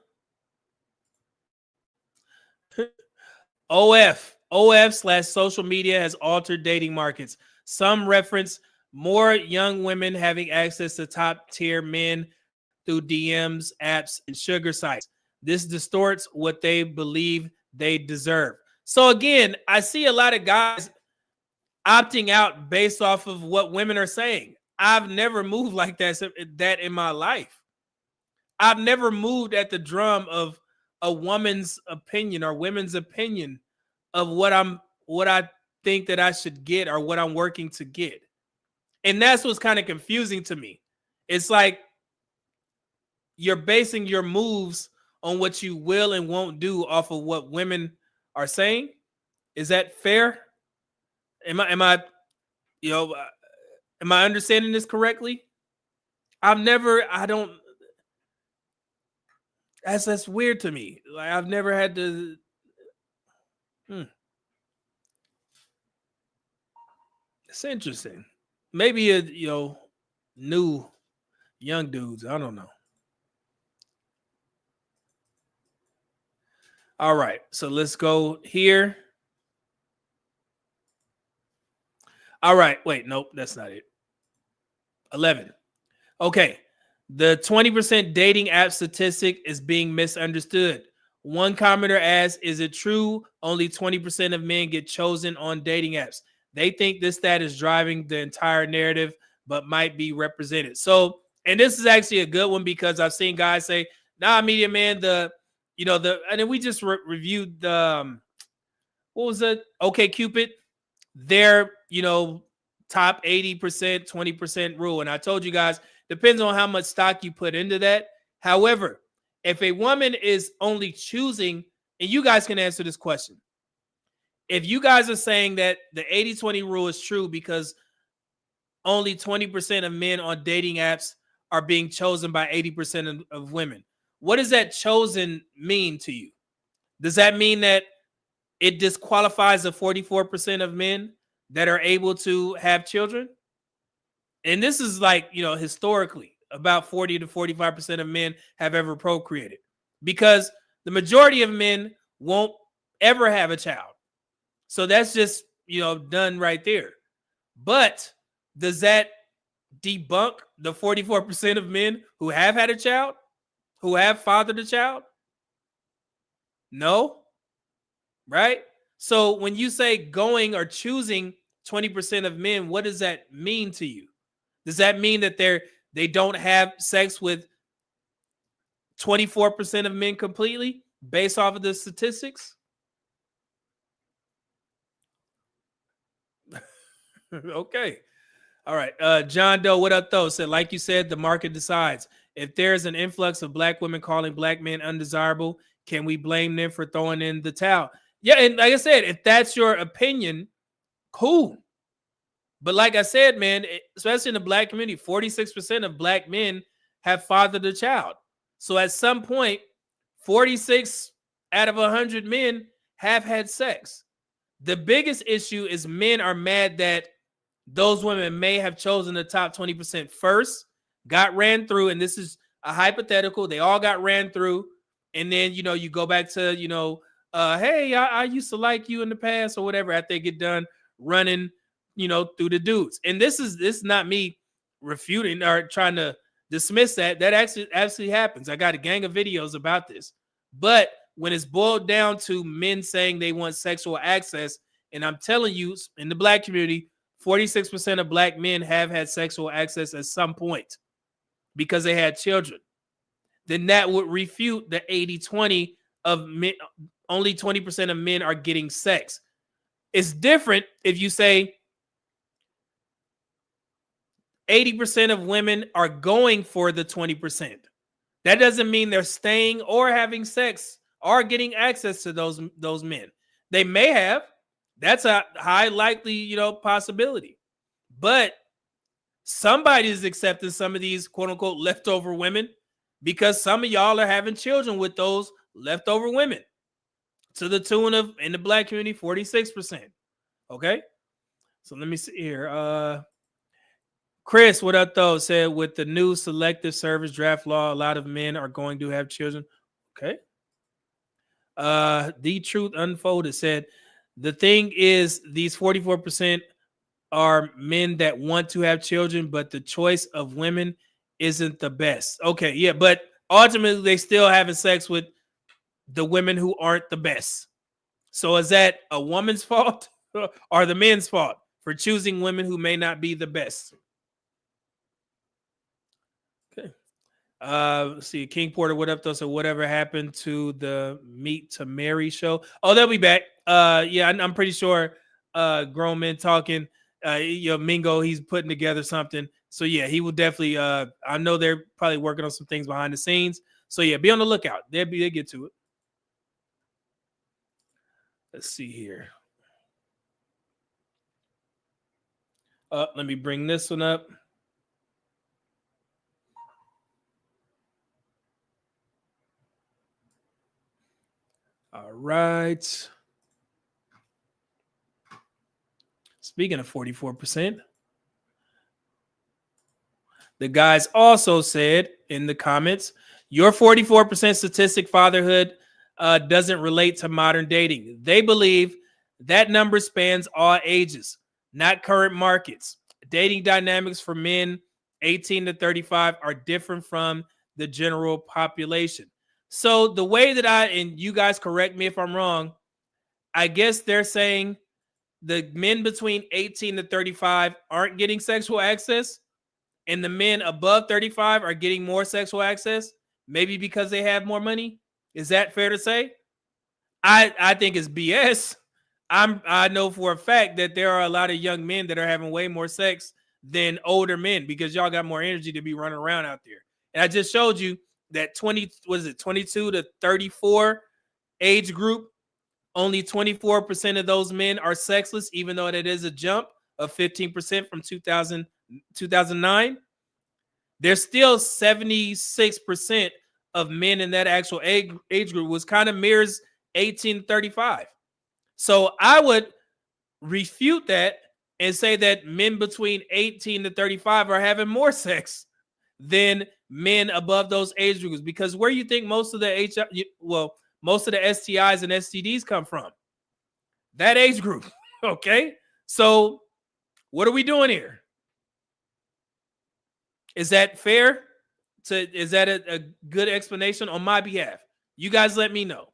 Speaker 3: OF/social media has altered dating markets. Some reference more young women having access to top tier men through DMs, apps, and sugar sites. This distorts what they believe they deserve. So again, I see a lot of guys opting out based off of what women are saying. I've never moved like that in my life. I've never moved at the drum of a woman's opinion or women's opinion of what I think that I should get or what I'm working to get. And that's what's kind of confusing to me. It's like you're basing your moves on what you will and won't do off of what women are saying. Is that fair? Am I understanding this correctly? That's weird to me. Like I've never had to. It's interesting. Maybe new young dudes. I don't know. All right, so let's go here. All right, wait, nope, that's not it. 11. Okay, the 20% dating app statistic is being misunderstood. One commenter asks, is it true only 20% of men get chosen on dating apps? They think this stat is driving the entire narrative, but might be represented. So, and this is actually a good one because I've seen guys say, nah, media man, and then we just reviewed the, what was it? Okay, Cupid, their, top 80%, 20% rule. And I told you guys, depends on how much stock you put into that. However, if a woman is only choosing, and you guys can answer this question. If you guys are saying that the 80-20 rule is true because only 20% of men on dating apps are being chosen by 80% of women, what does that chosen mean to you? Does that mean that it disqualifies the 44% of men that are able to have children? And this is like, historically, about 40 to 45% of men have ever procreated because the majority of men won't ever have a child. So that's just, done right there. But does that debunk the 44% of men who have had a child, who have fathered a child? No, right? So when you say going or choosing 20% of men, what does that mean to you? Does that mean that they don't have sex with 24% of men completely based off of the statistics? Okay. All right. John Doe, what up, though? Said, like you said, the market decides. If there's an influx of black women calling black men undesirable, can we blame them for throwing in the towel? Yeah, and like I said, if that's your opinion, cool. But like I said, man, especially in the black community, 46% of black men have fathered a child. So at some point, 46 out of 100 men have had sex. The biggest issue is men are mad that those women may have chosen the top 20% first, got ran through, and this is a hypothetical. They all got ran through, and then, you know, you go back to, you know, hey, I used to like you in the past or whatever after they get done running, you know, through the dudes. And this is not me refuting or trying to dismiss that. That actually happens. I got a gang of videos about this. But when it's boiled down to men saying they want sexual access, and I'm telling you, in the black community, 46% of black men have had sexual access at some point because they had children, then that would refute the 80-20 of men. Only 20% of men are getting sex. It's different if you say 80% of women are going for the 20%. That doesn't mean they're staying or having sex or getting access to those men. They may have. That's a high likely, you know, possibility. But somebody is accepting some of these quote unquote leftover women because some of y'all are having children with those leftover women to the tune of, in the black community, 46%. Okay. So let me see here. Chris, what up though, said with the new selective service draft law, a lot of men are going to have children. Okay. The Truth Unfolded said, the thing is, these 44% are men that want to have children, but the choice of women isn't the best. Okay, yeah, but ultimately they still having sex with the women who aren't the best. So is that a woman's fault or the men's fault for choosing women who may not be the best? Okay. Let's see. King Porter, what up though? So whatever happened to the Meet to Marry show? Oh, they'll be back. Yeah, I'm pretty sure Grown Men Talking, you know, Mingo, he's putting together something. So yeah, he will definitely I know they're probably working on some things behind the scenes. So yeah, be on the lookout. They'll get to it. Let's see here. Let me bring this one up. All right. Speaking of 44%, the guys also said in the comments, your 44% statistic fatherhood doesn't relate to modern dating. They believe that number spans all ages, not current markets. Dating dynamics for men 18 to 35 are different from the general population. So the way that and you guys correct me if I'm wrong, I guess they're saying the men between 18 to 35 aren't getting sexual access, and the men above 35 are getting more sexual access, maybe because they have more money. Is that fair to say? I think it's BS. I know for a fact that there are a lot of young men that are having way more sex than older men because y'all got more energy to be running around out there. And I just showed you that 22 to 34 age group, only 24% of those men are sexless, even though that is a jump of 15% from 2009. There's still 76% of men in that actual age group, which kind of mirrors 18 to 35. So I would refute that and say that men between 18 to 35 are having more sex than men above those age groups, because where you think most of the most of the STIs and STDs come from? That age group. Okay. So what are we doing here? Is that fair? Is that a good explanation on my behalf? You guys let me know.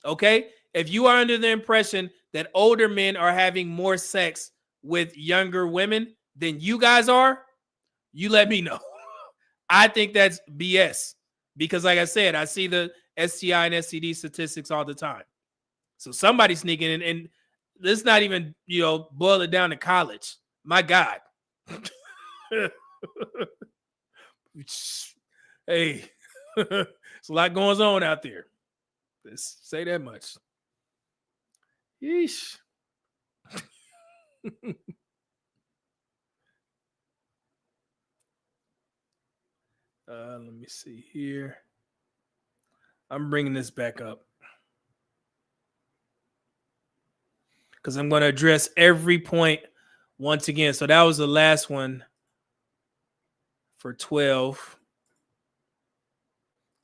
Speaker 3: Okay. If you are under the impression that older men are having more sex with younger women than you guys are, you let me know. I think that's BS because, like I said, I see the STI and STD statistics all the time. So somebody's sneaking in, and let's not even, boil it down to college. My God. Hey, there's a lot going on out there. Let's say that much. Yeesh. Let me see here. I'm bringing this back up because I'm going to address every point once again. So that was the last one for 12.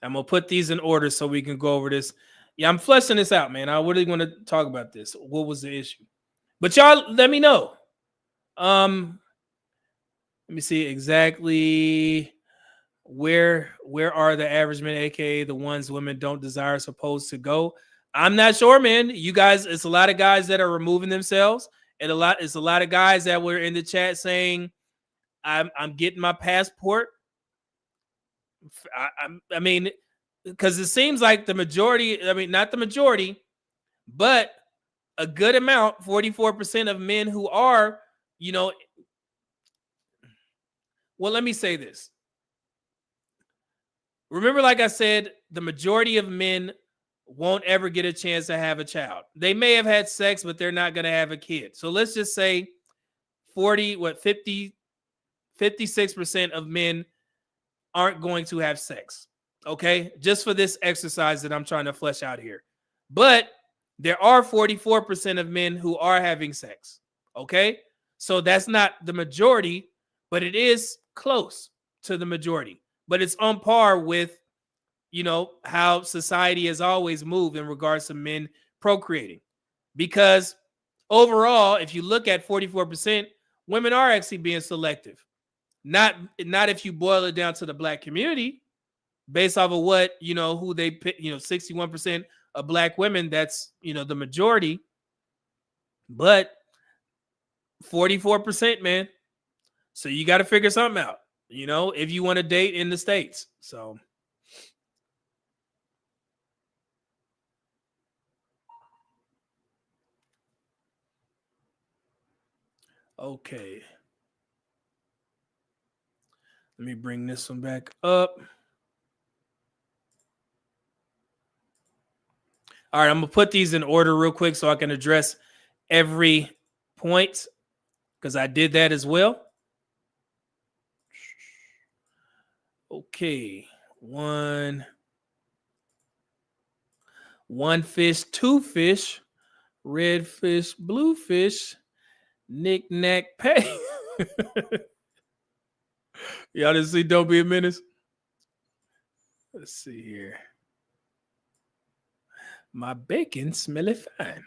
Speaker 3: I'm going to put these in order so we can go over this. Yeah, I'm fleshing this out, man. I really want to talk about this. What was the issue? But y'all let me know. Let me see exactly where are the average men, aka the ones women don't desire, supposed to go. I'm not sure, man. You guys, it's a lot of guys that are removing themselves, and it's a lot of guys that were in the chat saying, I'm getting my passport. I mean, because it seems like the majority, I mean, not the majority, but a good amount, 44% of men who are, well, let me say this. Remember, like I said, the majority of men won't ever get a chance to have a child. They may have had sex, but they're not going to have a kid. So let's just say 56% of men aren't going to have sex. Okay? Just for this exercise that I'm trying to flesh out here. But there are 44% of men who are having sex. Okay? So that's not the majority, but it is close to the majority. But it's on par with, how society has always moved in regards to men procreating. Because overall, if you look at 44%, women are actually being selective. Not if you boil it down to the black community, based off of what, who they pick, 61% of black women, that's, the majority. But 44%, man. So you got to figure something out, if you want to date in the States. So okay. Let me bring this one back up. All right, I'm going to put these in order real quick so I can address every point because I did that as well. Okay. One fish, two fish, red fish, blue fish, knick-knack, pay. Y'all didn't see Don't Be a Menace? Let's see here. My bacon smelly fine.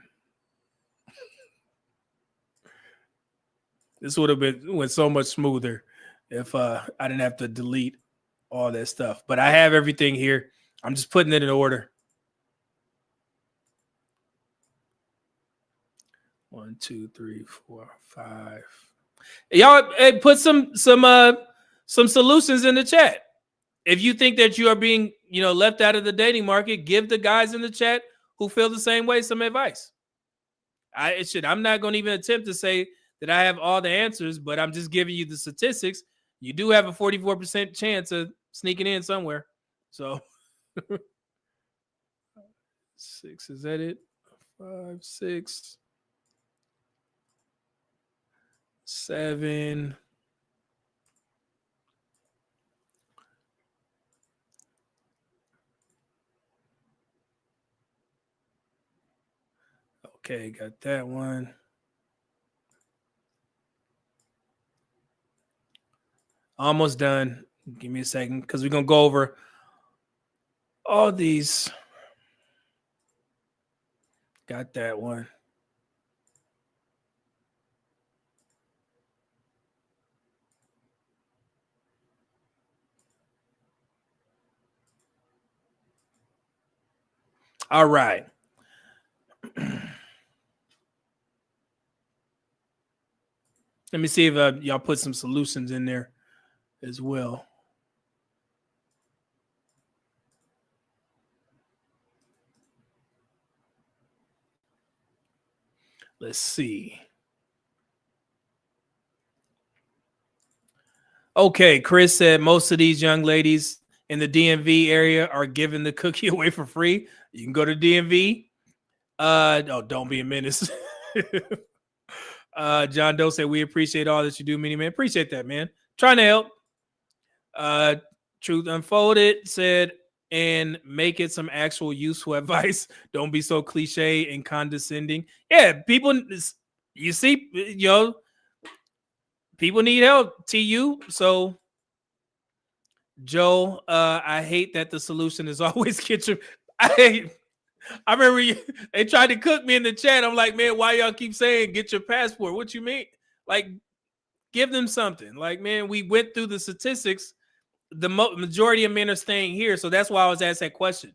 Speaker 3: This would have went so much smoother if I didn't have to delete all that stuff. But I have everything here. I'm just putting it in order. 1, 2, 3, 4, 5. Y'all, hey, put some solutions in the chat. If you think that you are being, left out of the dating market, give the guys in the chat who feel the same way some advice. I'm not going to even attempt to say that I have all the answers, but I'm just giving you the statistics. You do have a 44% chance of sneaking in somewhere. So 6, is that it? 5, 6, 7. Okay, got that one. Almost done. Give me a second because we're going to go over all these. Got that one. All right. Let me see if y'all put some solutions in there as well. Let's see. Okay, Chris said most of these young ladies in the DMV area are giving the cookie away for free. You can go to DMV. Don't be a menace. John Doe said we appreciate all that you do, Mini Man. Appreciate that, man. Trying to help. Truth Unfolded said, and make it some actual useful advice. Don't be so cliche and condescending. Yeah, people, you see, people need help. TU. So, Joe, I hate that the solution is always get your. I remember they tried to cook me in the chat. I'm like, man, why y'all keep saying get your passport? What you mean? Like, give them something. Like, man, we went through the statistics. The majority of men are staying here. So that's why I was asked that question.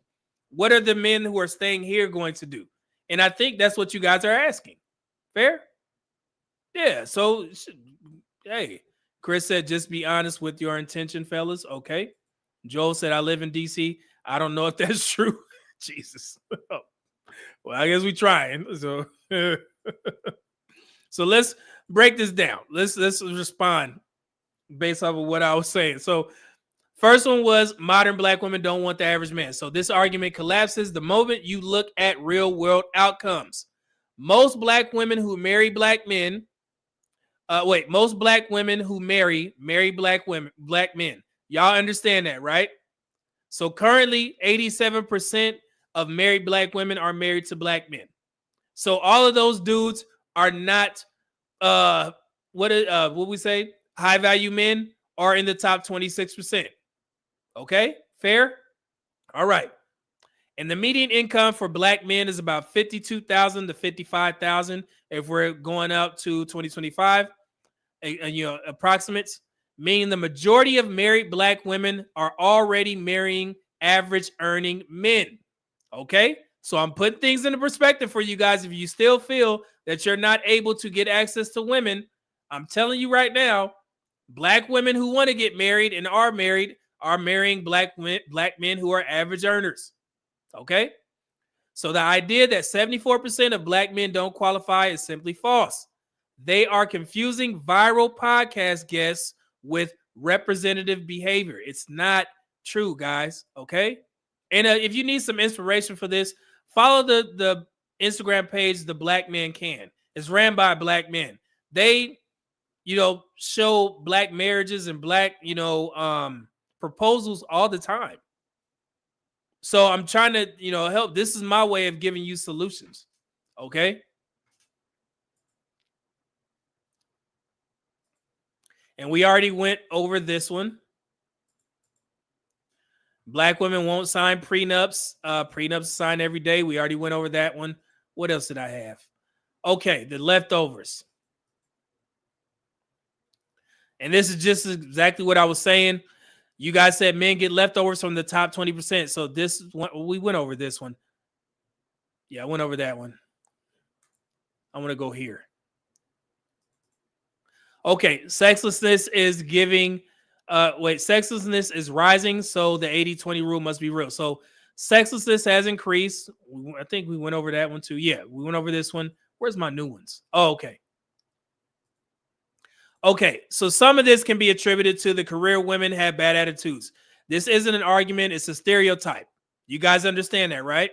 Speaker 3: What are the men who are staying here going to do? And I think that's what you guys are asking. Fair? Yeah. So, hey, Chris said, just be honest with your intention, fellas. Okay. Joel said, I live in DC. I don't know if that's true. Jesus. Well, I guess we're trying. So, so let's break this down. Let's respond based off of what I was saying. So, first one was modern black women don't want the average man. So this argument collapses the moment you look at real world outcomes. Most black women who marry black men, most black women who marry black men. Y'all understand that, right? So currently 87% of married black women are married to black men. So all of those dudes are not what we say, high value men are in the top 26%. Okay, fair? All right. And the median income for black men is about $52,000 to $55,000 if we're going up to 2025, approximates, meaning the majority of married black women are already marrying average earning men. Okay, so I'm putting things into perspective for you guys. If you still feel that you're not able to get access to women, I'm telling you right now, black women who want to get married and are marrying black men who are average earners. Okay, so the idea that 74% of black men don't qualify is simply false. They are confusing viral podcast guests with representative behavior. It's not true, guys. Okay, and if you need some inspiration for this, follow the Instagram page, The Black Man Can. It's ran by black men. They, show black marriages and black, proposals all the time. So I'm trying to, help. This is my way of giving you solutions. Okay. And we already went over this one. Black women won't sign prenups. Prenups sign every day. We already went over that one. What else did I have? Okay, the leftovers. And this is just exactly what I was saying. You guys said men get leftovers from the top 20%. So this one, we went over this one. Yeah, I went over that one. I'm going to go here. Okay, sexlessness is giving... sexlessness is rising, so the 80-20 rule must be real. So sexlessness has increased. I think we went over that one too. Yeah, we went over this one. Where's my new ones? Oh, okay. Okay, so some of this can be attributed to the career women have bad attitudes. This isn't an argument, it's a stereotype. You guys understand that, right?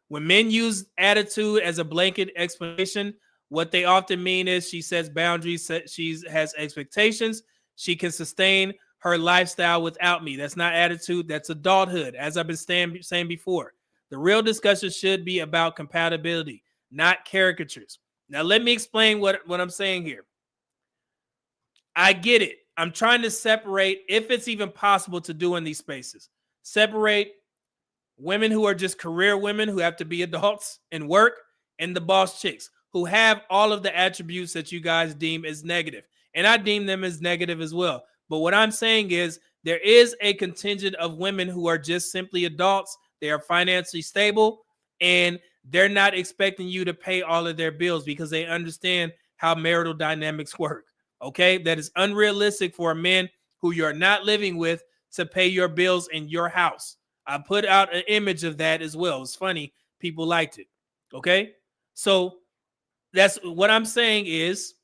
Speaker 3: When men use attitude as a blanket explanation, what they often mean is she sets boundaries, she has expectations, she can sustain her lifestyle without me. That's not attitude, that's adulthood, as I've been saying before. The real discussion should be about compatibility, not caricatures. Now, let me explain what I'm saying here. I get it. I'm trying to separate, if it's even possible to do in these spaces, separate women who are just career women who have to be adults and work, and the boss chicks who have all of the attributes that you guys deem as negative. And I deem them as negative as well. But what I'm saying is there is a contingent of women who are just simply adults. They are financially stable, and they're not expecting you to pay all of their bills because they understand how marital dynamics work. Okay, that is unrealistic for a man who you're not living with to pay your bills in your house. I put out an image of that as well. It's funny, people liked it. Okay, so that's what I'm saying is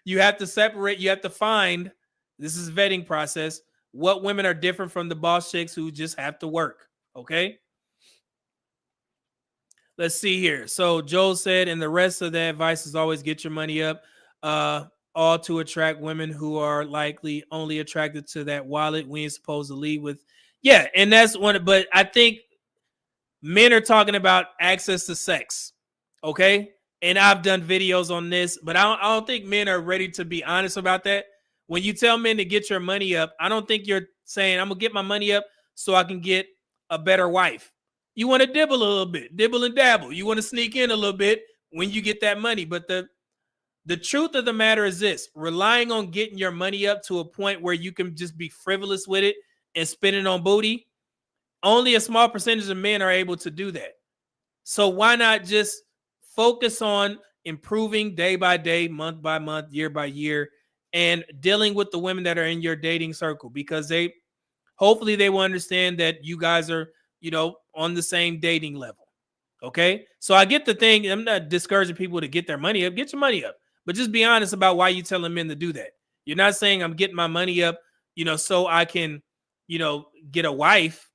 Speaker 3: you have to separate, you have to find, this is vetting process, what women are different from the boss chicks who just have to work. Okay, let's see here. So Joel said, and the rest of the advice is always get your money up, all to attract women who are likely only attracted to that wallet. We ain't supposed to lead with, yeah, and that's one. But I think men are talking about access to sex, okay? And I've done videos on this, but I don't think men are ready to be honest about that. When you tell men to get your money up, I don't think you're saying, I'm going to get my money up so I can get a better wife. You want to dibble a little bit, dibble and dabble. You want to sneak in a little bit when you get that money. But the truth of the matter is this: relying on getting your money up to a point where you can just be frivolous with it and spend it on booty, only a small percentage of men are able to do that. So why not just focus on improving day by day, month by month, year by year, and dealing with the women that are in your dating circle, because hopefully they will understand that you guys are, on the same dating level. Okay. So I get the thing. I'm not discouraging people to get their money up. Get your money up, but just be honest about why you're telling men to do that. You're not saying I'm getting my money up, so I can, get a wife.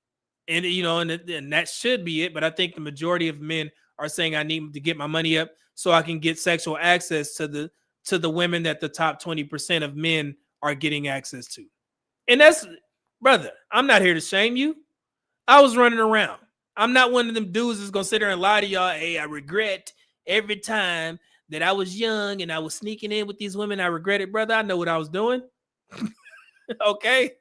Speaker 3: And and that should be it. But I think the majority of men are saying I need to get my money up so I can get sexual access to the women that the top 20% of men are getting access to. And that's, brother, I'm not here to shame you. I was running around. I'm not one of them dudes that's gonna sit there and lie to y'all. Hey, I regret every time that I was young and I was sneaking in with these women. I regret it, brother. I know what I was doing. Okay.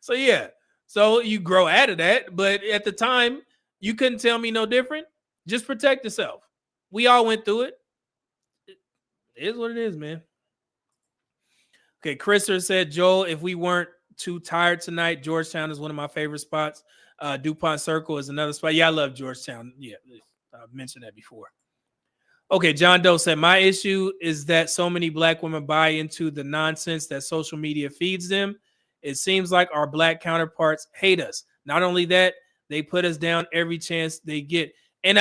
Speaker 3: So yeah. So you grow out of that, but at the time, you couldn't tell me no different. Just protect yourself. We all went through it. It is what it is, man. Okay, Christopher said, Joel, if we weren't too tired tonight, Georgetown is one of my favorite spots. DuPont Circle is another spot. Yeah, I love Georgetown. Yeah, I've mentioned that before. Okay, John Doe said, my issue is that so many black women buy into the nonsense that social media feeds them. It seems like our black counterparts hate us. Not only that, they put us down every chance they get. And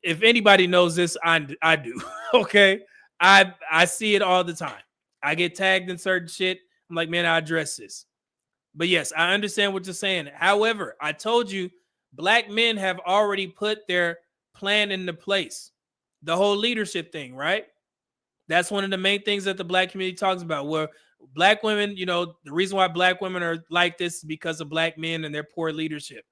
Speaker 3: if anybody knows this, I do. Okay, I see it all the time. I get tagged in certain shit. I'm like, man, I address this. But yes, I understand what you're saying. However, I told you, black men have already put their plan into place. The whole leadership thing, right? That's one of the main things that the black community talks about, where black women, the reason why black women are like this is because of black men and their poor leadership.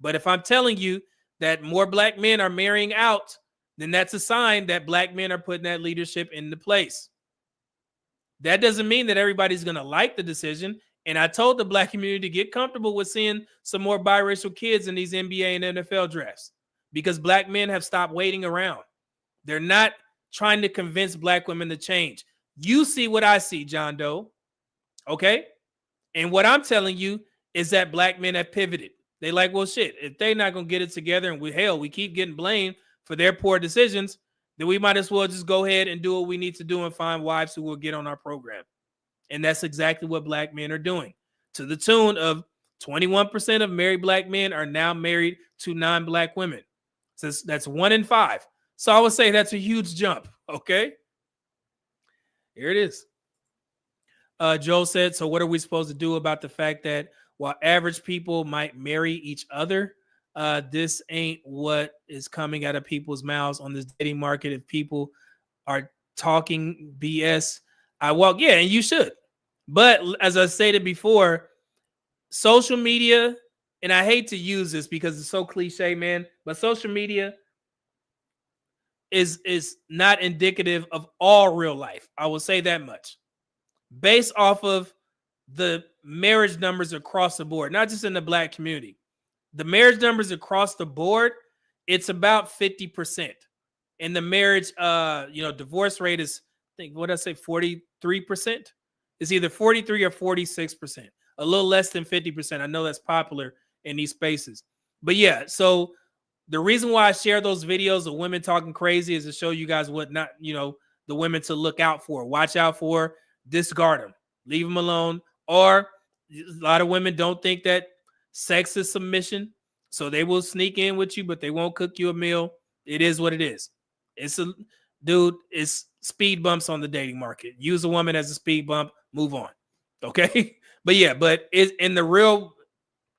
Speaker 3: But if I'm telling you that more black men are marrying out, then that's a sign that black men are putting that leadership into place. That doesn't mean that everybody's going to like the decision. And I told the black community to get comfortable with seeing some more biracial kids in these NBA and NFL drafts, because black men have stopped waiting around. They're not trying to convince black women to change. You see what I see, John Doe. Okay? And what I'm telling you is that black men have pivoted. They like, well, shit, if they're not going to get it together and we keep getting blamed for their poor decisions, then we might as well just go ahead and do what we need to do and find wives who will get on our program. And that's exactly what black men are doing, to the tune of 21% of married black men are now married to non-black women. So that's 1 in 5. So I would say that's a huge jump. Okay. Here it is. Joe said, so what are we supposed to do about the fact that while average people might marry each other, this ain't what is coming out of people's mouths on this dating market? If people are talking BS, yeah, and you should. But as I stated before, social media, and I hate to use this because it's so cliche, man, but social media is not indicative of all real life. I will say that much. Based off of the marriage numbers across the board, not just in the black community. The marriage numbers across the board, it's about 50%. And the marriage, divorce rate is, I think, what did I say, 43%? It's either 43 or 46%, a little less than 50%. I know that's popular in these spaces. But yeah, so the reason why I share those videos of women talking crazy is to show you guys what the women to look out for, watch out for, discard them, leave them alone. Or a lot of women don't think that sex is submission, so they will sneak in with you, but they won't cook you a meal. It is what it is. It's speed bumps on the dating market. Use a woman as a speed bump, move on. Okay. But yeah, but it's in the real,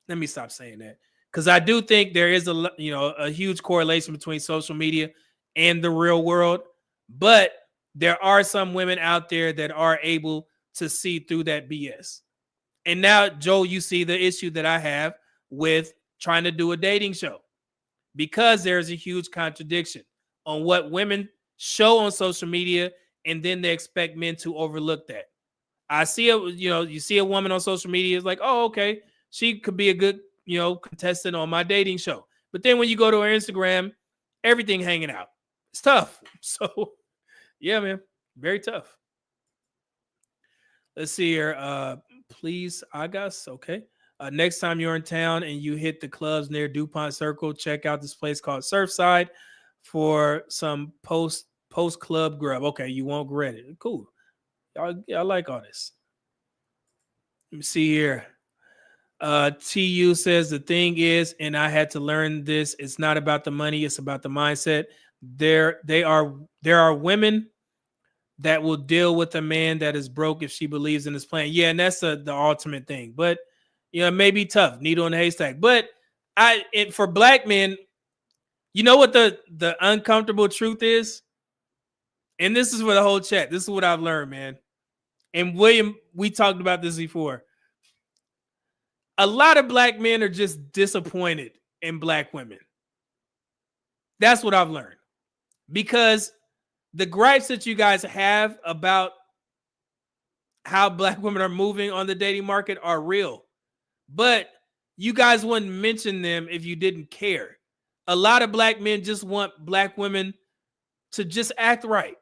Speaker 3: let me stop saying that, because I do think there is a huge correlation between social media and the real world. But there are some women out there that are able to see through that BS. And now, Joe, you see the issue that I have with trying to do a dating show, because there's a huge contradiction on what women show on social media, and then they expect men to overlook that. I see you see a woman on social media, it's like, oh, okay, she could be a good, contestant on my dating show. But then when you go to her Instagram, everything hanging out. It's tough. So yeah, man, very tough. Let's see here. Please, I guess. Okay. Next time you're in town and you hit the clubs near DuPont Circle, check out this place called Surfside for some post club grub. Okay, you won't regret it. Cool. I like all this. Let me see here. TU says the thing is, and I had to learn this, it's not about the money, it's about the mindset. There are women that will deal with a man that is broke if she believes in his plan. Yeah, and that's the ultimate thing. But it may be tough, needle in a haystack. But for black men, you know what the uncomfortable truth is? And this is for the whole chat. This is what I've learned, man. And William, we talked about this before. A lot of black men are just disappointed in black women. That's what I've learned. Because the gripes that you guys have about how black women are moving on the dating market are real. But you guys wouldn't mention them if you didn't care. A lot of black men just want black women to just act right.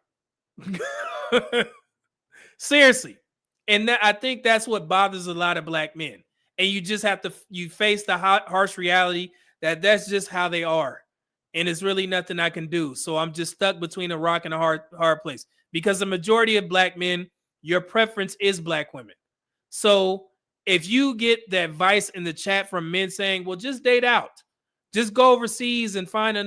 Speaker 3: Seriously. And I think that's what bothers a lot of black men. And you just have to, you face the harsh reality that that's just how they are. And it's really nothing I can do. So I'm just stuck between a rock and a hard place. Because the majority of black men, your preference is black women. So if you get that advice in the chat from men saying, well, just date out. Just go overseas and find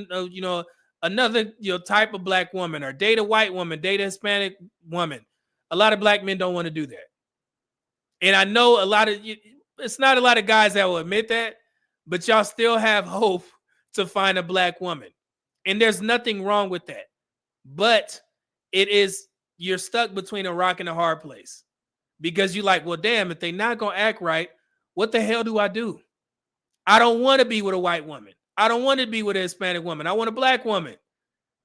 Speaker 3: another type of black woman, or date a white woman, date a Hispanic woman. A lot of black men don't want to do that. And I know it's not a lot of guys that will admit that, but y'all still have hope to find a black woman. And there's nothing wrong with that. But you're stuck between a rock and a hard place. Because you're like, well, damn, if they're not going to act right, what the hell do I do? I don't want to be with a white woman. I don't want to be with a Hispanic woman. I want a black woman.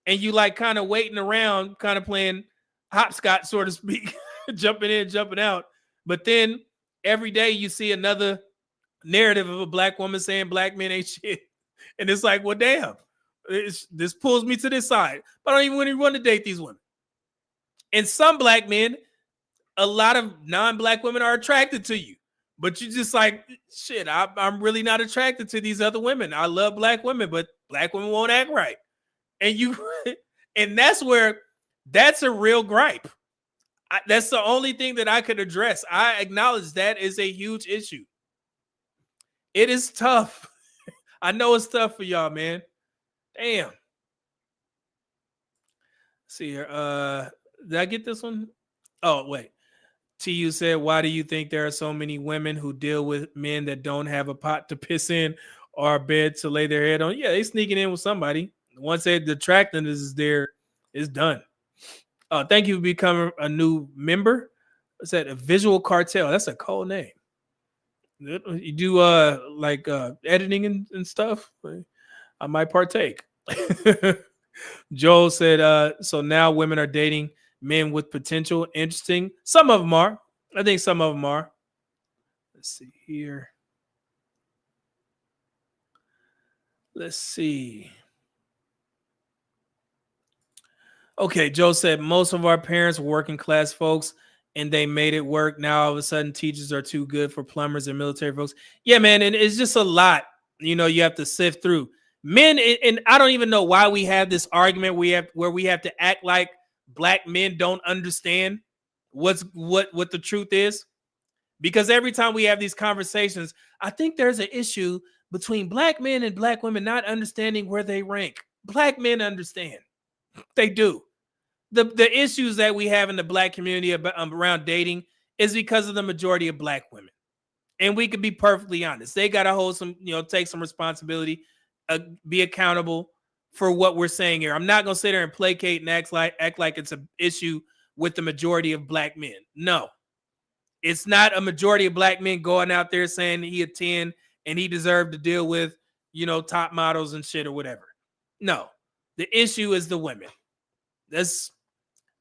Speaker 3: And you like kind of waiting around, kind of playing hopscotch, so to speak, jumping in, jumping out. But then every day you see another narrative of a black woman saying black men ain't shit. And it's like, well, damn, this pulls me to this side. But I don't even really want to date these women. And some black men, a lot of non-black women are attracted to you. But you just like, shit, I'm really not attracted to these other women. I love black women, but black women won't act right. And that's a real gripe. That's the only thing that I could address. I acknowledge that is a huge issue. It is tough. I know it's tough for y'all, man. Damn. Let's see here. Did I get this one? Oh, wait. TU said, why do you think there are so many women who deal with men that don't have a pot to piss in or a bed to lay their head on? Yeah, they sneaking in with somebody. Once the attractiveness is there, it's done. Thank you for becoming a new member. What's that? A Visual Cartel. That's a cool name. You do like editing and stuff? I might partake. Joel said, so now women are dating men with potential. Interesting. Some of them are. I think some of them are. Let's see here. Let's see. Okay, Joe said most of our parents were working class folks and they made it work. Now all of a sudden teachers are too good for plumbers and military folks. Yeah, man, and it's just a lot. You have to sift through. Men, and I don't even know why we have this argument where we have to act like black men don't understand what the truth is? Because every time we have these conversations, I think there's an issue between black men and black women not understanding where they rank. Black men understand. They do. The issues that we have in the black community around dating is because of the majority of black women. And we can be perfectly honest. They got to hold some, take some responsibility, be accountable for what we're saying here. I'm not going to sit there and placate and act like it's an issue with the majority of black men. No, it's not a majority of black men going out there saying he a 10 and he deserved to deal with, top models and shit or whatever. No, the issue is the women. Let's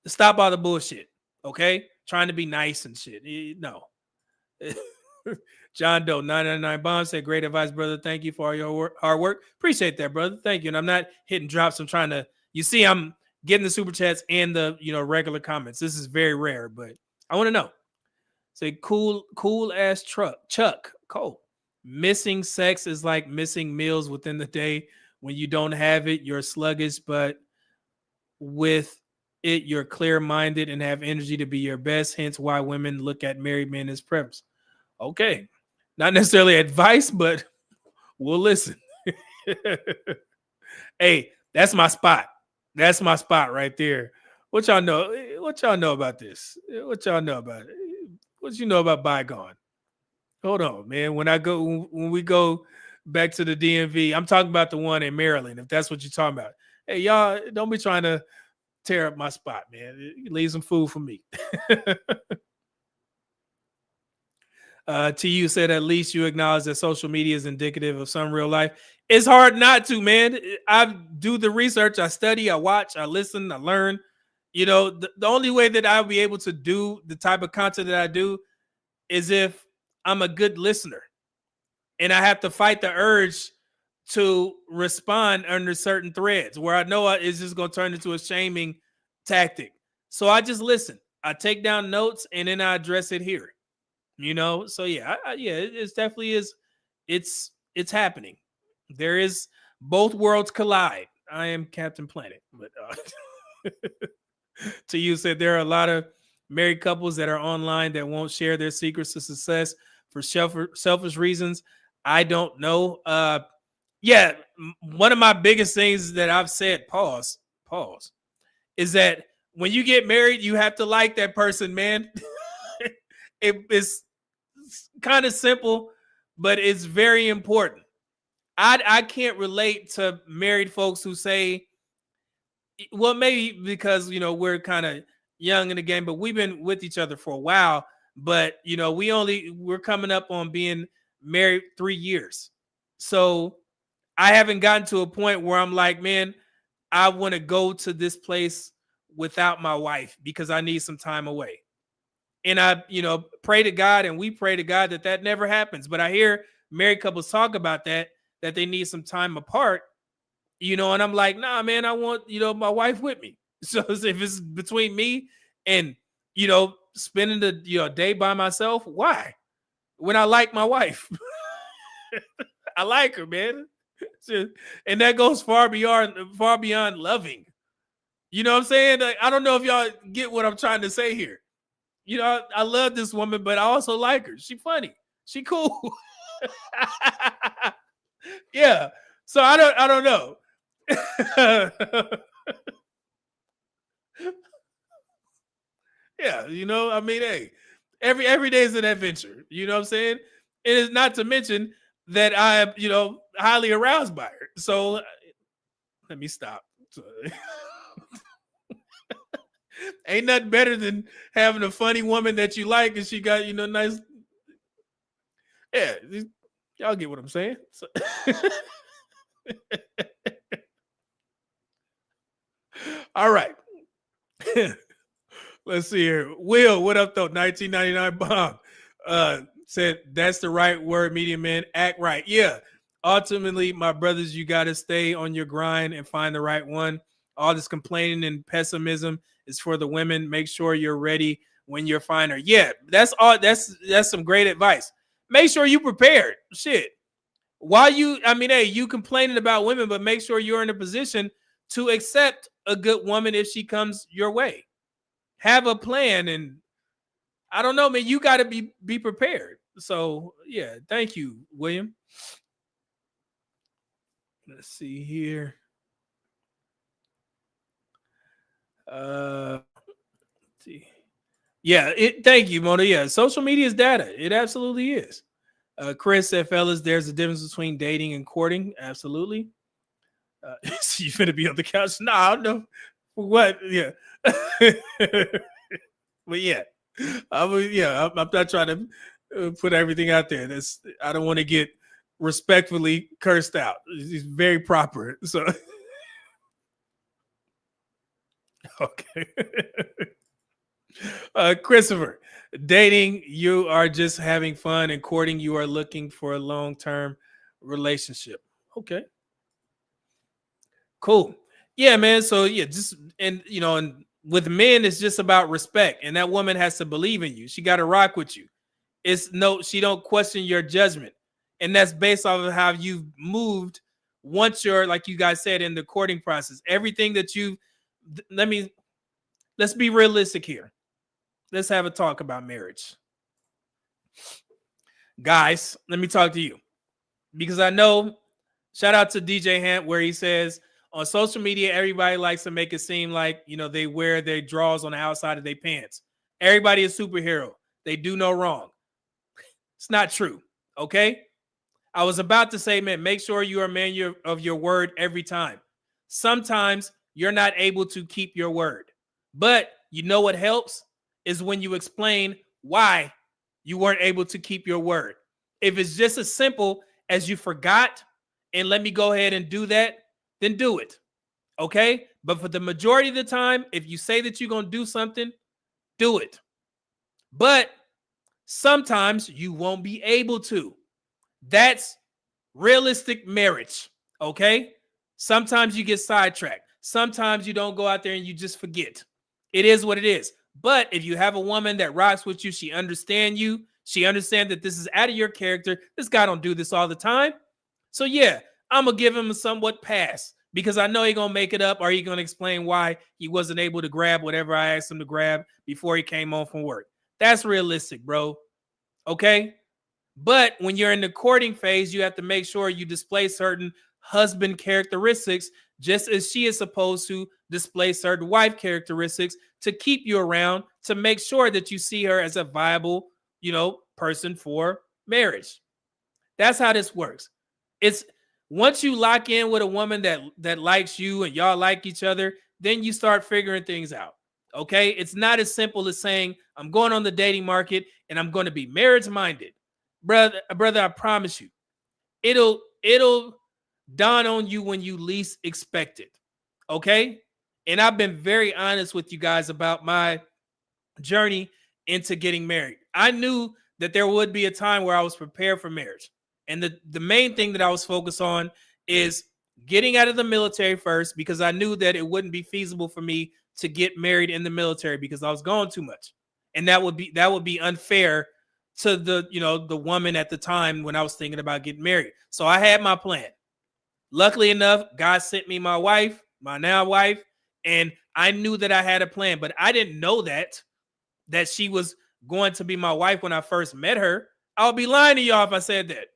Speaker 3: stop all the bullshit, okay? Trying to be nice and shit. No. John Doe 999 Bomb said, great advice, brother. Thank you for all your hard work. Appreciate that, brother. Thank you. And I'm not hitting drops. I'm trying to, I'm getting the super chats and the, regular comments. This is very rare, but I want to know. Say, cool ass Chuck Cole. Missing sex is like missing meals within the day. When you don't have it, you're sluggish, but with it, you're clear-minded and have energy to be your best. Hence why women look at married men as preps. Okay. Not necessarily advice, but we'll listen. Hey, that's my spot. That's my spot right there. What y'all know? What y'all know about this? What y'all know about it? What you know about bygone? Hold on, man. When we go back to the DMV, I'm talking about the one in Maryland, if that's what you're talking about. Hey, y'all, don't be trying to tear up my spot, man. Leave some food for me. TU said, at least you acknowledge that social media is indicative of some real life. It's hard not to, man. I do the research. I study, I watch, I listen, I learn. The only way that I'll be able to do the type of content that I do is if I'm a good listener. And I have to fight the urge to respond under certain threads where I know it's just going to turn into a shaming tactic. So I just listen. I take down notes and then I address it here. So yeah, it's definitely is. It's happening. There is both worlds collide. I am Captain Planet, but to you said there are a lot of married couples that are online that won't share their secrets to success for selfish reasons. I don't know. Yeah, one of my biggest things that I've said, pause, is that when you get married, you have to like that person, man. It's kind of simple, but it's very important. I can't relate to married folks who say, well, maybe because, we're kind of young in the game, but we've been with each other for a while. But, we're coming up on being married 3 years. So I haven't gotten to a point where I'm like, man, I want to go to this place without my wife because I need some time away. And I, pray to God, and we pray to God that never happens. But I hear married couples talk about that they need some time apart, and I'm like, nah, man, I want, my wife with me. So if it's between me and, spending the, day by myself, why? When I like my wife, I like her, man. And that goes far beyond loving. You know what I'm saying? Like, I don't know if y'all get what I'm trying to say here. I love this woman, but I also like her. She funny. She cool. Yeah. So I don't know. Yeah, hey, every day is an adventure. You know what I'm saying? It is not to mention that I am, highly aroused by her. So let me stop. Ain't nothing better than having a funny woman that you like and she got, nice. Yeah, y'all get what I'm saying. So... All right. Let's see here. Will, what up though? 1999 Bomb said that's the right word, media man. Act right. Yeah. Ultimately, my brothers, you got to stay on your grind and find the right one. All this complaining and pessimism is for the women. Make sure you're ready when you're finer. Yeah, that's all. That's some great advice. Make sure you prepared. Shit. While you complaining about women, but make sure you're in a position to accept a good woman if she comes your way. Have a plan, and I don't know, man. You got to be prepared. So yeah, thank you, William. Let's see here. Let's see. Yeah, thank you, Mona. Yeah, social media is data. It absolutely is. Chris said, fellas, there's a difference between dating and courting. Absolutely. So you finna be on the couch? No, I don't know. What? Yeah. But yeah. I'm not trying to put everything out there. I don't want to get respectfully cursed out. It's very proper. So okay. Christopher, dating, you are just having fun, and courting, you are looking for a long-term relationship. Okay. Cool. Yeah, man. So yeah, and with men, it's just about respect. And that woman has to believe in you. She got to rock with you. She don't question your judgment. And that's based off of how you've moved once you're, like you guys said, in the courting process. Everything that let's be realistic here. Let's have a talk about marriage. Guys, let me talk to you. Because I know, shout out to DJ Hant, where he says, on social media, everybody likes to make it seem like, they wear their drawers on the outside of their pants. Everybody is superhero. They do no wrong. It's not true. Okay? I was about to say, man, make sure you are a man of your word every time. Sometimes you're not able to keep your word. But you know what helps is when you explain why you weren't able to keep your word. If it's just as simple as you forgot and let me go ahead and do that, then do it. Okay? But for the majority of the time, if you say that you're going to do something, do it. But sometimes you won't be able to. That's realistic marriage. Okay? Sometimes you get sidetracked. Sometimes you don't go out there and you just forget. It is what it is. But if you have a woman that rocks with you, she understands you. She understands that this is out of your character. This guy don't do this all the time. So yeah, I'm going to give him a somewhat pass because I know he's going to make it up, or he's going to explain why he wasn't able to grab whatever I asked him to grab before he came home from work. That's realistic, bro. Okay? But when you're in the courting phase, you have to make sure you display certain husband characteristics, just as she is supposed to display certain wife characteristics to keep you around, to make sure that you see her as a viable, person for marriage. That's how this works. It's once you lock in with a woman that likes you and y'all like each other, then you start figuring things out. Okay? It's not as simple as saying, I'm going on the dating market and I'm going to be marriage minded. Brother, I promise you, it'll dawn on you when you least expect it. Okay? And I've been very honest with you guys about my journey into getting married. I knew that there would be a time where I was prepared for marriage. And the main thing that I was focused on is getting out of the military first, because I knew that it wouldn't be feasible for me to get married in the military because I was gone too much. And that would be unfair to the woman at the time when I was thinking about getting married. So I had my plan. Luckily enough, God sent me my wife, my now wife, and I knew that I had a plan, but I didn't know that she was going to be my wife when I first met her. I'll be lying to y'all if I said that.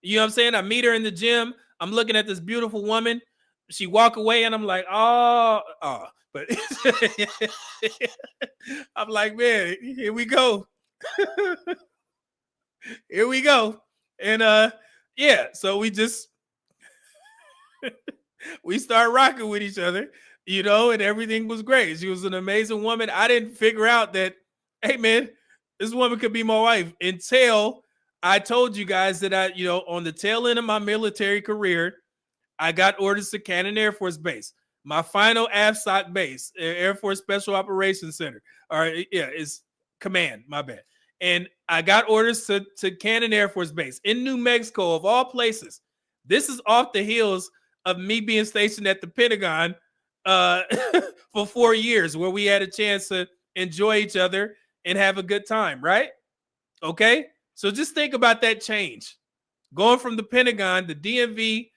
Speaker 3: You know what I'm saying? I meet her in the gym. I'm looking at this beautiful woman. She walk away and I'm like, oh. But I'm like, man, here we go. Here we go. And yeah, so we start rocking with each other, and everything was great. She was an amazing woman. I didn't figure out that, hey man, this woman could be my wife until I told you guys that on the tail end of my military career, I got orders to Cannon Air Force Base, my final AFSOC base, Air Force Special Operations Center. It's command, my bad. And I got orders to Cannon Air Force Base in New Mexico, of all places. This is off the heels of me being stationed at the Pentagon for 4 years, where we had a chance to enjoy each other and have a good time, right? Okay? So just think about that change. Going from the Pentagon, the DMV,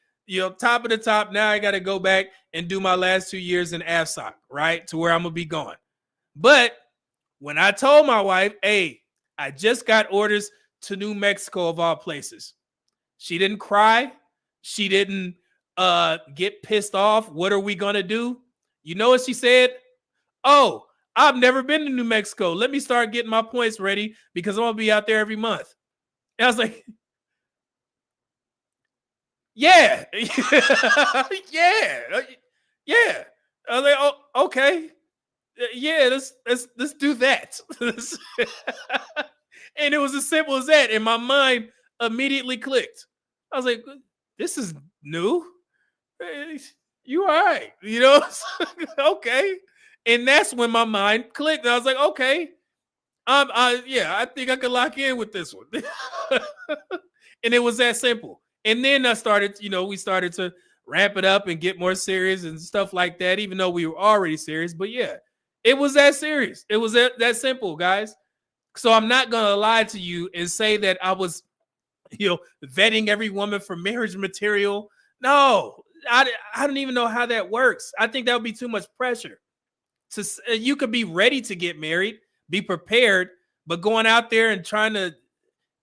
Speaker 3: top of the top. Now I got to go back and do my last 2 years in AFSOC, right? To where I'm going to be gone. But when I told my wife, hey, I just got orders to New Mexico of all places. She didn't cry. She didn't get pissed off. What are we going to do? You know what she said? Oh, I've never been to New Mexico. Let me start getting my points ready because I'm going to be out there every month. And I was like, yeah. Yeah. I was like, oh, okay. Yeah, let's do that. And it was as simple as that. And my mind immediately clicked. I was like, this is new. You all right. Okay. And that's when my mind clicked. And I was like, okay. I think I could lock in with this one. And it was that simple. And then I started, we started to ramp it up and get more serious and stuff like that, even though we were already serious. But yeah, it was that serious. It was that simple, guys. So I'm not going to lie to you and say that I was, vetting every woman for marriage material. No, I don't even know how that works. I think that would be too much pressure. You could be ready to get married, be prepared, but going out there and trying to,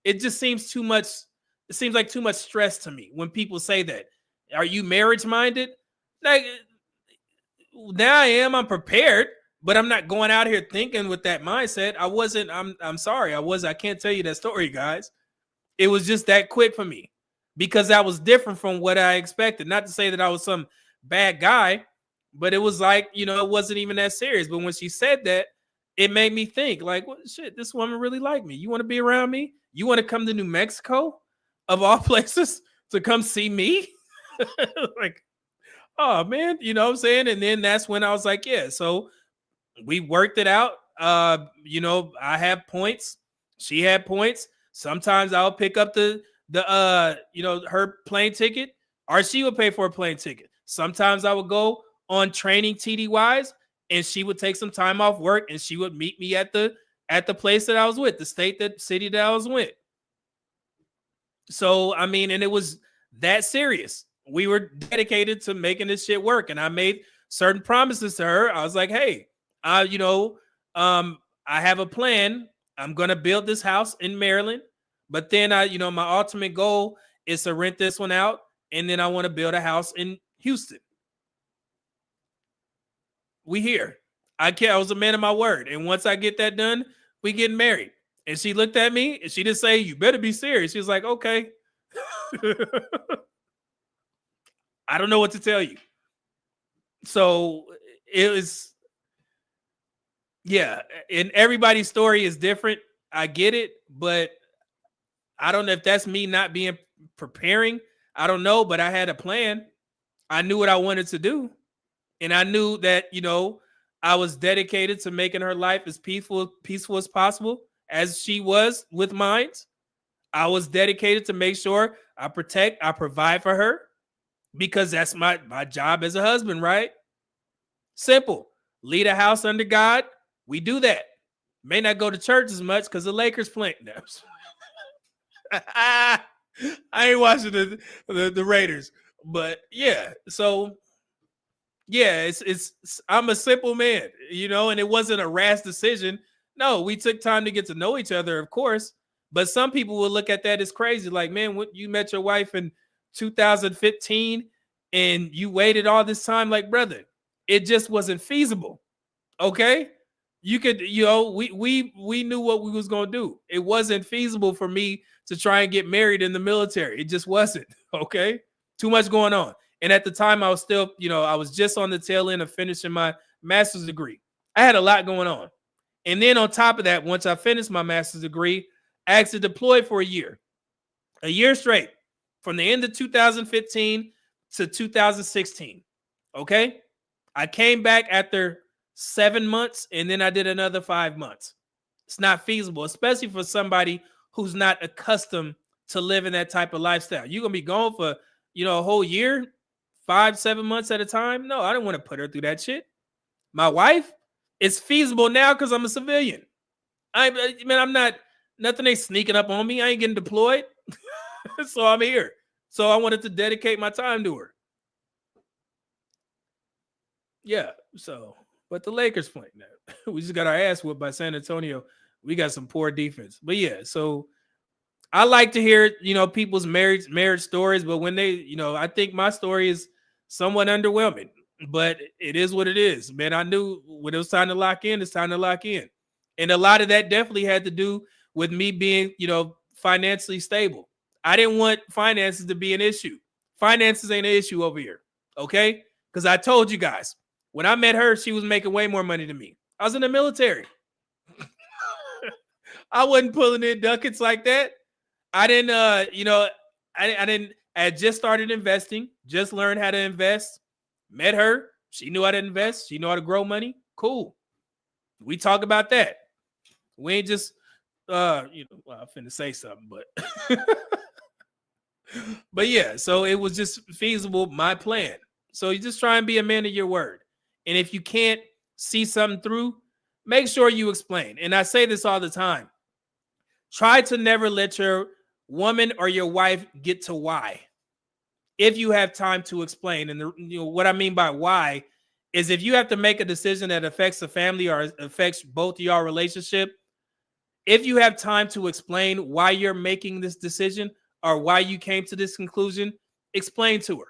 Speaker 3: it just seems too much. It seems like too much stress to me when people say that. Are you marriage minded? Like, now I'm prepared, but I'm not going out here thinking with that mindset. I wasn't. I'm sorry. I can't tell you that story, guys. It was just that quick for me because that was different from what I expected. Not to say that I was some bad guy, but it was like, it wasn't even that serious. But when she said that, it made me think like, well, shit, this woman really liked me. You want to be around me? You want to come to New Mexico of all places to come see me? Like, oh man, you know what I'm saying? And then that's when I was like, yeah, so we worked it out. I have points. She had points. Sometimes I'll pick up the her plane ticket, or she would pay for a plane ticket. Sometimes I would go on training TDYs and she would take some time off work and she would meet me at the place that I was with, the city that I was with. So, I mean, and it was that serious. We were dedicated to making this shit work. And I made certain promises to her. I was like, hey, I have a plan. I'm going to build this house in Maryland. But then my ultimate goal is to rent this one out. And then I want to build a house in Houston. We here. I was a man of my word. And once I get that done, we getting married. And she looked at me and she didn't say, you better be serious. She was like, okay. I don't know what to tell you. So it was, yeah. And everybody's story is different. I get it, but I don't know if that's me not being preparing. I don't know, but I had a plan. I knew what I wanted to do. And I knew that, I was dedicated to making her life as peaceful as possible, as she was with mine. I was dedicated to make sure I provide for her, because that's my job as a husband, right? Simple. Lead a house under God. We do that. May not go to church as much because the Lakers playing. I ain't watching the Raiders, but yeah. So yeah, it's I'm a simple man, and it wasn't a rash decision. No, we took time to get to know each other, of course. But some people will look at that as crazy. Like, man, you met your wife in 2015 and you waited all this time. Like, brother, it just wasn't feasible. Okay. You could, we knew what we was going to do. It wasn't feasible for me to try and get married in the military. It just wasn't. Okay. Too much going on. And at the time I was still, I was just on the tail end of finishing my master's degree. I had a lot going on. And then on top of that, once I finished my master's degree, I actually deployed for a year straight, from the end of 2015 to 2016. Okay. I came back after 7 months and then I did another 5 months. It's not feasible, especially for somebody who's not accustomed to living that type of lifestyle. You're going to be gone for, a whole year, 5-7 months at a time. No, I don't want to put her through that shit. My wife, it's feasible now because I'm a civilian. I'm not, nothing ain't sneaking up on me. I ain't getting deployed. So I'm here. So I wanted to dedicate my time to her. Yeah. So, but the Lakers playing now. We just got our ass whooped by San Antonio. We got some poor defense. But yeah, so I like to hear, people's marriage stories, but when they, I think my story is somewhat underwhelming, but it is what it is. Man, I knew when it was time to lock in, it's time to lock in. And a lot of that definitely had to do with me being, financially stable. I didn't want finances to be an issue. Finances ain't an issue over here. Okay? Because I told you guys, when I met her, she was making way more money than me. I was in the military. I wasn't pulling in ducats like that. I didn't, I had just started investing, just learned how to invest. Met her. She knew how to invest. She knew how to grow money. Cool. We talk about that. We ain't just, I'm finna say something, but, but yeah, so it was just feasible, my plan. So you just try and be a man of your word. And if you can't see something through, make sure you explain. And I say this all the time. Try to never let your woman or your wife get to why. If you have time to explain. And what I mean by why is if you have to make a decision that affects the family or affects both of your relationship, if you have time to explain why you're making this decision or why you came to this conclusion, explain to her.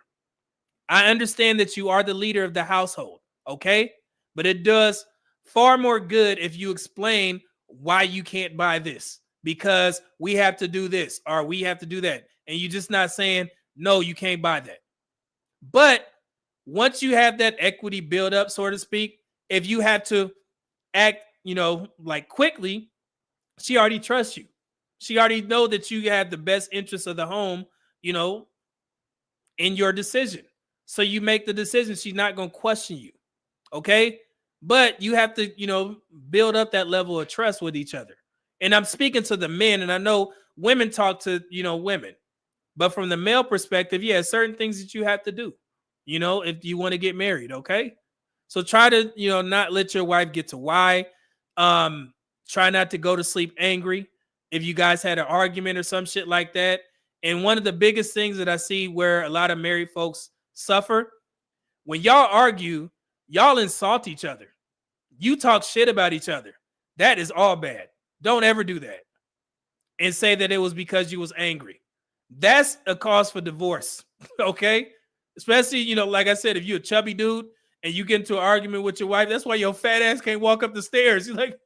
Speaker 3: I understand that you are the leader of the household, okay? But it does far more good if you explain why you can't buy this, because we have to do this or we have to do that. And you're just not saying, no, you can't buy that. But once you have that equity build up, so to speak, if you have to act, like quickly, she already trusts you. She already know that you have the best interest of the home, in your decision. So you make the decision. She's not going to question you. Okay. But you have to, build up that level of trust with each other. And I'm speaking to the men, and I know women talk to, women. But from the male perspective, yeah, certain things that you have to do, if you want to get married. Okay. So try to, not let your wife get to why. Try not to go to sleep angry if you guys had an argument or some shit like that. And one of the biggest things that I see where a lot of married folks suffer, when y'all argue, y'all insult each other. You talk shit about each other. That is all bad. Don't ever do that. And say that it was because you was angry. That's a cause for divorce. Okay? Especially, like I said, if you're a chubby dude and you get into an argument with your wife, that's why your fat ass can't walk up the stairs. You're like,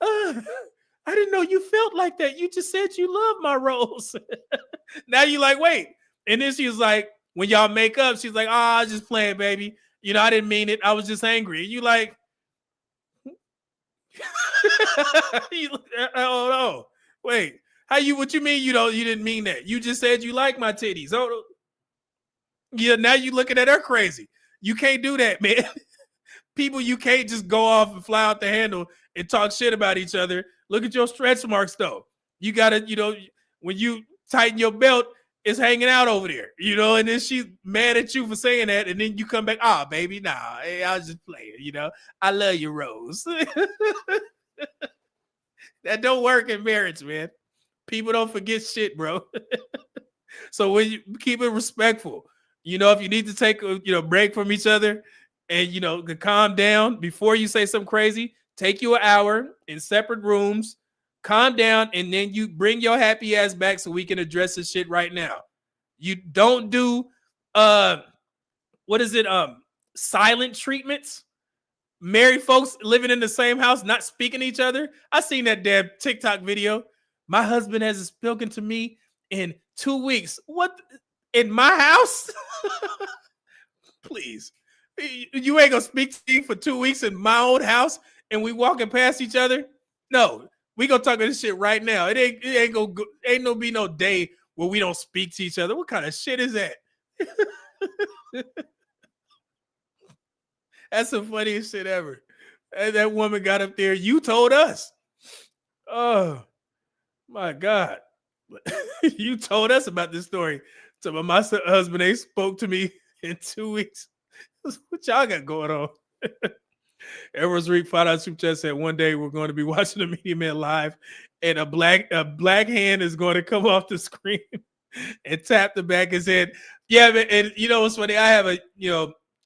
Speaker 3: I didn't know you felt like that. You just said you love my rose. Now you're like, wait. And then she was like, when y'all make up, she's like, I was just playing, baby. I didn't mean it. I was just angry. You like, oh no. Wait. What you mean you didn't mean that? You just said you like my titties. Oh yeah, now you looking at her crazy. You can't do that, man. People, you can't just go off and fly out the handle and talk shit about each other. Look at your stretch marks, though. You gotta, when you tighten your belt, it's hanging out over there, and then she's mad at you for saying that, and then you come back, baby, nah, hey, I was just playing, I love you, Rose. That don't work in marriage, man. People don't forget shit, bro. So when you keep it respectful, if you need to take a break from each other and to calm down before you say something crazy, take you an hour in separate rooms, calm down, and then you bring your happy ass back so we can address this shit right now. You don't do silent treatments. Married folks living in the same house, not speaking to each other. I seen that damn TikTok video. My husband hasn't spoken to me in 2 weeks. What? In my house? Please. You ain't gonna speak to me for 2 weeks in my own house and we walking past each other? No, we gonna talk about this shit right now. It ain't gonna be no day where we don't speak to each other. What kind of shit is that? That's the funniest shit ever. And that woman got up there. You told us. Oh my God. You told us about this story. So my husband ain't spoke to me in 2 weeks. What y'all got going on? Everyone's Reek $5 Super Chat said one day we're going to be watching the Media Man live and a black hand is going to come off the screen. and tapped the back and said, "Yeah, man." And you know what's funny? I have a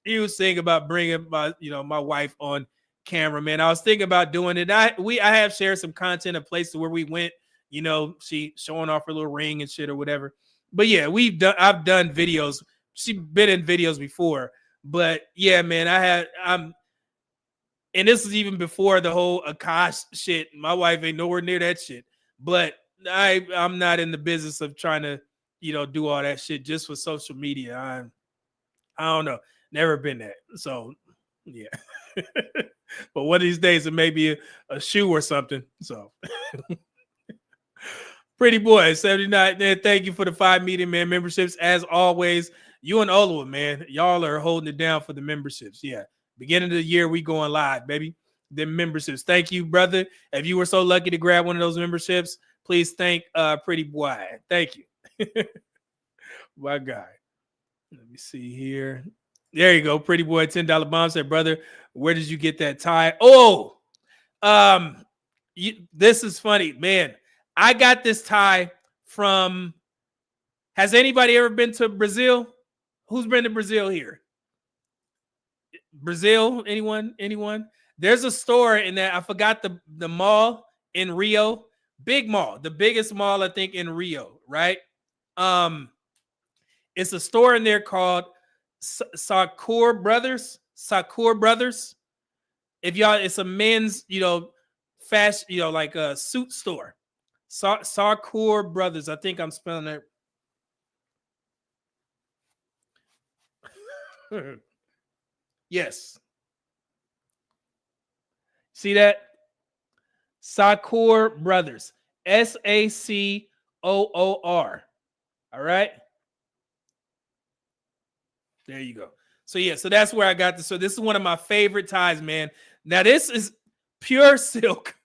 Speaker 3: huge thing about bringing my wife on camera, man. I was thinking about doing it. I have shared some content of places where we went. She showing off her little ring and shit or whatever. But yeah, I've done videos. She's been in videos before. But yeah, man, and this is even before the whole Akash shit. My wife ain't nowhere near that shit. But I'm not in the business of trying to, do all that shit just for social media. I don't know. Never been that. So yeah. But one of these days it may be a shoe or something. So Pretty boy 79. Man, thank you for the 5 Media Man memberships. As always, you and Oliver, man, y'all are holding it down for the memberships. Yeah. Beginning of the year, we going live, baby. The memberships. Thank you, brother. If you were so lucky to grab one of those memberships, please thank Pretty Boy. Thank you. My guy. Let me see here. There you go. Pretty Boy, $10 bomb said, brother, where did you get that tie? Oh, this is funny, man. I got this tie from. Has anybody ever been to Brazil? Who's been to Brazil here? Brazil? Anyone? There's a store in that. I forgot the mall in Rio. Big mall, the biggest mall I think in Rio, right? It's a store in there called Sakura Brothers. If y'all, it's a men's, fashion, like a suit store. Sakura Brothers. I think I'm spelling it. Yes. See that? Sakura Brothers. Sacoor. All right. There you go. So yeah, so that's where I got this. So this is one of my favorite ties, man. Now this is pure silk.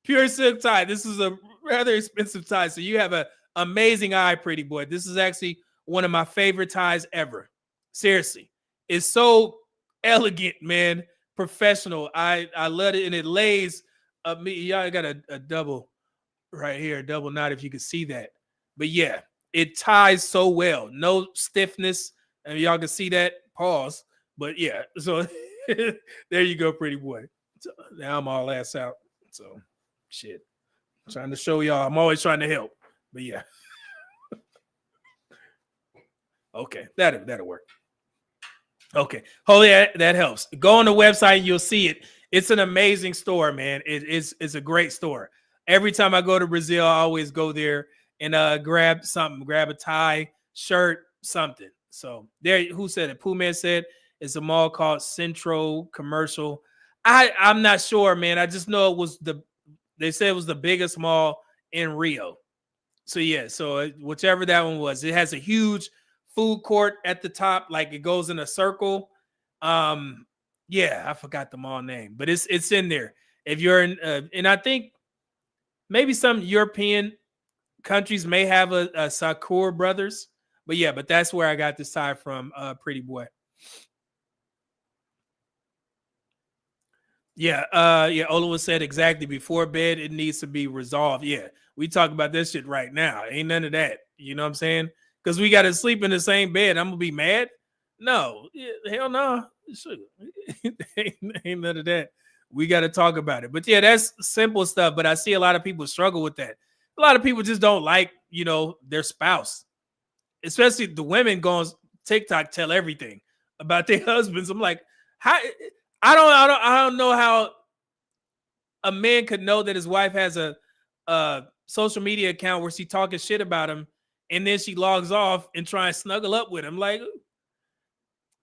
Speaker 3: Pure silk tie. This is a rather expensive tie. So you have an amazing eye, Pretty Boy. This is actually one of my favorite ties ever. Seriously. It's so elegant, man. Professional. I love it. And it lays me. Y'all got a double right here, a double knot if you can see that. But yeah, it ties so well. No stiffness. And y'all can see that. Pause. But yeah, so there you go, Pretty Boy. So now I'm all ass out. So shit. I'm trying to show y'all. I'm always trying to help. But yeah. Okay, that'll work. Okay. Oh, yeah, that helps. Go on the website and you'll see it. It's an amazing store, man. It's a great store. Every time I go to Brazil, I always go there and grab something, grab a tie, shirt, something. So there, who said it? Pooh Man said it's a mall called Centro Commercial. I'm not sure, man. I just know they said it was the biggest mall in Rio. So yeah, so whichever that one was, it has a huge food court at the top, like it goes in a circle. Yeah, I forgot the mall name, but it's in there. If you're in, and I think maybe some European countries may have a Sakura Brothers, but yeah, but that's where I got this tie from, Pretty Boy. Yeah, Ola said exactly before bed, it needs to be resolved. Yeah, we talk about this shit right now. Ain't none of that. You know what I'm saying? Because we got to sleep in the same bed. I'm gonna be mad. No, hell no. Ain't none of that. We got to talk about it. But yeah, that's simple stuff. But I see a lot of people struggle with that. A lot of people just don't like, their spouse, especially the women go on TikTok, tell everything about their husbands. I'm like, how? I don't know how a man could know that his wife has a social media account where she talking shit about him, and then she logs off and try and snuggle up with him. Like,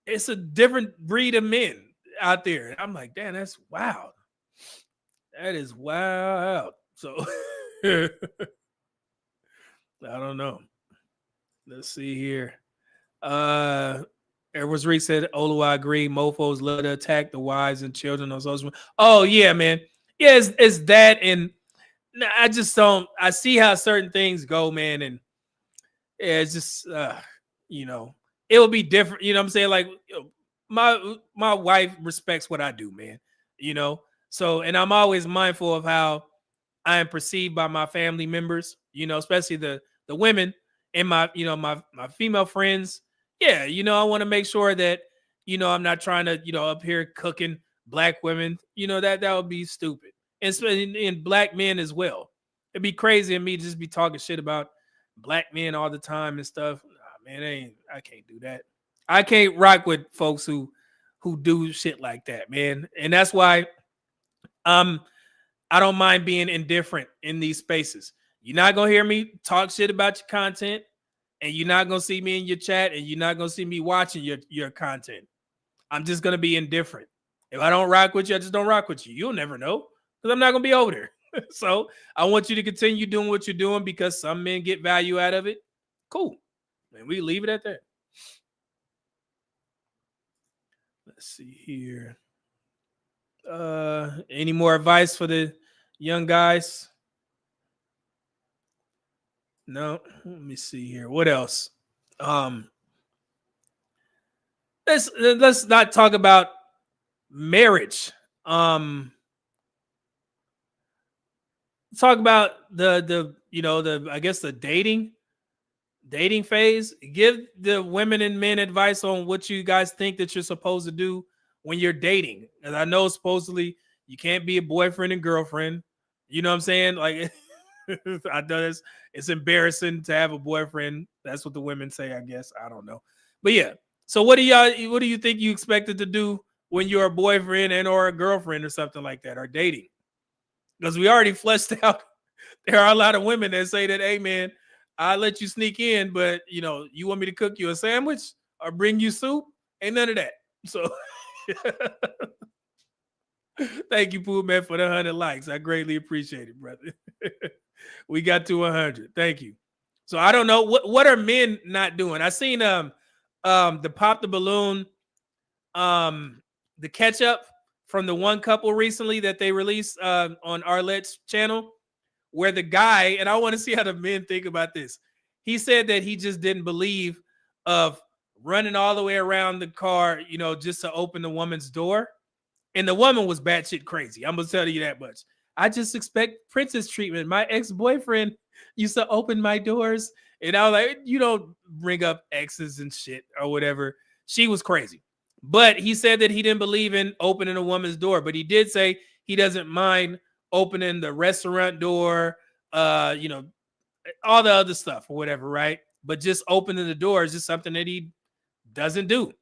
Speaker 3: it's a different breed of men out there. I'm like, damn, that's wild. That is wild. So I don't know. Let's see here. Edwards Reed said, Olu, I agree. Mofos love to attack the wives and children on social media. Oh, yeah, man. Yeah, it's that. And I just don't. I see how certain things go, man. And yeah, it's just, it will be different. You know what I'm saying? Like, my wife respects what I do, man. So, and I'm always mindful of how I am perceived by my family members, especially the women. and my my female friends, yeah, I want to make sure that I'm not trying to up here cooking black women. That would be stupid, and in black men as well. It'd be crazy of me to just be talking shit about black men all the time and stuff. Nah, man, I can't do that. I can't rock with folks who do shit like that, man. And that's why I don't mind being indifferent in these spaces. You're not gonna hear me talk shit about your content, and you're not gonna see me in your chat, and you're not gonna see me watching your content. I'm just gonna be indifferent. If I don't rock with you, I just don't rock with you. You'll never know because I'm not gonna be over there. So I want you to continue doing what you're doing because some men get value out of it. Cool. And we leave it at that. Let's see here. Any more advice for the young guys? No. Let me see here. What else? Let's not talk about marriage. Talk about the I guess the dating phase. Give the women and men advice on what you guys think that you're supposed to do when you're dating. And I know supposedly you can't be a boyfriend and girlfriend. You know what I'm saying? Like I know it's embarrassing to have a boyfriend. That's what the women say, I guess. I don't know. But yeah. So what do you think you expected to do when you're a boyfriend and or a girlfriend or something like that, or dating? Because we already fleshed out. There are a lot of women that say that, hey man, I'll let you sneak in, but you want me to cook you a sandwich or bring you soup? Ain't none of that. So thank you, Pooh Man, for the 100 likes. I greatly appreciate it, brother. We got to 100. Thank you. So I don't know what are men not doing. I seen the Pop the Balloon, the catch up from the one couple recently that they released on Arlette's channel, where the guy, and I want to see how the men think about this. He said that he just didn't believe of running all the way around the car, just to open the woman's door. And the woman was batshit crazy. I'm going to tell you that much. I just expect princess treatment. My ex-boyfriend used to open my doors. And I was like, you don't bring up exes and shit or whatever. She was crazy. But he said that he didn't believe in opening a woman's door. But he did say he doesn't mind opening the restaurant door, all the other stuff or whatever, right? But just opening the door is just something that he doesn't do.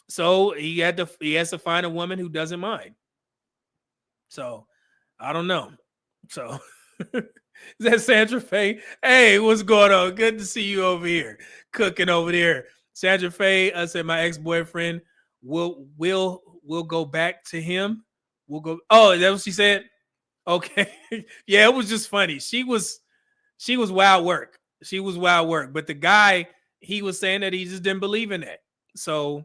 Speaker 3: So he has to find a woman who doesn't mind. So I don't know. So is that Sandra Faye? Hey, what's going on? Good to see you over here, cooking over there. Sandra Faye, I said my ex-boyfriend will go back to him. We'll go. Oh, is that what she said? Okay. Yeah, it was just funny. She was wild work. She was wild work. But the guy, he was saying that he just didn't believe in that. So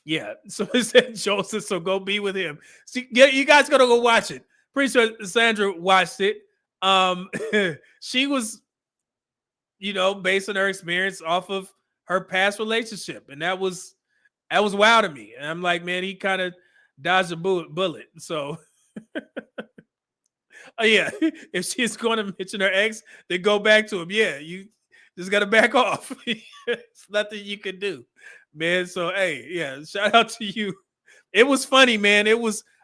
Speaker 3: yeah. So it said Joseph, so go be with him. See, yeah, you guys gotta go watch it. Pretty sure Sandra watched it. She was, based on her experience off of her past relationship. And that was wild to me. And I'm like, man, he kind of dodged a bullet. So yeah, if she's going to mention her ex, then go back to him. Yeah, you just got to back off. It's nothing you can do, man. So, hey, yeah, shout out to you. It was funny, man.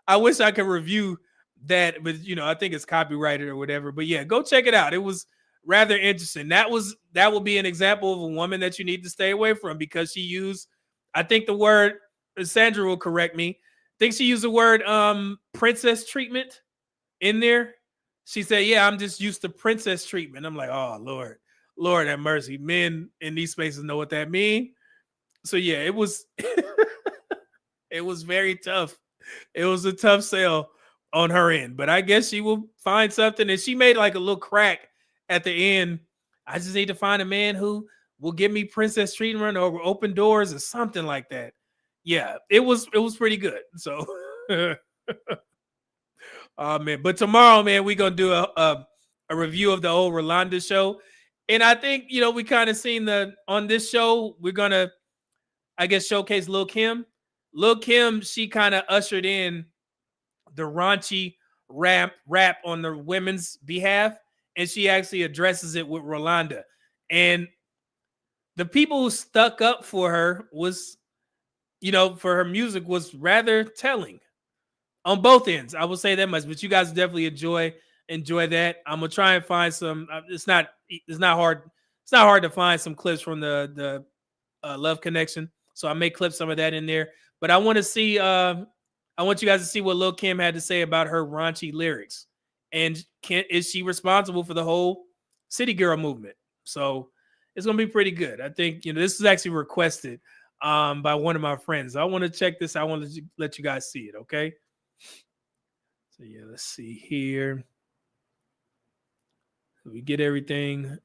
Speaker 3: I wish I could review that, but, I think it's copyrighted or whatever. But, yeah, go check it out. It was rather interesting. That will be an example of a woman that you need to stay away from because she used, I think the word, Sandra will correct me, I think she used the word princess treatment in there. She said, yeah, I'm just used to princess treatment. I'm like, oh, Lord have mercy. Men in these spaces know what that means. So yeah, it was it was very tough. It was a tough sell on her end, but I guess she will find something. And she made like a little crack at the end. I just need to find a man who will give me princess treatment or open doors or something like that. Yeah, it was pretty good. So oh man, but tomorrow, man, we're gonna do a review of the old Rolanda show. And I think, we kind of seen on this show, we're gonna, I guess, showcase Lil Kim. Lil Kim, she kind of ushered in the raunchy rap on the women's behalf, and she actually addresses it with Rolanda. And the people who stuck up for her was, for her music was rather telling on both ends. I will say that much, but you guys definitely enjoy that. I'm gonna try and find some. It's not hard. It's not hard to find some clips from the Love Connection. So I may clip some of that in there. But I want to see. I want you guys to see what Lil' Kim had to say about her raunchy lyrics, and is she responsible for the whole City Girl movement? So it's gonna be pretty good. I think this is actually requested by one of my friends. I want to check this. I want to let you guys see it. Okay. So yeah, let's see here. We get everything.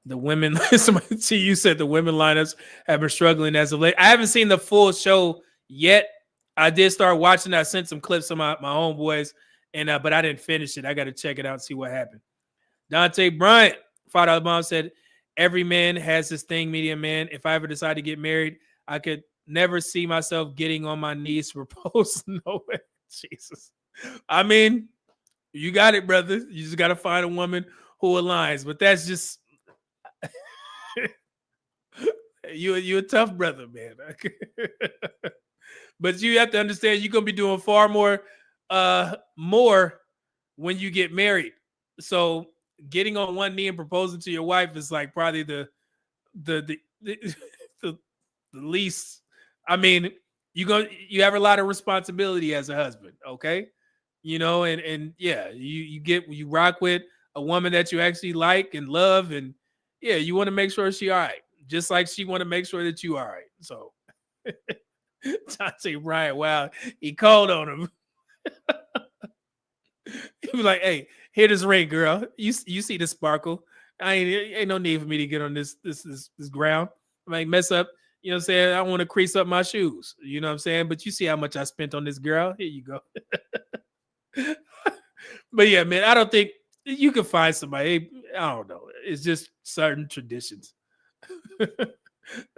Speaker 3: The women, somebody see you said the women lineups have been struggling as of late. I haven't seen the full show yet. I did start watching. I sent some clips of my homeboys, and but I didn't finish it. I got to check it out and see what happened. Dante Bryant, $5 bomb, said, every man has his thing, medium man. If I ever decide to get married, I could never see myself getting on my knees to propose. No way. Jesus. I mean, you got it, brother. You just got to find a woman who aligns. But that's just you a tough brother, man. But you have to understand you're gonna be doing far more when you get married. So getting on one knee and proposing to your wife is like probably the least. I mean, you have a lot of responsibility as a husband, okay? And yeah, you rock with a woman that you actually like and love, and yeah, you want to make sure she all right, just like she want to make sure that you all right. So Dante Bryant, wow, he called on him. He was like, "Hey, hit this ring, girl. You see the sparkle? Ain't no need for me to get on this ground. I might mess up. You know what I'm saying? I want to crease up my shoes. You know what I'm saying? But you see how much I spent on this girl. Here you go." But yeah, man, I don't think you can find somebody. I don't know. It's just certain traditions.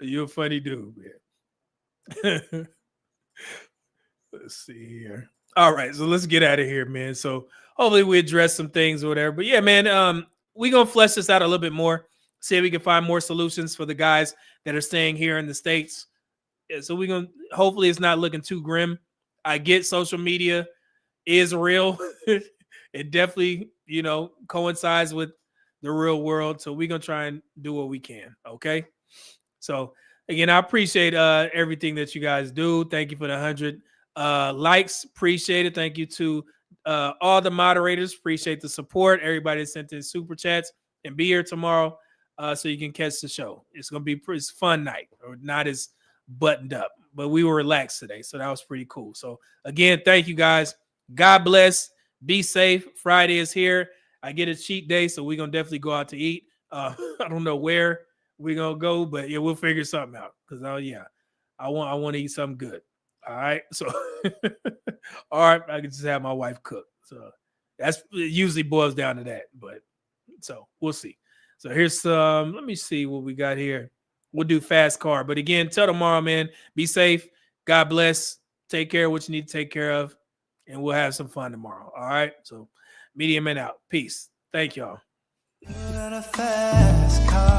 Speaker 3: You're a funny dude, man. Let's see here. All right, so let's get out of here, man. So hopefully we address some things or whatever. But yeah, man, we're gonna flesh this out a little bit more. See if we can find more solutions for the guys that are staying here in the States. Yeah, so we're gonna hopefully it's not looking too grim. I get social media is real. It definitely, coincides with the real world. So we're gonna try and do what we can. Okay. So again, I appreciate everything that you guys do. Thank you for the 100 likes. Appreciate it. Thank you to all the moderators. Appreciate the support. Everybody that sent in super chats, and be here tomorrow so you can catch the show. It's gonna be it's fun night, or not as buttoned up, but we were relaxed today, so that was pretty cool. So again, thank you guys. God bless. Be safe. Friday is here. I get a cheat day, so we're gonna definitely go out to eat. I don't know where we're gonna go, but yeah, we'll figure something out. Because I want to eat something good. All right. So all right, I can just have my wife cook. So it usually boils down to that. But so we'll see. So here's some, let me see what we got here. We'll do fast car. But again, till tomorrow, man. Be safe. God bless. Take care of what you need to take care of. And we'll have some fun tomorrow. All right. So Medium Man out. Peace. Thank y'all.
Speaker 11: Fast car.